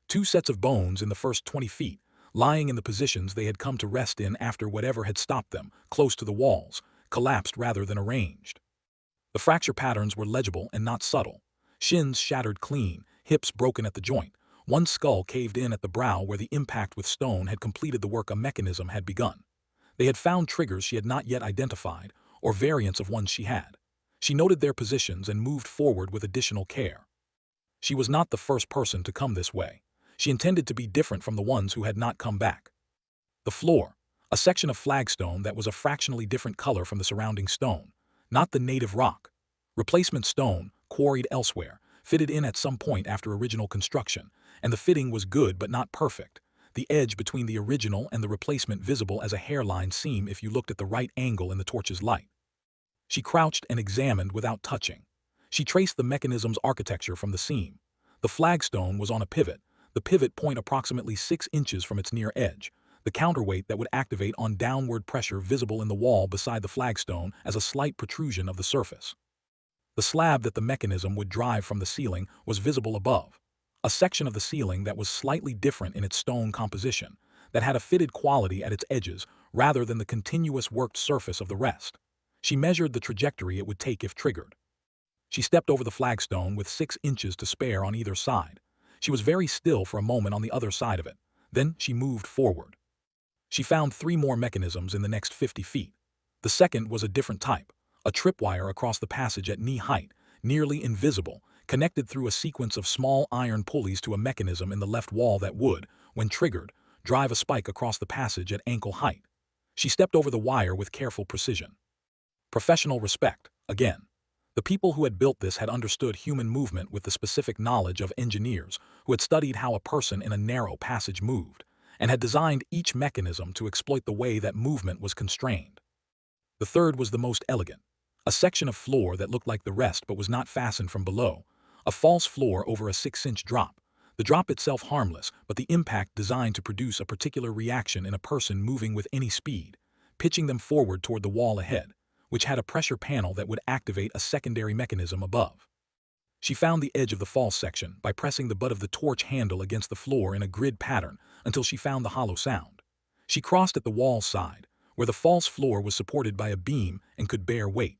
Speaker 1: 2 sets of bones in the first 20 feet, lying in the positions they had come to rest in after whatever had stopped them, close to the walls, collapsed rather than arranged. The fracture patterns were legible and not subtle. Shins shattered clean, hips broken at the joint, one skull caved in at the brow where the impact with stone had completed the work a mechanism had begun. They had found triggers she had not yet identified, or variants of ones she had. She noted their positions and moved forward with additional care. She was not the first person to come this way. She intended to be different from the ones who had not come back. The floor, a section of flagstone that was a fractionally different color from the surrounding stone, not the native rock. Replacement stone, quarried elsewhere, fitted in at some point after original construction, and the fitting was good but not perfect. The edge between the original and the replacement visible as a hairline seam if you looked at the right angle in the torch's light. She crouched and examined without touching. She traced the mechanism's architecture from the seam. The flagstone was on a pivot, the pivot point approximately 6 inches from its near edge, the counterweight that would activate on downward pressure visible in the wall beside the flagstone as a slight protrusion of the surface. The slab that the mechanism would drive from the ceiling was visible above, a section of the ceiling that was slightly different in its stone composition, that had a fitted quality at its edges rather than the continuous worked surface of the rest. She measured the trajectory it would take if triggered. She stepped over the flagstone with 6 inches to spare on either side. She was very still for a moment on the other side of it. Then she moved forward. She found 3 more mechanisms in the next 50 feet. The second was a different type, a tripwire across the passage at knee height, nearly invisible, connected through a sequence of small iron pulleys to a mechanism in the left wall that would, when triggered, drive a spike across the passage at ankle height. She stepped over the wire with careful precision. Professional respect, again. The people who had built this had understood human movement with the specific knowledge of engineers who had studied how a person in a narrow passage moved, and had designed each mechanism to exploit the way that movement was constrained. The third was the most elegant. A section of floor that looked like the rest but was not fastened from below, a false floor over a 6-inch drop, the drop itself harmless, but the impact designed to produce a particular reaction in a person moving with any speed, pitching them forward toward the wall ahead, which had a pressure panel that would activate a secondary mechanism above. She found the edge of the false section by pressing the butt of the torch handle against the floor in a grid pattern until she found the hollow sound. She crossed at the wall side, where the false floor was supported by a beam and could bear weight.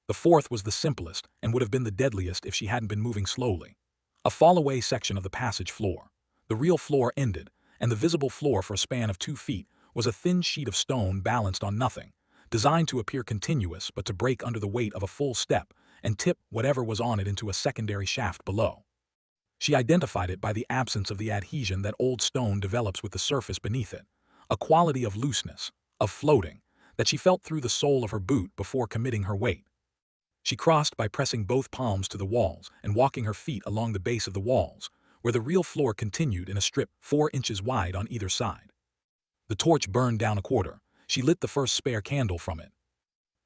Speaker 1: The fourth was the simplest and would have been the deadliest if she hadn't been moving slowly. A fall-away section of the passage floor. The real floor ended, and the visible floor for a span of 2 feet was a thin sheet of stone balanced on nothing, designed to appear continuous but to break under the weight of a full step and tip whatever was on it into a secondary shaft below. She identified it by the absence of the adhesion that old stone develops with the surface beneath it, a quality of looseness, of floating, that she felt through the sole of her boot before committing her weight. She crossed by pressing both palms to the walls and walking her feet along the base of the walls, where the real floor continued in a strip 4 inches wide on either side. The torch burned down a quarter. She lit the first spare candle from it.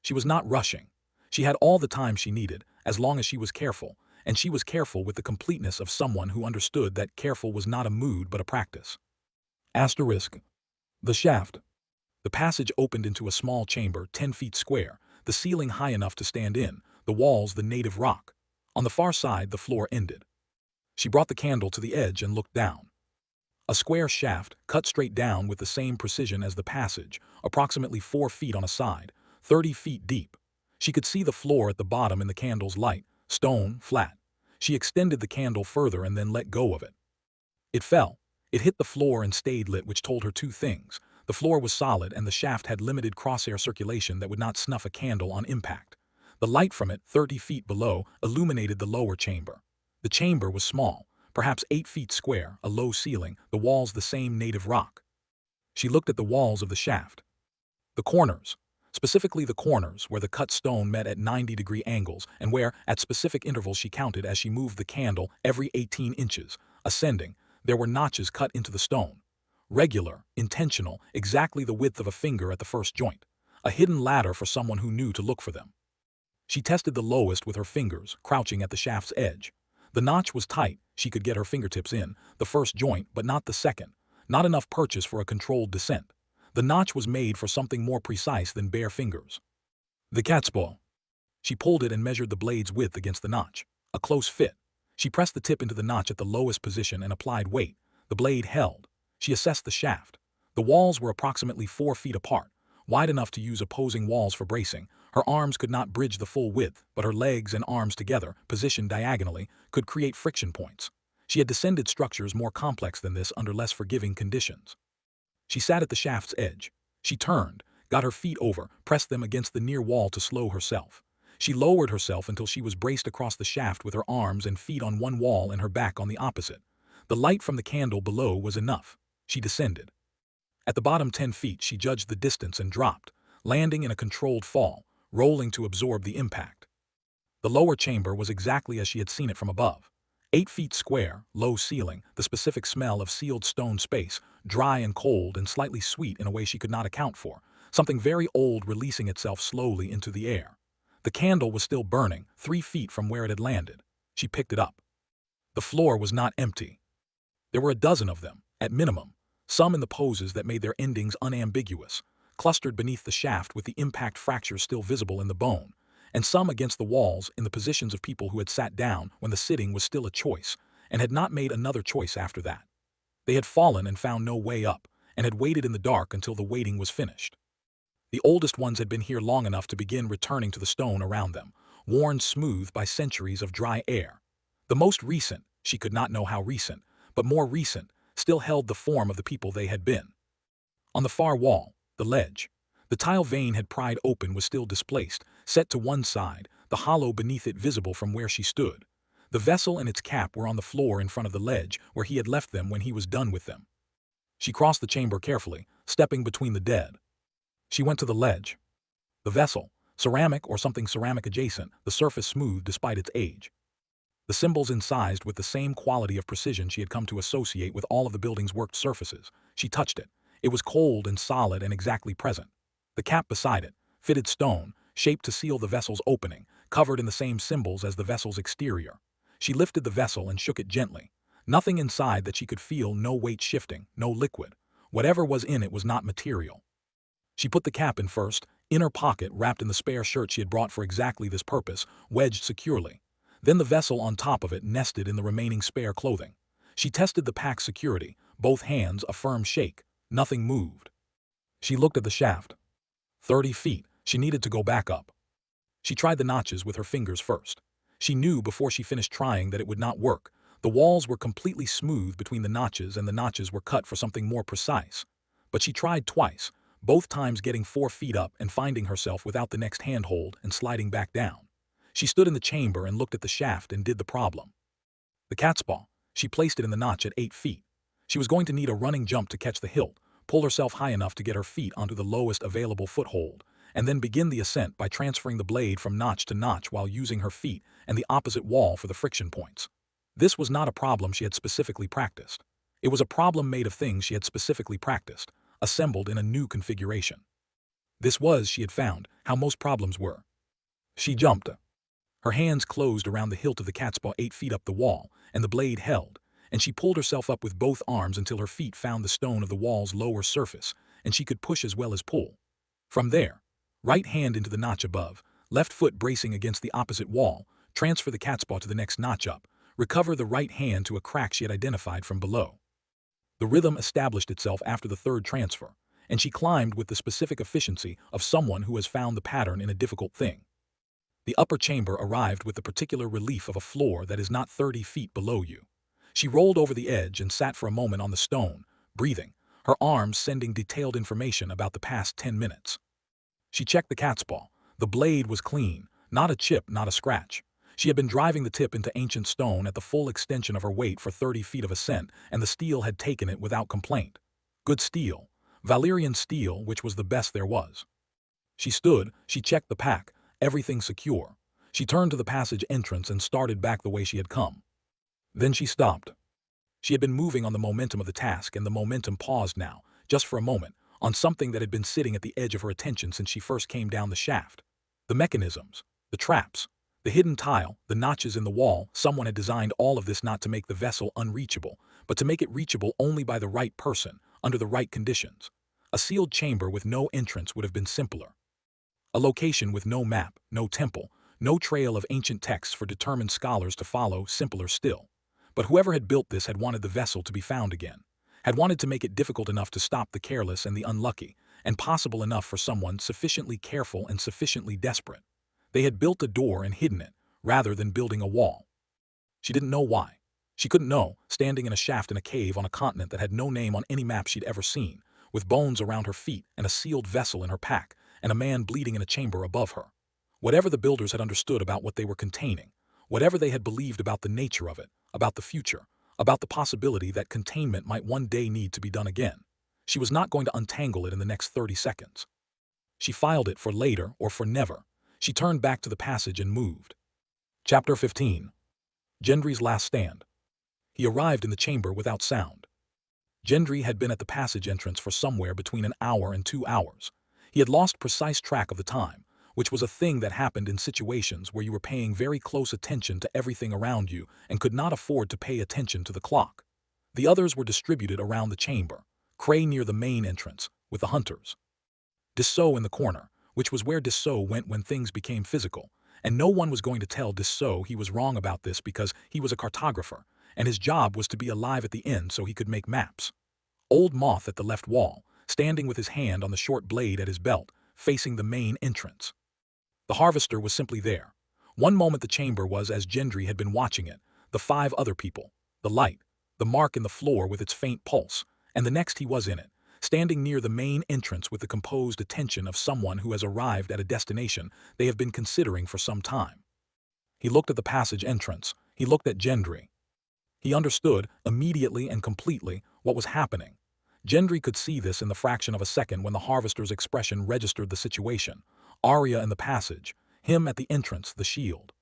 Speaker 1: She was not rushing. She had all the time she needed, as long as she was careful, and she was careful with the completeness of someone who understood that careful was not a mood but a practice. Asterisk. The shaft. The passage opened into a small chamber 10 feet square, the ceiling high enough to stand in, the walls the native rock. On the far side the floor ended. She brought the candle to the edge and looked down. A square shaft, cut straight down with the same precision as the passage, approximately 4 feet on a side, 30 feet deep. She could see the floor at the bottom in the candle's light, stone, flat. She extended the candle further and then let go of it. It fell. It hit the floor and stayed lit, which told her 2 things. The floor was solid and the shaft had limited crosshair circulation that would not snuff a candle on impact. The light from it, 30 feet below, illuminated the lower chamber. The chamber was small, perhaps 8 feet square, a low ceiling, the walls the same native rock. She looked at the walls of the shaft. The corners, specifically the corners where the cut stone met at 90-degree angles and where, at specific intervals she counted as she moved the candle every 18 inches, ascending, there were notches cut into the stone. Regular, intentional, exactly the width of a finger at the first joint. A hidden ladder for someone who knew to look for them. She tested the lowest with her fingers, crouching at the shaft's edge. The notch was tight, she could get her fingertips in, the first joint, but not the second. Not enough purchase for a controlled descent. The notch was made for something more precise than bare fingers. The cat's paw. She pulled it and measured the blade's width against the notch. A close fit. She pressed the tip into the notch at the lowest position and applied weight. The blade held. She assessed the shaft. The walls were approximately 4 feet apart, wide enough to use opposing walls for bracing. Her arms could not bridge the full width, but her legs and arms together, positioned diagonally, could create friction points. She had descended structures more complex than this under less forgiving conditions. She sat at the shaft's edge. She turned, got her feet over, pressed them against the near wall to slow herself. She lowered herself until she was braced across the shaft with her arms and feet on one wall and her back on the opposite. The light from the candle below was enough. She descended. At the bottom 10 feet she judged the distance and dropped, landing in a controlled fall, rolling to absorb the impact. The lower chamber was exactly as she had seen it from above. 8 feet square, low ceiling, the specific smell of sealed stone space, dry and cold and slightly sweet in a way she could not account for, something very old releasing itself slowly into the air. The candle was still burning, 3 feet from where it had landed. She picked it up. The floor was not empty. There were a dozen of them, at minimum, some in the poses that made their endings unambiguous, clustered beneath the shaft with the impact fractures still visible in the bone, and some against the walls in the positions of people who had sat down when the sitting was still a choice, and had not made another choice after that. They had fallen and found no way up, and had waited in the dark until the waiting was finished. The oldest ones had been here long enough to begin returning to the stone around them, worn smooth by centuries of dry air. The most recent, she could not know how recent, but more recent, still held the form of the people they had been. On the far wall, the ledge, the tile vein had pried open was still displaced, set to one side, the hollow beneath it visible from where she stood. The vessel and its cap were on the floor in front of the ledge where he had left them when he was done with them. She crossed the chamber carefully, stepping between the dead. She went to the ledge. The vessel, ceramic or something ceramic adjacent, the surface smooth despite its age. The symbols incised with the same quality of precision she had come to associate with all of the building's worked surfaces. She touched it. It was cold and solid and exactly present. The cap beside it, fitted stone, shaped to seal the vessel's opening, covered in the same symbols as the vessel's exterior. She lifted the vessel and shook it gently. Nothing inside that she could feel, no weight shifting, no liquid. Whatever was in it was not material. She put the cap in first, inner pocket wrapped in the spare shirt she had brought for exactly this purpose, wedged securely. Then the vessel on top of it nested in the remaining spare clothing. She tested the pack's security, both hands a firm shake. Nothing moved. She looked at the shaft. 30 feet, she needed to go back up. She tried the notches with her fingers first. She knew before she finished trying that it would not work. The walls were completely smooth between the notches and the notches were cut for something more precise. But she tried twice, both times getting 4 feet up and finding herself without the next handhold and sliding back down. She stood in the chamber and looked at the shaft and did the problem. The cat's paw, she placed it in the notch at 8 feet. She was going to need a running jump to catch the hilt, pull herself high enough to get her feet onto the lowest available foothold, and then begin the ascent by transferring the blade from notch to notch while using her feet and the opposite wall for the friction points. This was not a problem she had specifically practiced. It was a problem made of things she had specifically practiced, assembled in a new configuration. This was, she had found, how most problems were. She jumped. Her hands closed around the hilt of the cat's paw 8 feet up the wall, and the blade held, and she pulled herself up with both arms until her feet found the stone of the wall's lower surface, and she could push as well as pull. From there, right hand into the notch above, left foot bracing against the opposite wall, transfer the cat's paw to the next notch up, recover the right hand to a crack she had identified from below. The rhythm established itself after the third transfer, and she climbed with the specific efficiency of someone who has found the pattern in a difficult thing. The upper chamber arrived with the particular relief of a floor that is not 30 feet below you. She rolled over the edge and sat for a moment on the stone, breathing, her arms sending detailed information about the past 10 minutes. She checked the cat's paw. The blade was clean, not a chip, not a scratch. She had been driving the tip into ancient stone at the full extension of her weight for 30 feet of ascent, and the steel had taken it without complaint. Good steel. Valyrian steel, which was the best there was. She stood, she checked the pack, everything secure. She turned to the passage entrance and started back the way she had come. Then she stopped. She had been moving on the momentum of the task, and the momentum paused now, just for a moment, on something that had been sitting at the edge of her attention since she first came down the shaft. The mechanisms, the traps, the hidden tile, the notches in the wall. Someone had designed all of this not to make the vessel unreachable, but to make it reachable only by the right person, under the right conditions. A sealed chamber with no entrance would have been simpler. A location with no map, no temple, no trail of ancient texts for determined scholars to follow, simpler still. But whoever had built this had wanted the vessel to be found again, had wanted to make it difficult enough to stop the careless and the unlucky, and possible enough for someone sufficiently careful and sufficiently desperate. They had built a door and hidden it, rather than building a wall. She didn't know why. She couldn't know, standing in a shaft in a cave on a continent that had no name on any map she'd ever seen, with bones around her feet and a sealed vessel in her pack, and a man bleeding in a chamber above her. Whatever the builders had understood about what they were containing, whatever they had believed about the nature of it, about the future, about the possibility that containment might one day need to be done again, she was not going to untangle it in the next 30 seconds. She filed it for later or for never. She turned back to the passage and moved. Chapter 15. Gendry's Last Stand. He arrived in the chamber without sound. Gendry had been at the passage entrance for somewhere between an hour and 2 hours. He had lost precise track of the time, which was a thing that happened in situations where you were paying very close attention to everything around you and could not afford to pay attention to the clock. The others were distributed around the chamber, Cray near the main entrance, with the hunters. Dissot in the corner, which was where Dissot went when things became physical, and no one was going to tell Dissot he was wrong about this because he was a cartographer, and his job was to be alive at the end so he could make maps. Old Moth at the left wall, standing with his hand on the short blade at his belt, facing the main entrance. The Harvester was simply there. One moment the chamber was as Gendry had been watching it, the 5 other people, the light, the mark in the floor with its faint pulse, and the next he was in it, standing near the main entrance with the composed attention of someone who has arrived at a destination they have been considering for some time. He looked at the passage entrance. He looked at Gendry. He understood, immediately and completely, what was happening. Gendry could see this in the fraction of a second when the Harvester's expression registered the situation. Arya in the passage, him at the entrance, the shield.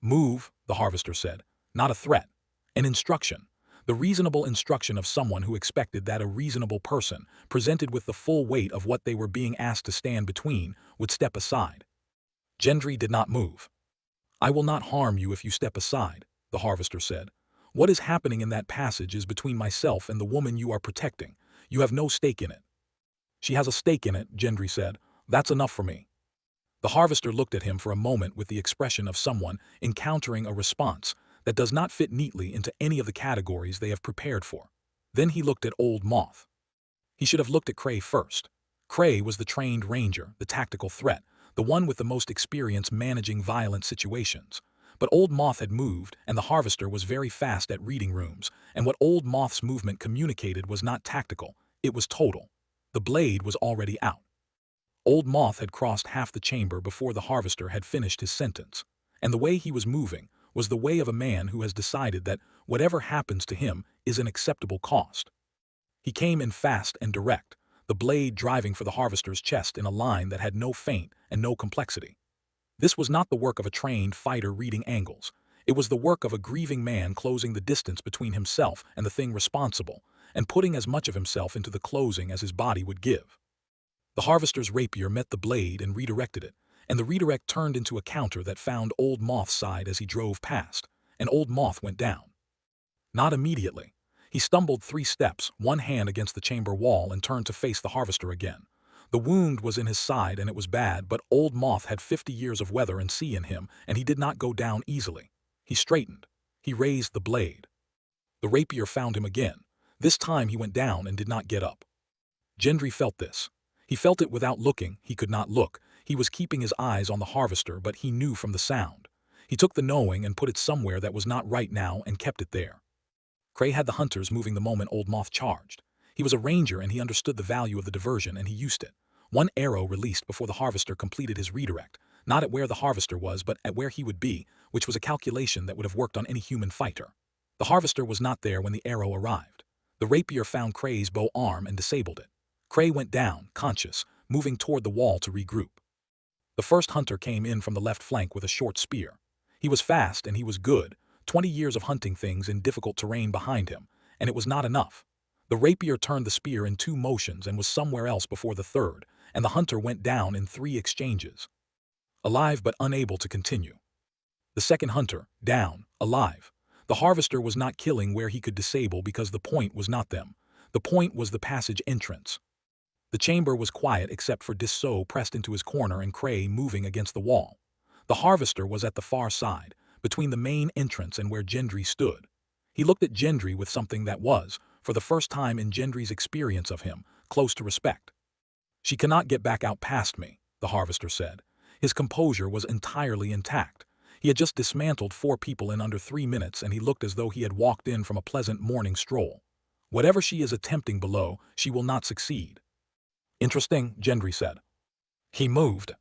Speaker 1: "Move," the Harvester said. Not a threat. An instruction. The reasonable instruction of someone who expected that a reasonable person, presented with the full weight of what they were being asked to stand between, would step aside. Gendry did not move. "I will not harm you if you step aside," the Harvester said. "What is happening in that passage is between myself and the woman you are protecting. You have no stake in it." "She has a stake in it," Gendry said. "That's enough for me." The Harvester looked at him for a moment with the expression of someone encountering a response that does not fit neatly into any of the categories they have prepared for. Then he looked at Old Moth. He should have looked at Cray first. Cray was the trained ranger, the tactical threat, the one with the most experience managing violent situations. But Old Moth had moved, and the Harvester was very fast at reading rooms, and what Old Moth's movement communicated was not tactical, it was total. The blade was already out. Old Moth had crossed half the chamber before the Harvester had finished his sentence, and the way he was moving was the way of a man who has decided that whatever happens to him is an acceptable cost. He came in fast and direct, the blade driving for the Harvester's chest in a line that had no feint and no complexity. This was not the work of a trained fighter reading angles. It was the work of a grieving man closing the distance between himself and the thing responsible, and putting as much of himself into the closing as his body would give. The Harvester's rapier met the blade and redirected it, and the redirect turned into a counter that found Old Moth's side as he drove past, and Old Moth went down. Not immediately. He stumbled 3 steps, one hand against the chamber wall, and turned to face the Harvester again. The wound was in his side and it was bad, but Old Moth had 50 years of weather and sea in him, and he did not go down easily. He straightened. He raised the blade. The rapier found him again. This time he went down and did not get up. Gendry felt this. He felt it without looking. He could not look. He was keeping his eyes on the Harvester, but he knew from the sound. He took the knowing and put it somewhere that was not right now and kept it there. Cray had the hunters moving the moment Old Moth charged. He was a ranger and he understood the value of the diversion and he used it. One arrow released before the Harvester completed his redirect, not at where the Harvester was but at where he would be, which was a calculation that would have worked on any human fighter. The Harvester was not there when the arrow arrived. The rapier found Cray's bow arm and disabled it. Cray went down, conscious, moving toward the wall to regroup. The first hunter came in from the left flank with a short spear. He was fast and he was good, 20 years of hunting things in difficult terrain behind him, and it was not enough. The rapier turned the spear in 2 motions and was somewhere else before the third, and the hunter went down in 3 exchanges. Alive but unable to continue. The second hunter, down, alive. The Harvester was not killing where he could disable because the point was not them. The point was the passage entrance. The chamber was quiet except for Dissot pressed into his corner and Cray moving against the wall. The Harvester was at the far side, between the main entrance and where Gendry stood. He looked at Gendry with something that was, for the first time in Gendry's experience of him, close to respect. "She cannot get back out past me," the Harvester said. His composure was entirely intact. He had just dismantled 4 people in under 3 minutes and he looked as though he had walked in from a pleasant morning stroll. "Whatever she is attempting below, she will not succeed." "Interesting," Gendry said. He moved.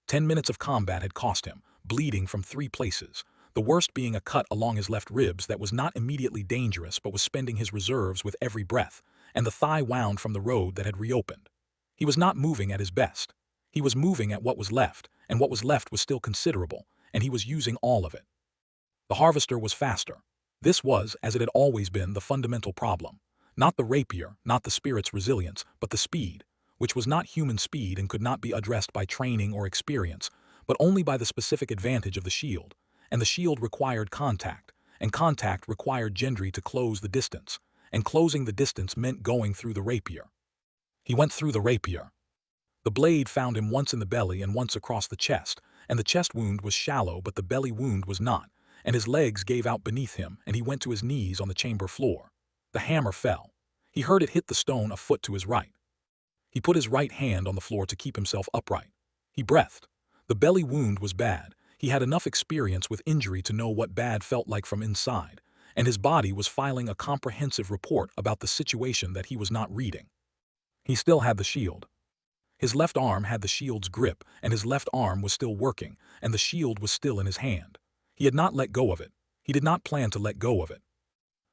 Speaker 1: 10 minutes of combat had cost him, bleeding from 3 places, the worst being a cut along his left ribs that was not immediately dangerous but was spending his reserves with every breath, and the thigh wound from the road that had reopened. He was not moving at his best. He was moving at what was left, and what was left was still considerable, and he was using all of it. The Harvester was faster. This was, as it had always been, the fundamental problem. Not the rapier, not the spirit's resilience, but the speed, which was not human speed and could not be addressed by training or experience, but only by the specific advantage of the shield, and the shield required contact, and contact required Gendry to close the distance, and closing the distance meant going through the rapier. He went through the rapier. The blade found him once in the belly and once across the chest, and the chest wound was shallow but the belly wound was not, and his legs gave out beneath him and he went to his knees on the chamber floor. The hammer fell. He heard it hit the stone a foot to his right. He put his right hand on the floor to keep himself upright. He breathed. The belly wound was bad. He had enough experience with injury to know what bad felt like from inside, and his body was filing a comprehensive report about the situation that he was not reading. He still had the shield. His left arm had the shield's grip, and his left arm was still working, and the shield was still in his hand. He had not let go of it. He did not plan to let go of it.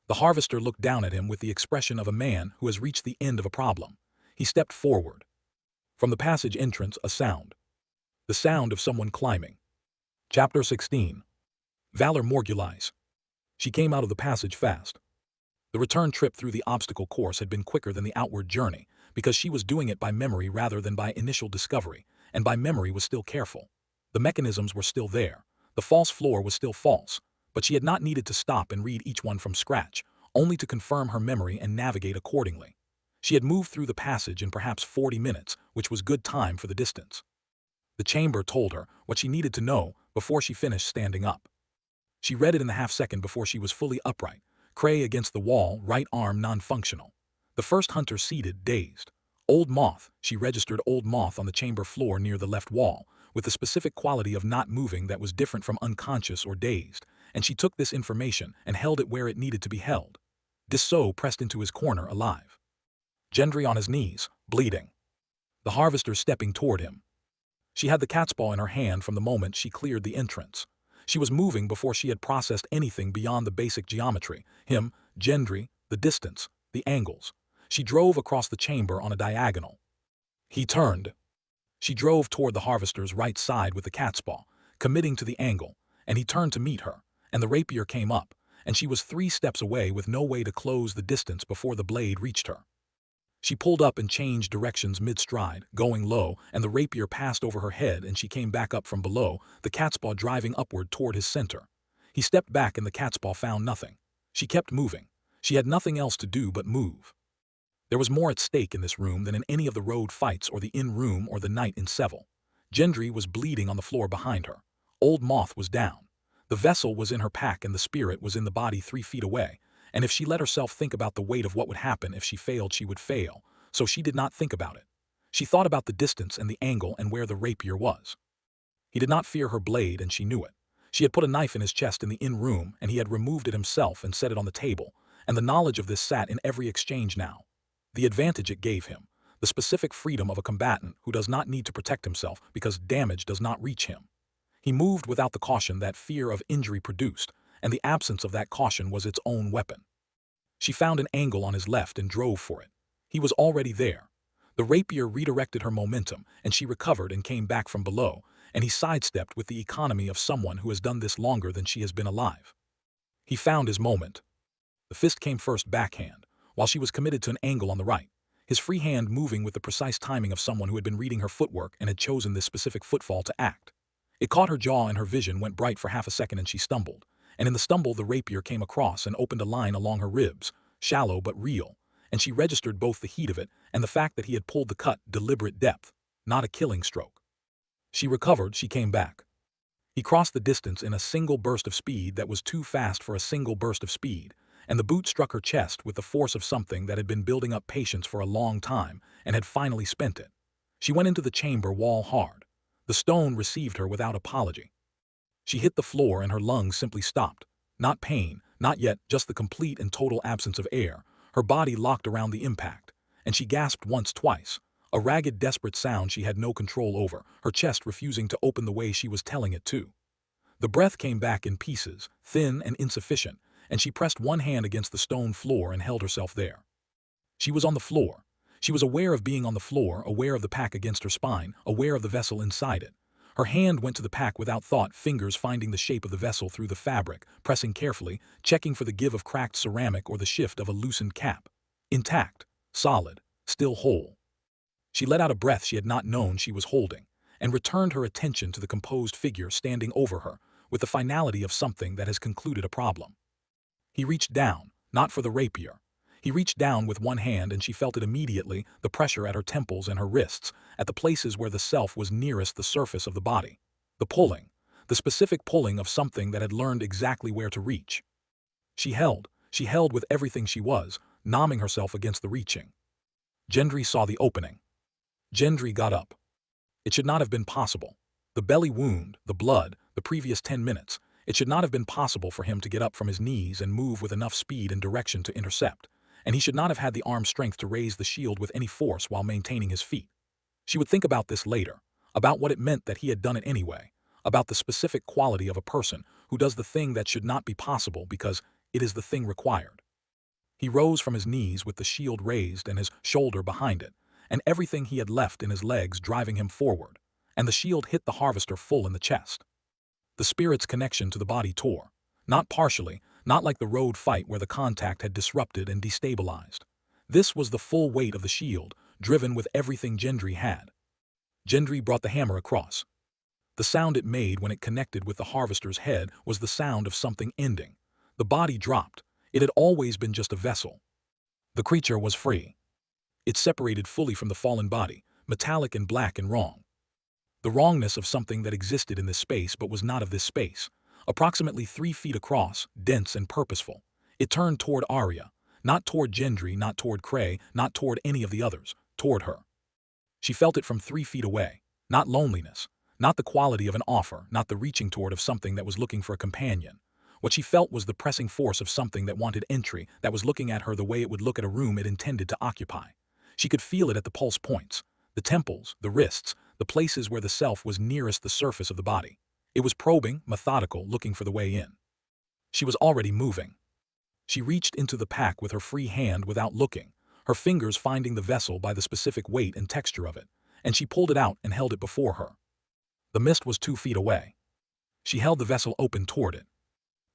Speaker 1: The harvester looked down at him with the expression of a man who has reached the end of a problem. He stepped forward. From the passage entrance, a sound. The sound of someone climbing. Chapter 16. Valor Morgulais. She came out of the passage fast. The return trip through the obstacle course had been quicker than the outward journey, because she was doing it by memory rather than by initial discovery, and by memory was still careful. The mechanisms were still there. The false floor was still false, but she had not needed to stop and read each one from scratch, only to confirm her memory and navigate accordingly. She had moved through the passage in perhaps 40 minutes, which was good time for the distance. The chamber told her what she needed to know before she finished standing up. She read it in the half-second before she was fully upright, Cray against the wall, right arm non-functional. The first hunter seated, dazed. Old Moth, she registered Old Moth on the chamber floor near the left wall, with the specific quality of not moving that was different from unconscious or dazed, and she took this information and held it where it needed to be held. Dissot pressed into his corner alive. Gendry on his knees, bleeding. The harvester stepping toward him. She had the cat's paw in her hand from the moment she cleared the entrance. She was moving before she had processed anything beyond the basic geometry, him, Gendry, the distance, the angles. She drove across the chamber on a diagonal. He turned. She drove toward the harvester's right side with the cat's paw, committing to the angle, and he turned to meet her, and the rapier came up, and she was 3 steps away with no way to close the distance before the blade reached her. She pulled up and changed directions mid-stride, going low, and the rapier passed over her head and she came back up from below, the cat's paw driving upward toward his center. He stepped back and the cat's paw found nothing. She kept moving. She had nothing else to do but move. There was more at stake in this room than in any of the road fights or the inn-room or the night in Seville. Gendry was bleeding on the floor behind her. Old Moth was down. The vessel was in her pack and the spirit was in the body 3 feet away, and if she let herself think about the weight of what would happen if she failed, she would fail, so she did not think about it. She thought about the distance and the angle and where the rapier was. He did not fear her blade and she knew it. She had put a knife in his chest in the inn-room and he had removed it himself and set it on the table, and the knowledge of this sat in every exchange now. The advantage it gave him, the specific freedom of a combatant who does not need to protect himself because damage does not reach him. He moved without the caution that fear of injury produced, and the absence of that caution was its own weapon. She found an angle on his left and drove for it. He was already there. The rapier redirected her momentum, and she recovered and came back from below, and he sidestepped with the economy of someone who has done this longer than she has been alive. He found his moment. The fist came first backhand, while she was committed to an angle on the right, his free hand moving with the precise timing of someone who had been reading her footwork and had chosen this specific footfall to act. It caught her jaw and her vision went bright for half a second and she stumbled, and in the stumble the rapier came across and opened a line along her ribs, shallow but real, and she registered both the heat of it and the fact that he had pulled the cut deliberate depth, not a killing stroke. She recovered, she came back. He crossed the distance in a single burst of speed that was too fast for a single burst of speed, and the boot struck her chest with the force of something that had been building up patience for a long time and had finally spent it. She went into the chamber wall hard. The stone received her without apology. She hit the floor and her lungs simply stopped. Not pain, not yet, just the complete and total absence of air. Her body locked around the impact, and she gasped once, twice. A ragged, desperate sound she had no control over, her chest refusing to open the way she was telling it to. The breath came back in pieces, thin and insufficient, and she pressed one hand against the stone floor and held herself there. She was on the floor. She was aware of being on the floor, aware of the pack against her spine, aware of the vessel inside it. Her hand went to the pack without thought, fingers finding the shape of the vessel through the fabric, pressing carefully, checking for the give of cracked ceramic or the shift of a loosened cap. Intact, solid, still whole. She let out a breath she had not known she was holding, and returned her attention to the composed figure standing over her, with the finality of something that has concluded a problem. He reached down, not for the rapier. He reached down with one hand and she felt it immediately, the pressure at her temples and her wrists, at the places where the self was nearest the surface of the body. The pulling, the specific pulling of something that had learned exactly where to reach. She held with everything she was, nomming herself against the reaching. Gendry saw the opening. Gendry got up. It should not have been possible. The belly wound, the blood, the previous 10 minutes, it should not have been possible for him to get up from his knees and move with enough speed and direction to intercept, and he should not have had the arm strength to raise the shield with any force while maintaining his feet. She would think about this later, about what it meant that he had done it anyway, about the specific quality of a person who does the thing that should not be possible because it is the thing required. He rose from his knees with the shield raised and his shoulder behind it, and everything he had left in his legs driving him forward, and the shield hit the harvester full in the chest. The spirit's connection to the body tore, not partially, not like the road fight where the contact had disrupted and destabilized. This was the full weight of the shield, driven with everything Gendry had. Gendry brought the hammer across. The sound it made when it connected with the harvester's head was the sound of something ending. The body dropped. It had always been just a vessel. The creature was free. It separated fully from the fallen body, metallic and black and wrong. The wrongness of something that existed in this space but was not of this space. Approximately 3 feet across, dense and purposeful. It turned toward Arya, not toward Gendry, not toward Cray, not toward any of the others, toward her. She felt it from 3 feet away. Not loneliness, not the quality of an offer, not the reaching toward of something that was looking for a companion. What she felt was the pressing force of something that wanted entry, that was looking at her the way it would look at a room it intended to occupy. She could feel it at the pulse points, the temples, the wrists, the places where the self was nearest the surface of the body. It was probing, methodical, looking for the way in. She was already moving. She reached into the pack with her free hand without looking, her fingers finding the vessel by the specific weight and texture of it, and she pulled it out and held it before her. The mist was 2 feet away. She held the vessel open toward it.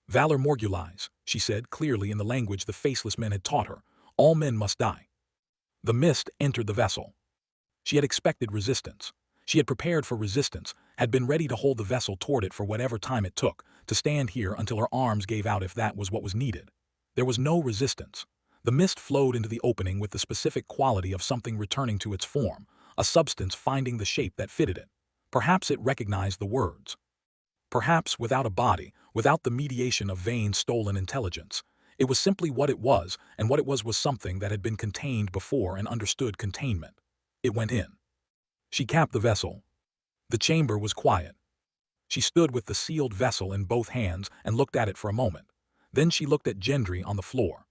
Speaker 1: "Valor morgulize," she said clearly in the language the faceless men had taught her. "All men must die." The mist entered the vessel. She had expected resistance. She had prepared for resistance, had been ready to hold the vessel toward it for whatever time it took, to stand here until her arms gave out if that was what was needed. There was no resistance. The mist flowed into the opening with the specific quality of something returning to its form, a substance finding the shape that fitted it. Perhaps it recognized the words. Perhaps without a body, without the mediation of vain stolen intelligence. It was simply what it was, and what it was something that had been contained before and understood containment. It went in. She capped the vessel. The chamber was quiet. She stood with the sealed vessel in both hands and looked at it for a moment. Then she looked at Gendry on the floor.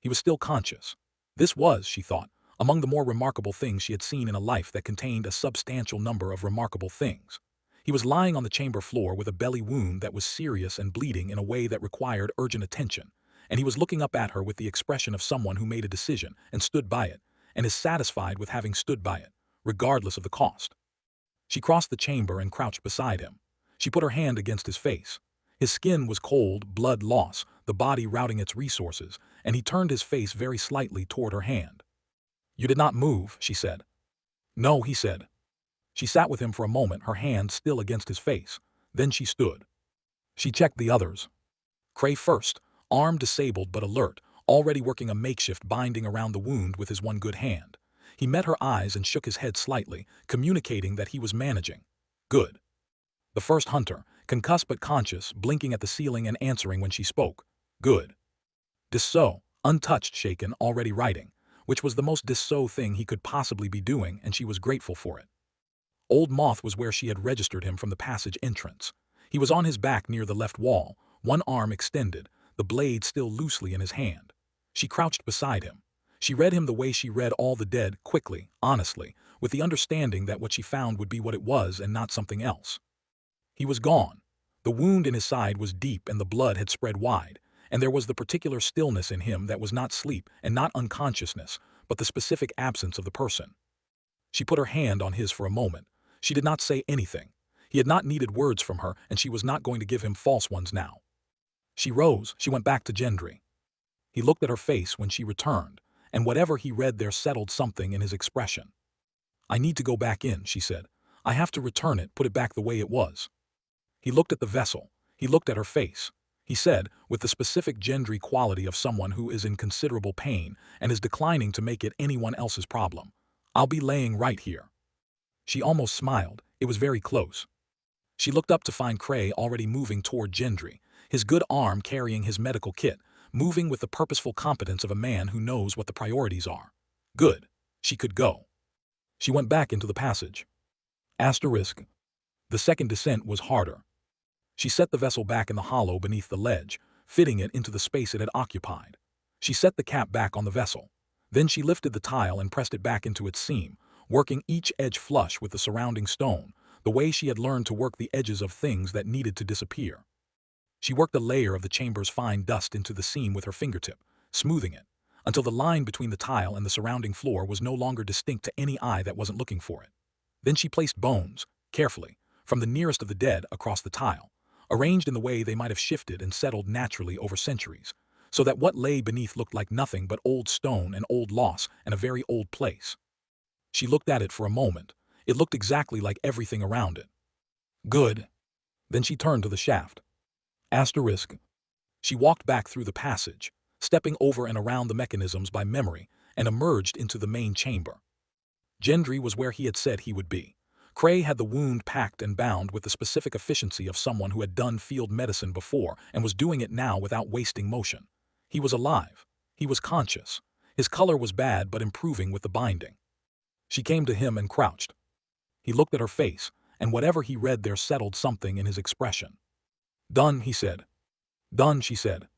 Speaker 1: He was still conscious. This was, she thought, among the more remarkable things she had seen in a life that contained a substantial number of remarkable things. He was lying on the chamber floor with a belly wound that was serious and bleeding in a way that required urgent attention, and he was looking up at her with the expression of someone who made a decision and stood by it, and is satisfied with having stood by it, regardless of the cost. She crossed the chamber and crouched beside him. She put her hand against his face. His skin was cold, blood loss, the body routing its resources, and he turned his face very slightly toward her hand. "You did not move," she said. "No," he said. She sat with him for a moment, her hand still against his face. Then she stood. She checked the others. Cray first, arm disabled but alert, already working a makeshift binding around the wound with his one good hand. He met her eyes and shook his head slightly, communicating that he was managing. Good. The first hunter, concussed but conscious, blinking at the ceiling and answering when she spoke. Good. Dis-so, untouched, shaken, already writing, which was the most dis-so thing he could possibly be doing, and she was grateful for it. Old Moth was where she had registered him from the passage entrance. He was on his back near the left wall, one arm extended, the blade still loosely in his hand. She crouched beside him. She read him the way she read all the dead, quickly, honestly, with the understanding that what she found would be what it was and not something else. He was gone. The wound in his side was deep and the blood had spread wide, and there was the particular stillness in him that was not sleep and not unconsciousness, but the specific absence of the person. She put her hand on his for a moment. She did not say anything. He had not needed words from her, and she was not going to give him false ones now. She rose, she went back to Gendry. He looked at her face when she returned, and whatever he read there settled something in his expression. I need to go back in, she said. I have to return it, put it back the way it was. He looked at the vessel. He looked at her face. He said, with the specific Gendry quality of someone who is in considerable pain and is declining to make it anyone else's problem, I'll be laying right here. She almost smiled. It was very close. She looked up to find Cray already moving toward Gendry, his good arm carrying his medical kit, moving with the purposeful competence of a man who knows what the priorities are. Good. She could go. She went back into the passage. Asterisk. The second descent was harder. She set the vessel back in the hollow beneath the ledge, fitting it into the space it had occupied. She set the cap back on the vessel. Then she lifted the tile and pressed it back into its seam, working each edge flush with the surrounding stone, the way she had learned to work the edges of things that needed to disappear. She worked a layer of the chamber's fine dust into the seam with her fingertip, smoothing it, until the line between the tile and the surrounding floor was no longer distinct to any eye that wasn't looking for it. Then she placed bones, carefully, from the nearest of the dead across the tile, arranged in the way they might have shifted and settled naturally over centuries, so that what lay beneath looked like nothing but old stone and old loss and a very old place. She looked at it for a moment. It looked exactly like everything around it. Good. Then she turned to the shaft. Asterisk. She walked back through the passage, stepping over and around the mechanisms by memory, and emerged into the main chamber. Gendry was where he had said he would be. Cray had the wound packed and bound with the specific efficiency of someone who had done field medicine before and was doing it now without wasting motion. He was alive. He was conscious. His color was bad but improving with the binding. She came to him and crouched. He looked at her face, and whatever he read there settled something in his expression. Done, he said. Done, she said.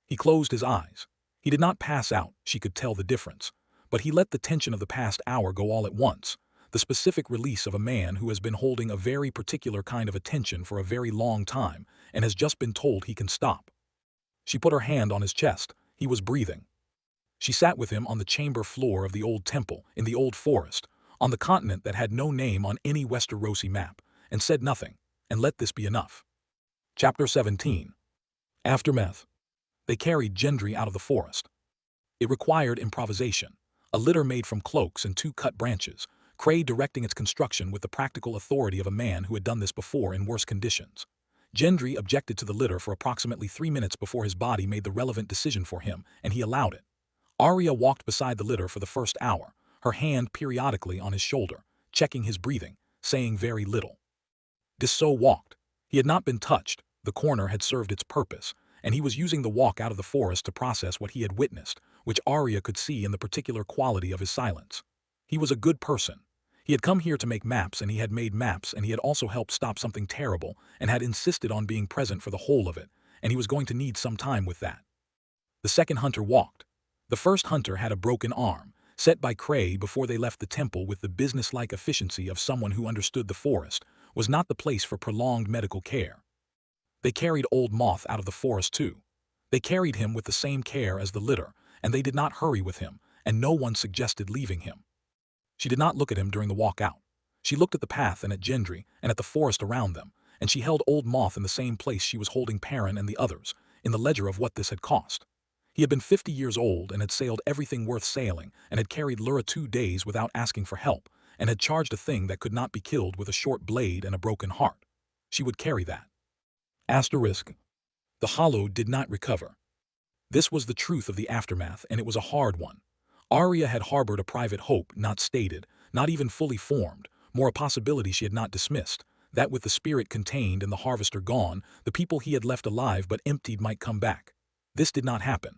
Speaker 1: He closed his eyes. He did not pass out, she could tell the difference, but he let the tension of the past hour go all at once, the specific release of a man who has been holding a very particular kind of attention for a very long time and has just been told he can stop. She put her hand on his chest. He was breathing. She sat with him on the chamber floor of the old temple, in the old forest, on the continent that had no name on any Westerosi map, and said nothing, and let this be enough. Chapter 17. Aftermath. They carried Gendry out of the forest. It required improvisation, a litter made from cloaks and 2 cut branches, Cray directing its construction with the practical authority of a man who had done this before in worse conditions. Gendry objected to the litter for approximately 3 minutes before his body made the relevant decision for him, and he allowed it. Arya walked beside the litter for the first hour, her hand periodically on his shoulder, checking his breathing, saying very little. Dissou walked. He had not been touched, the corner had served its purpose, and he was using the walk out of the forest to process what he had witnessed, which Arya could see in the particular quality of his silence. He was a good person. He had come here to make maps, and he had made maps, and he had also helped stop something terrible and had insisted on being present for the whole of it, and he was going to need some time with that. The second hunter walked. The first hunter had a broken arm, set by Cray before they left the temple with the businesslike efficiency of someone who understood the forest was not the place for prolonged medical care. They carried Old Moth out of the forest too. They carried him with the same care as the litter, and they did not hurry with him, and no one suggested leaving him. She did not look at him during the walk out. She looked at the path and at Gendry and at the forest around them, and she held Old Moth in the same place she was holding Perrin and the others, in the ledger of what this had cost. He had been 50 years old and had sailed everything worth sailing and had carried Lura 2 days without asking for help and had charged a thing that could not be killed with a short blade and a broken heart. She would carry that. Asterisk. The Hollow did not recover. This was the truth of the aftermath, and it was a hard one. Arya had harbored a private hope not stated, not even fully formed, more a possibility she had not dismissed, that with the spirit contained and the harvester gone, the people he had left alive but emptied might come back. This did not happen.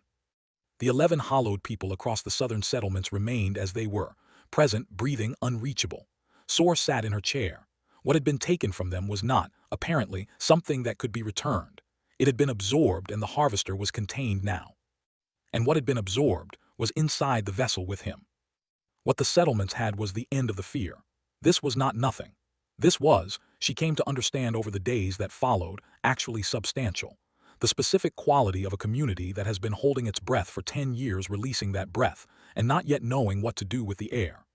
Speaker 1: The 11 hollowed people across the southern settlements remained as they were, present, breathing, unreachable. Sore sat in her chair. What had been taken from them was not, apparently, something that could be returned. It had been absorbed, and the harvester was contained now. And what had been absorbed was inside the vessel with him. What the settlements had was the end of the fear. This was not nothing. This was, she came to understand over the days that followed, actually substantial. The specific quality of a community that has been holding its breath for 10 years, releasing that breath, and not yet knowing what to do with the air.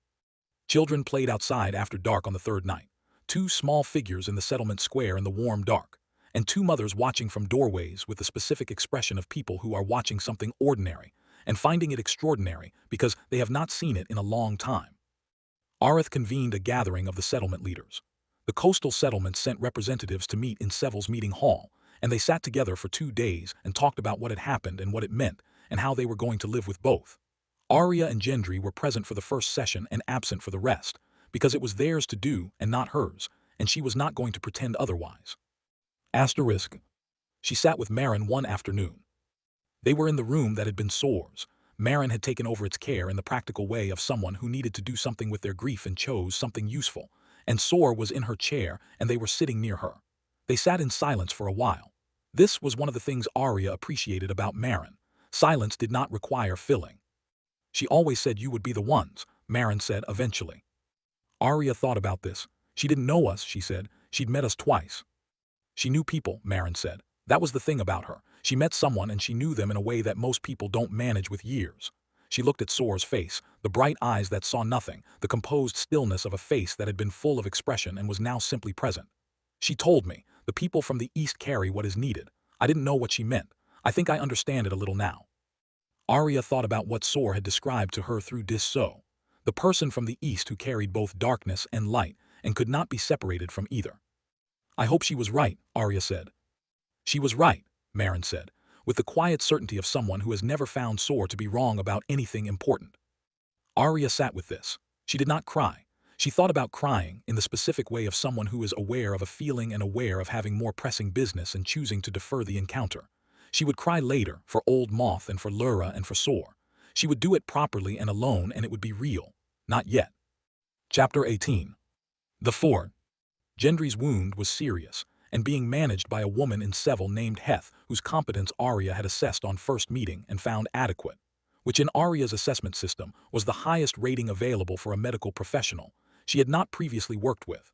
Speaker 1: Children played outside after dark on the 3rd night. 2 small figures in the settlement square in the warm dark, and 2 mothers watching from doorways with the specific expression of people who are watching something ordinary and finding it extraordinary because they have not seen it in a long time. Arya convened a gathering of the settlement leaders. The coastal settlements sent representatives to meet in Seville's meeting hall, and they sat together for 2 days and talked about what had happened and what it meant, and how they were going to live with both. Arya and Gendry were present for the first session and absent for the rest, because it was theirs to do and not hers, and she was not going to pretend otherwise. Asterisk. She sat with Meryn one afternoon. They were in the room that had been Sor's. Meryn had taken over its care in the practical way of someone who needed to do something with their grief and chose something useful, and Sor was in her chair and they were sitting near her. They sat in silence for a while. This was one of the things Arya appreciated about Meryn. Silence did not require filling. She always said you would be the ones, Meryn said eventually. Arya thought about this. She didn't know us, she said. She'd met us twice. She knew people, Meryn said. That was the thing about her. She met someone and she knew them in a way that most people don't manage with years. She looked at Sor's face, the bright eyes that saw nothing, the composed stillness of a face that had been full of expression and was now simply present. She told me, the people from the East carry what is needed. I didn't know what she meant. I think I understand it a little now. Arya thought about what Sor had described to her through Dis So, the person from the East who carried both darkness and light and could not be separated from either. I hope she was right, Arya said. She was right, Meryn said, with the quiet certainty of someone who has never found Sor to be wrong about anything important. Arya sat with this. She did not cry. She thought about crying in the specific way of someone who is aware of a feeling and aware of having more pressing business and choosing to defer the encounter. She would cry later for Old Moth and for Lura and for Sor. She would do it properly and alone and it would be real. Not yet. Chapter 18. The Ford. Gendry's wound was serious, and being managed by a woman in Seville named Heth, whose competence Arya had assessed on first meeting and found adequate, which in Arya's assessment system was the highest rating available for a medical professional she had not previously worked with.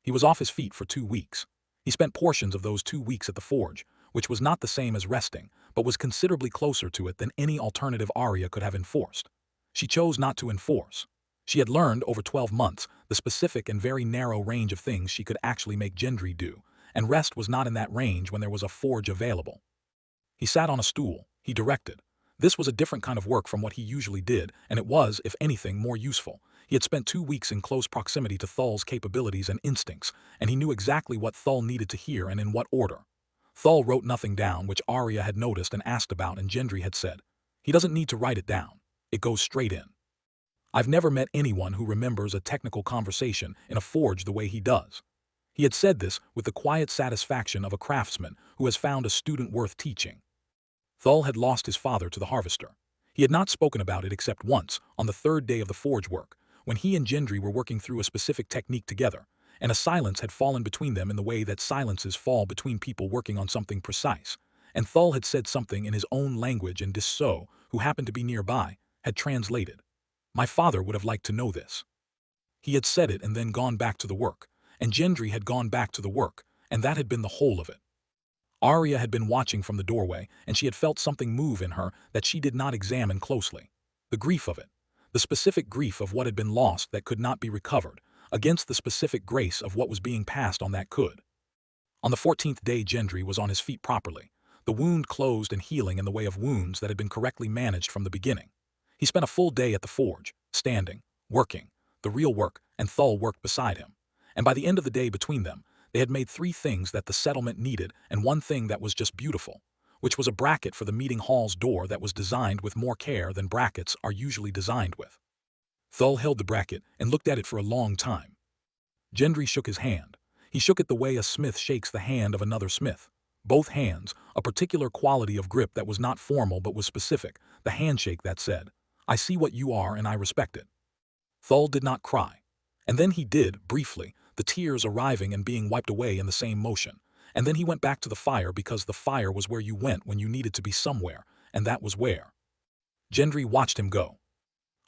Speaker 1: He was off his feet for 2 weeks. He spent portions of those 2 weeks at the forge, which was not the same as resting, but was considerably closer to it than any alternative Arya could have enforced. She chose not to enforce. She had learned over 12 months the specific and very narrow range of things she could actually make Gendry do, and rest was not in that range when there was a forge available. He sat on a stool. He directed. This was a different kind of work from what he usually did, and it was, if anything, more useful. He had spent 2 weeks in close proximity to Thal's capabilities and instincts, and he knew exactly what Thal needed to hear and in what order. Thal wrote nothing down which Arya had noticed and asked about, and Gendry had said, "He doesn't need to write it down. It goes straight in." I've never met anyone who remembers a technical conversation in a forge the way he does. He had said this with the quiet satisfaction of a craftsman who has found a student worth teaching. Thal had lost his father to the harvester. He had not spoken about it except once, on the 3rd day of the forge work, when he and Gendry were working through a specific technique together, and a silence had fallen between them in the way that silences fall between people working on something precise, and Thal had said something in his own language and Dis So, who happened to be nearby, had translated. My father would have liked to know this. He had said it and then gone back to the work, and Gendry had gone back to the work, and that had been the whole of it. Arya had been watching from the doorway, and she had felt something move in her that she did not examine closely. The grief of it. The specific grief of what had been lost that could not be recovered, against the specific grace of what was being passed on that could. On the 14th day Gendry was on his feet properly, the wound closed and healing in the way of wounds that had been correctly managed from the beginning. He spent a full day at the forge, standing, working, the real work, and Thal worked beside him. And by the end of the day between them, they had made 3 things that the settlement needed and 1 thing that was just beautiful, which was a bracket for the meeting hall's door that was designed with more care than brackets are usually designed with. Thal held the bracket and looked at it for a long time. Gendry shook his hand. He shook it the way a smith shakes the hand of another smith. Both hands, a particular quality of grip that was not formal but was specific, the handshake that said, "I see what you are and I respect it." Thal did not cry. And then he did, briefly, the tears arriving and being wiped away in the same motion. And then he went back to the fire because the fire was where you went when you needed to be somewhere, and that was where. Gendry watched him go.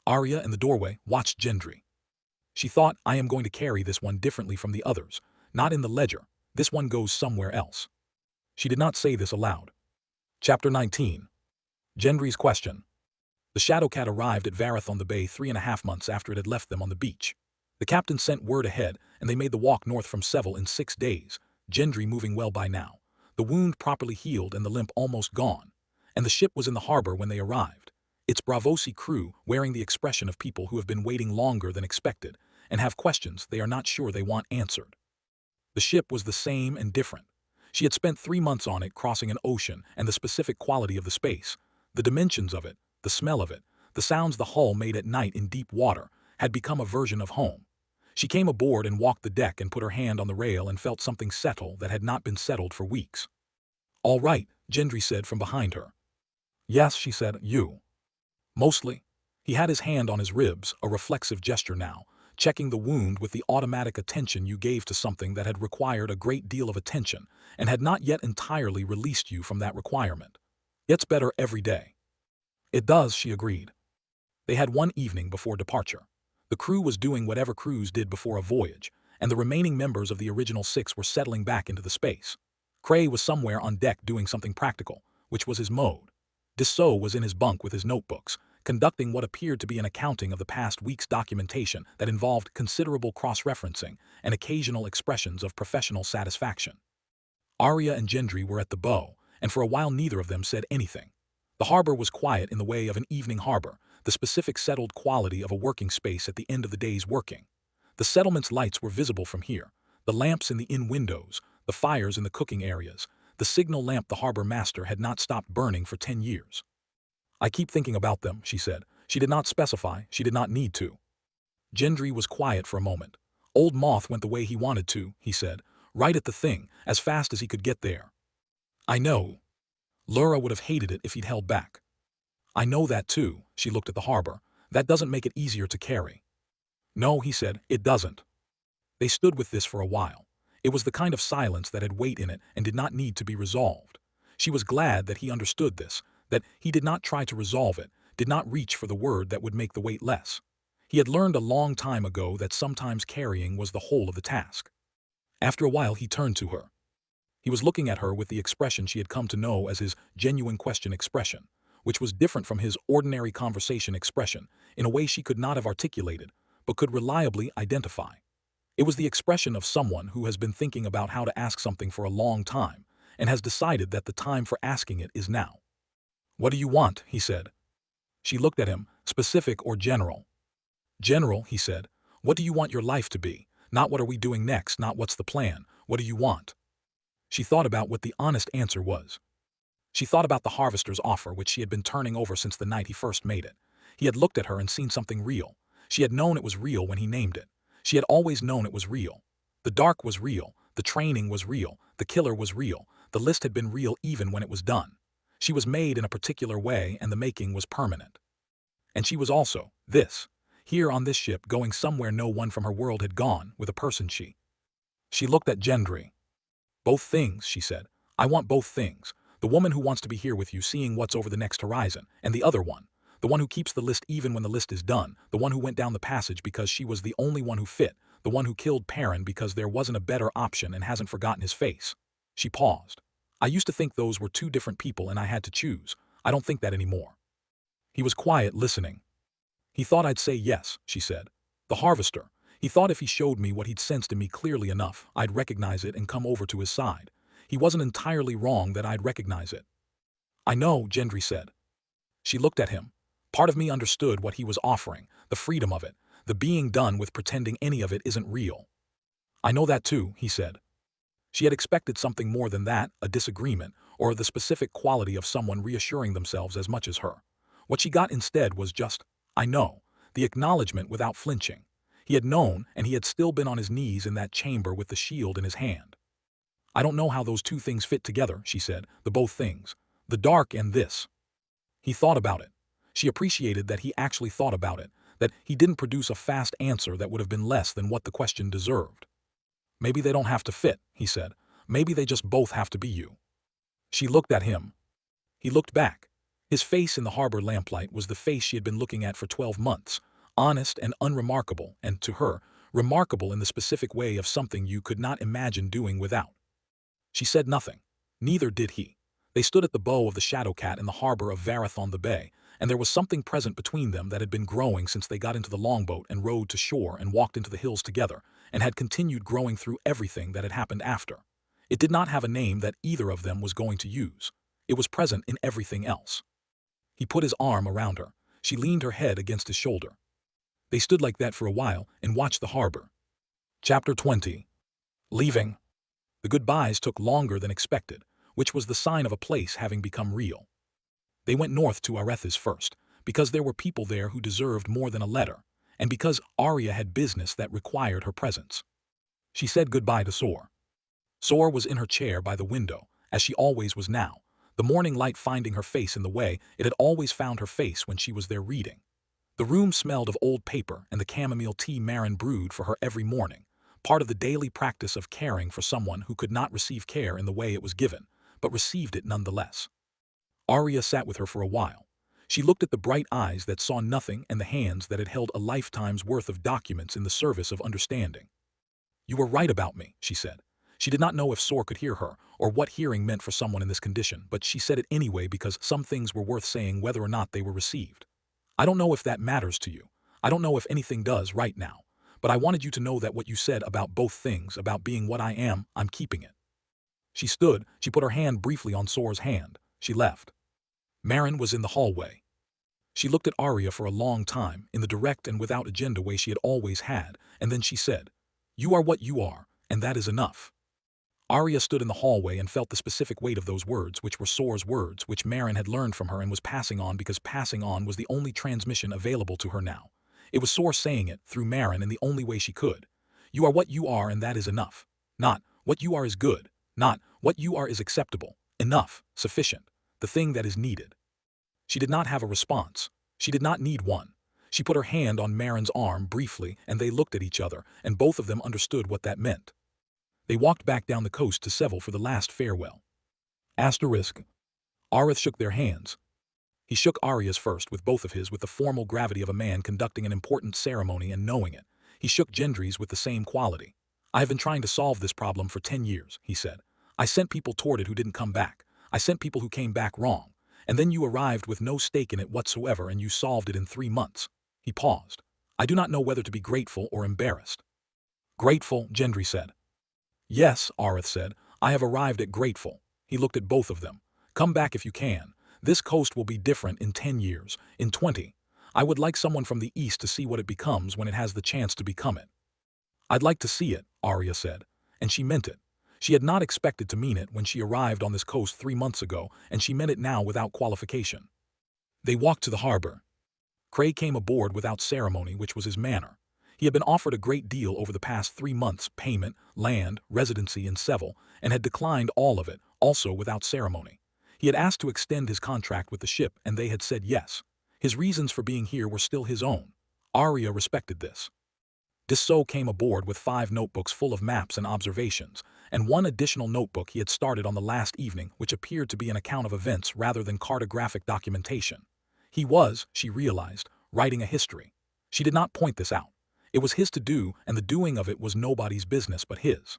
Speaker 1: Arya in the doorway watched Gendry. She thought, I am going to carry this one differently from the others, not in the ledger, this one goes somewhere else. She did not say this aloud. Chapter 19. Gendry's question. The Shadowcat arrived at Varathon the Bay 3.5 months after it had left them on the beach. The captain sent word ahead, and they made the walk north from Seville in 6 days, Gendry moving well by now, the wound properly healed and the limp almost gone, and the ship was in the harbor when they arrived. its Bravosi crew wearing the expression of people who have been waiting longer than expected and have questions they are not sure they want answered. The ship was the same and different. She had spent 3 months on it crossing an ocean, and the specific quality of the space, the dimensions of it, the smell of it, the sounds the hull made at night in deep water, had become a version of home. She came aboard and walked the deck and put her hand on the rail and felt something settle that had not been settled for weeks. "All right," Gendry said from behind her. "Yes," she said, "you." "Mostly." He had his hand on his ribs, a reflexive gesture now, checking the wound with the automatic attention you gave to something that had required a great deal of attention and had not yet entirely released you from that requirement. "Gets better every day." "It does," she agreed. They had one evening before departure. The crew was doing whatever crews did before a voyage, and the remaining members of the original 6 were settling back into the space. Cray was somewhere on deck doing something practical, which was his mode. Dissot was in his bunk with his notebooks, conducting what appeared to be an accounting of the past week's documentation that involved considerable cross-referencing and occasional expressions of professional satisfaction. Arya and Gendry were at the bow, and for a while neither of them said anything. The harbor was quiet in the way of an evening harbor, the specific settled quality of a working space at the end of the day's working. The settlement's lights were visible from here, the lamps in the inn windows, the fires in the cooking areas, the signal lamp the harbor master had not stopped burning for 10 years. "I keep thinking about them," she said. She did not specify, she did not need to. Gendry was quiet for a moment. "Old Moth went the way he wanted to," he said, "right at the thing, as fast as he could get there." "I know. Lura would have hated it if he'd held back." "I know that too." She looked at the harbor. "That doesn't make it easier to carry." "No," he said, "it doesn't." They stood with this for a while. It was the kind of silence that had weight in it and did not need to be resolved. She was glad that he understood this, that he did not try to resolve it, did not reach for the word that would make the weight less. He had learned a long time ago that sometimes carrying was the whole of the task. After a while he turned to her. He was looking at her with the expression she had come to know as his genuine question expression, which was different from his ordinary conversation expression in a way she could not have articulated, but could reliably identify. It was the expression of someone who has been thinking about how to ask something for a long time and has decided that the time for asking it is now. "What do you want?" he said. She looked at him, specific or general. "General," he said. "What do you want your life to be? Not what are we doing next, not what's the plan. What do you want?" She thought about what the honest answer was. She thought about the harvester's offer which she had been turning over since the night he first made it. He had looked at her and seen something real. She had known it was real when he named it. She had always known it was real. The dark was real, the training was real, the killer was real, the list had been real even when it was done. She was made in a particular way and the making was permanent. And she was also, this, here on this ship going somewhere no one from her world had gone, with a person she. She looked at Gendry. "Both things," she said. "I want both things. The woman who wants to be here with you seeing what's over the next horizon, and the other one. The one who keeps the list even when the list is done, the one who went down the passage because she was the only one who fit, the one who killed Perrin because there wasn't a better option and hasn't forgotten his face." She paused. "I used to think those were two different people and I had to choose. I don't think that anymore." He was quiet, listening. "He thought I'd say yes," she said. "The harvester. He thought if he showed me what he'd sensed in me clearly enough, I'd recognize it and come over to his side. He wasn't entirely wrong that I'd recognize it." "I know," Gendry said. She looked at him. Part of me understood what he was offering, the freedom of it, the being done with pretending any of it isn't real. "I know that too," he said. She had expected something more than that, a disagreement, or the specific quality of someone reassuring themselves as much as her. What she got instead was just, "I know," the acknowledgement without flinching. He had known, and he had still been on his knees in that chamber with the shield in his hand. "I don't know how those two things fit together," she said, "the both things. The dark and this." He thought about it. She appreciated that he actually thought about it, that he didn't produce a fast answer that would have been less than what the question deserved. "Maybe they don't have to fit," he said. "Maybe they just both have to be you." She looked at him. He looked back. His face in the harbor lamplight was the face she had been looking at for 12 months, honest and unremarkable, and to her, remarkable in the specific way of something you could not imagine doing without. She said nothing. Neither did he. They stood at the bow of the Shadowcat in the harbor of Varathon the Bay, and there was something present between them that had been growing since they got into the longboat and rowed to shore and walked into the hills together, and had continued growing through everything that had happened after. It did not have a name that either of them was going to use. It was present in everything else. He put his arm around her. She leaned her head against his shoulder. They stood like that for a while and watched the harbor. Chapter 20. Leaving. The goodbyes took longer than expected, which was the sign of a place having become real. They went north to Arethas first, because there were people there who deserved more than a letter, and because Arya had business that required her presence. She said goodbye to Sor. Sor was in her chair by the window, as she always was now, the morning light finding her face in the way it had always found her face when she was there reading. The room smelled of old paper and the chamomile tea Maren brewed for her every morning, part of the daily practice of caring for someone who could not receive care in the way it was given, but received it nonetheless. Arya sat with her for a while. She looked at the bright eyes that saw nothing and the hands that had held a lifetime's worth of documents in the service of understanding. "You were right about me," she said. She did not know if Sor could hear her, or what hearing meant for someone in this condition, but she said it anyway because some things were worth saying whether or not they were received. "I don't know if that matters to you. I don't know if anything does right now. But I wanted you to know that what you said about both things, about being what I am, I'm keeping it." She stood, she put her hand briefly on Sor's hand. She left. Maren was in the hallway. She looked at Arya for a long time, in the direct and without agenda way she had always had, and then she said, "You are what you are, and that is enough." Arya stood in the hallway and felt the specific weight of those words, which were Sor's words, which Maren had learned from her and was passing on because passing on was the only transmission available to her now. It was Sor saying it, through Maren, in the only way she could. "You are what you are and that is enough. Not, what you are is good. Not, what you are is acceptable. Enough, sufficient, the thing that is needed." She did not have a response. She did not need one. She put her hand on Maren's arm briefly and they looked at each other, and both of them understood what that meant. They walked back down the coast to Seville for the last farewell. Asterisk. Areth shook their hands. He shook Arya's first with both of his with the formal gravity of a man conducting an important ceremony and knowing it. He shook Gendry's with the same quality. "I have been trying to solve this problem for 10 years, he said. "I sent people toward it who didn't come back. I sent people who came back wrong. And then you arrived with no stake in it whatsoever and you solved it in 3 months. He paused. "I do not know whether to be grateful or embarrassed." "Grateful," Gendry said. "Yes," Areth said, "I have arrived at grateful." He looked at both of them. "Come back if you can. This coast will be different in 10 years, in 20. I would like someone from the east to see what it becomes when it has the chance to become it." "I'd like to see it," Arya said. And she meant it. She had not expected to mean it when she arrived on this coast 3 months ago, and she meant it now without qualification. They walked to the harbor. Cray came aboard without ceremony, which was his manner. He had been offered a great deal over the past 3 months, payment, land, residency in Seville, and had declined all of it, also without ceremony. He had asked to extend his contract with the ship, and they had said yes. His reasons for being here were still his own. Arya respected this. Dissot came aboard with 5 notebooks full of maps and observations, and 1 additional notebook he had started on the last evening, which appeared to be an account of events rather than cartographic documentation. He was, she realized, writing a history. She did not point this out. It was his to do, and the doing of it was nobody's business but his.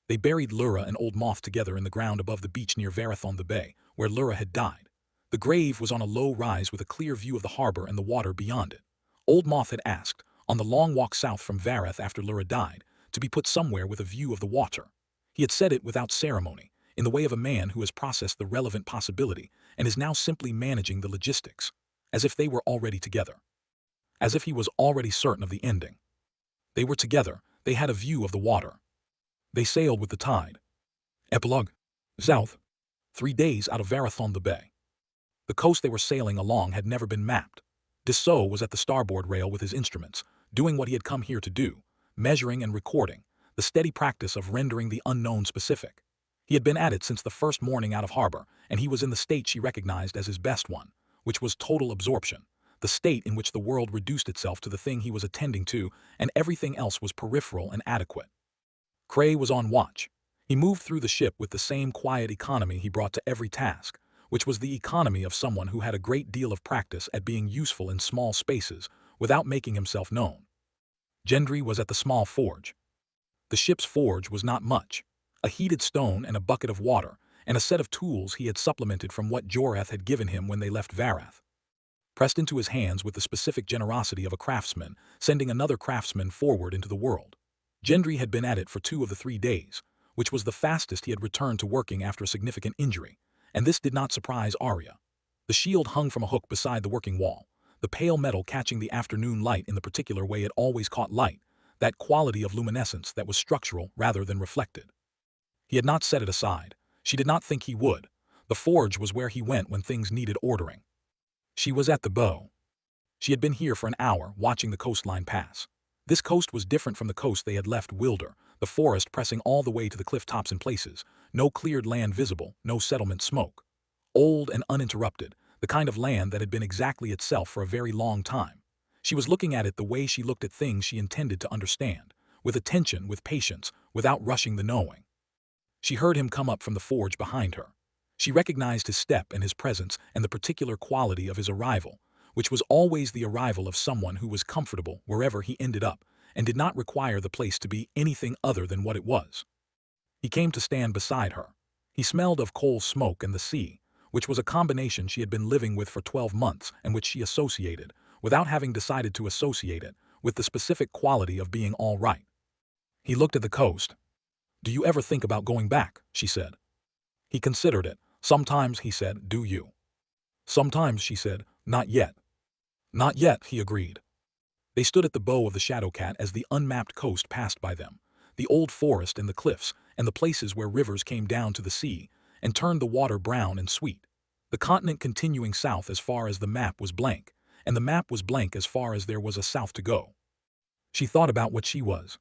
Speaker 1: They buried Lura and Old Moth together in the ground above the beach near Varathon the Bay, where Lura had died. The grave was on a low rise with a clear view of the harbor and the water beyond it. Old Moth had asked, on the long walk south from Varath after Lura died, to be put somewhere with a view of the water. He had said it without ceremony, in the way of a man who has processed the relevant possibility and is now simply managing the logistics, as if they were already together. As if he was already certain of the ending. They were together, they had a view of the water. They sailed with the tide. Epilogue. South. 3 days out of Varathon the Bay. The coast they were sailing along had never been mapped. Dissot was at the starboard rail with his instruments, doing what he had come here to do, measuring and recording, the steady practice of rendering the unknown specific. He had been at it since the first morning out of harbor, and he was in the state she recognized as his best one, which was total absorption, the state in which the world reduced itself to the thing he was attending to, and everything else was peripheral and adequate. Cray was on watch. He moved through the ship with the same quiet economy he brought to every task, which was the economy of someone who had a great deal of practice at being useful in small spaces without making himself known. Gendry was at the small forge. The ship's forge was not much. A heated stone and a bucket of water, and a set of tools he had supplemented from what Joreth had given him when they left Varath. Pressed into his hands with the specific generosity of a craftsman, sending another craftsman forward into the world. Gendry had been at it for 2 of the 3 days, which was the fastest he had returned to working after a significant injury, and this did not surprise Arya. The shield hung from a hook beside the working wall. the pale metal catching the afternoon light in the particular way it always caught light, that quality of luminescence that was structural rather than reflected. He had not set it aside. She did not think he would. The forge was where he went when things needed ordering. She was at the bow. She had been here for an hour, watching the coastline pass. This coast was different from the coast they had left Wilder, the forest pressing all the way to the cliff tops in places, no cleared land visible, no settlement smoke. Old and uninterrupted, the kind of land that had been exactly itself for a very long time. She was looking at it the way she looked at things she intended to understand, with attention, with patience, without rushing the knowing. She heard him come up from the forge behind her. She recognized his step and his presence and the particular quality of his arrival, which was always the arrival of someone who was comfortable wherever he ended up and did not require the place to be anything other than what it was. He came to stand beside her. He smelled of coal smoke and the sea, which was a combination she had been living with for 12 months and which she associated, without having decided to associate it, with the specific quality of being all right. He looked at the coast. "Do you ever think about going back?" she said. He considered it. "Sometimes," he said. "Do you?" "Sometimes," she said. "Not yet." "Not yet," he agreed. They stood at the bow of the Shadowcat as the unmapped coast passed by them, the old forest and the cliffs and the places where rivers came down to the sea and turned the water brown and sweet, the continent continuing south as far as the map was blank, and the map was blank as far as there was a south to go. She thought about what she was.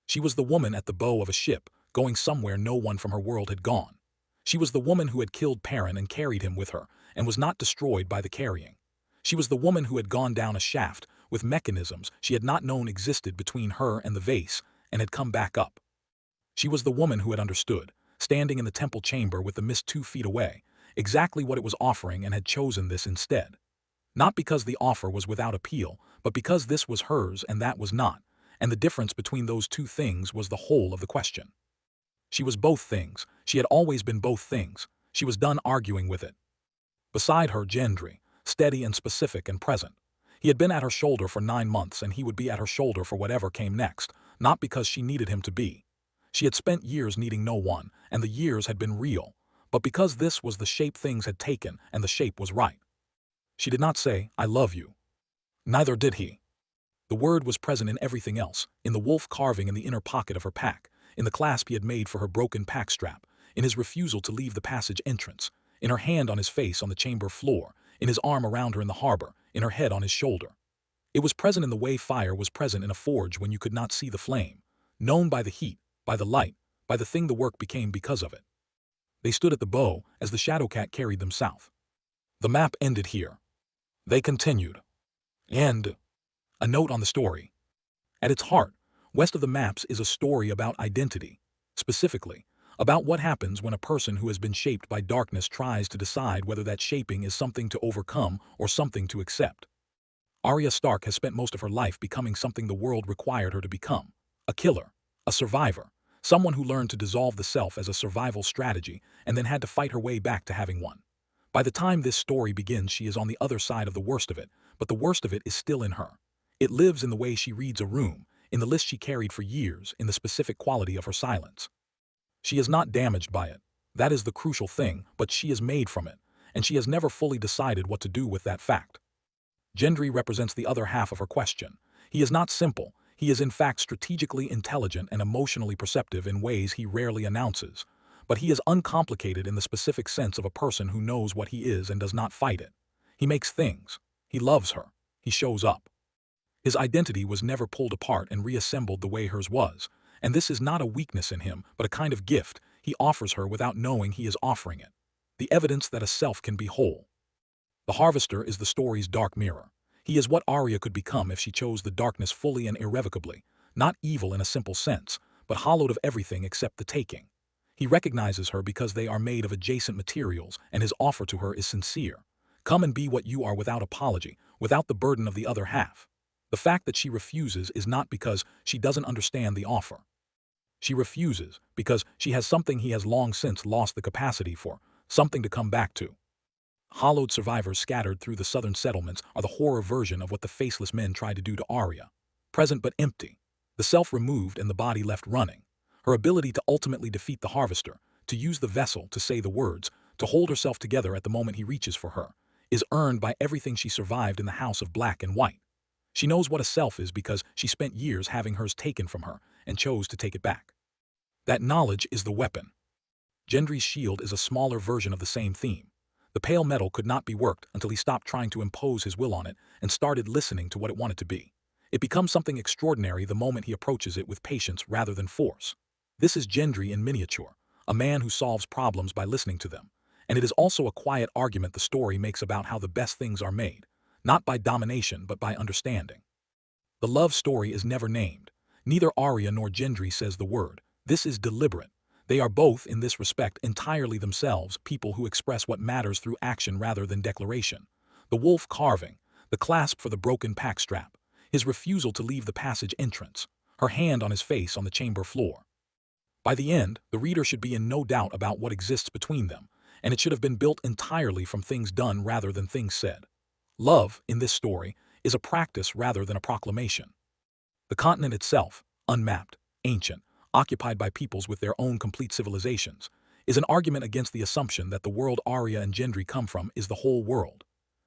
Speaker 1: She was the woman at the bow of a ship, going somewhere no one from her world had gone. She was the woman who had killed Perrin and carried him with her, and was not destroyed by the carrying. She was the woman who had gone down a shaft, with mechanisms she had not known existed between her and the vase, and had come back up. She was the woman who had understood, standing in the temple chamber with the mist 2 feet away, exactly what it was offering and had chosen this instead. Not because the offer was without appeal, but because this was hers and that was not, and the difference between those two things was the whole of the question. She was both things. She had always been both things. She was done arguing with it. Beside her, Gendry, steady and specific and present. He had been at her shoulder for 9 months and he would be at her shoulder for whatever came next, not because she needed him to be. She had spent years needing no one, and the years had been real, but because this was the shape things had taken and the shape was right. She did not say, "I love you." Neither did he. The word was present in everything else, in the wolf carving in the inner pocket of her pack, in the clasp he had made for her broken pack strap, in his refusal to leave the passage entrance, in her hand on his face on the chamber floor, in his arm around her in the harbor, in her head on his shoulder. It was present in the way fire was present in a forge when you could not see the flame, known by the heat, by the light, by the thing the work became because of it. They stood at the bow as the Shadowcat carried them south. The map ended here. They continued. And a note on the story. At its heart, west of the maps is a story about identity, specifically, about what happens when a person who has been shaped by darkness tries to decide whether that shaping is something to overcome or something to accept. Arya Stark has spent most of her life becoming something the world required her to become. A killer, a survivor, someone who learned to dissolve the self as a survival strategy and then had to fight her way back to having one. By the time this story begins, she is on the other side of the worst of it, but the worst of it is still in her. It lives in the way she reads a room, in the list she carried for years, in the specific quality of her silence. She is not damaged by it. That is the crucial thing, but she is made from it, and she has never fully decided what to do with that fact. Gendry represents the other half of her question. He is not simple. He is in fact strategically intelligent and emotionally perceptive in ways he rarely announces. But he is uncomplicated in the specific sense of a person who knows what he is and does not fight it. He makes things. He loves her. He shows up. His identity was never pulled apart and reassembled the way hers was, and this is not a weakness in him, but a kind of gift he offers her without knowing he is offering it. The evidence that a self can be whole. The Harvester is the story's dark mirror. He is what Arya could become if she chose the darkness fully and irrevocably, not evil in a simple sense, but hollowed of everything except the taking. He recognizes her because they are made of adjacent materials, and his offer to her is sincere. Come and be what you are without apology, without the burden of the other half. The fact that she refuses is not because she doesn't understand the offer. She refuses because she has something he has long since lost the capacity for, something to come back to. Hollowed survivors scattered through the southern settlements are the horror version of what the faceless men tried to do to Arya. Present but empty. The self removed and the body left running. Her ability to ultimately defeat the Harvester, to use the vessel to say the words, to hold herself together at the moment he reaches for her, is earned by everything she survived in the House of Black and White. She knows what a self is because she spent years having hers taken from her and chose to take it back. That knowledge is the weapon. Gendry's shield is a smaller version of the same theme. The pale metal could not be worked until he stopped trying to impose his will on it and started listening to what it wanted to be. It becomes something extraordinary the moment he approaches it with patience rather than force. This is Gendry in miniature, a man who solves problems by listening to them. And it is also a quiet argument the story makes about how the best things are made, not by domination but by understanding. The love story is never named. Neither Arya nor Gendry says the word. This is deliberate. They are both, in this respect, entirely themselves, people who express what matters through action rather than declaration. The wolf carving, the clasp for the broken pack strap, his refusal to leave the passage entrance, her hand on his face on the chamber floor. By the end, the reader should be in no doubt about what exists between them, and it should have been built entirely from things done rather than things said. Love, in this story, is a practice rather than a proclamation. The continent itself, unmapped, ancient, occupied by peoples with their own complete civilizations, is an argument against the assumption that the world Arya and Gendry come from is the whole world.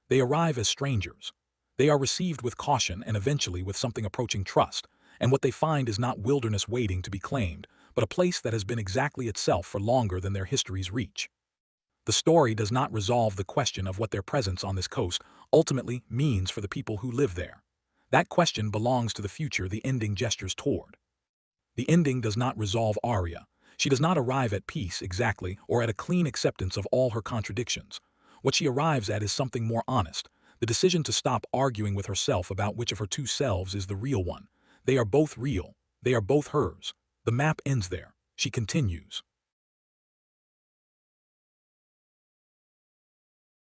Speaker 1: They arrive as strangers. They are received with caution and eventually with something approaching trust, and what they find is not wilderness waiting to be claimed, but a place that has been exactly itself for longer than their histories reach. The story does not resolve the question of what their presence on this coast ultimately means for the people who live there. That question belongs to the future the ending gestures toward. The ending does not resolve Arya. She does not arrive at peace exactly or at a clean acceptance of all her contradictions. What she arrives at is something more honest, the decision to stop arguing with herself about which of her two selves is the real one. They are both real. They are both hers. The map ends there. She continues.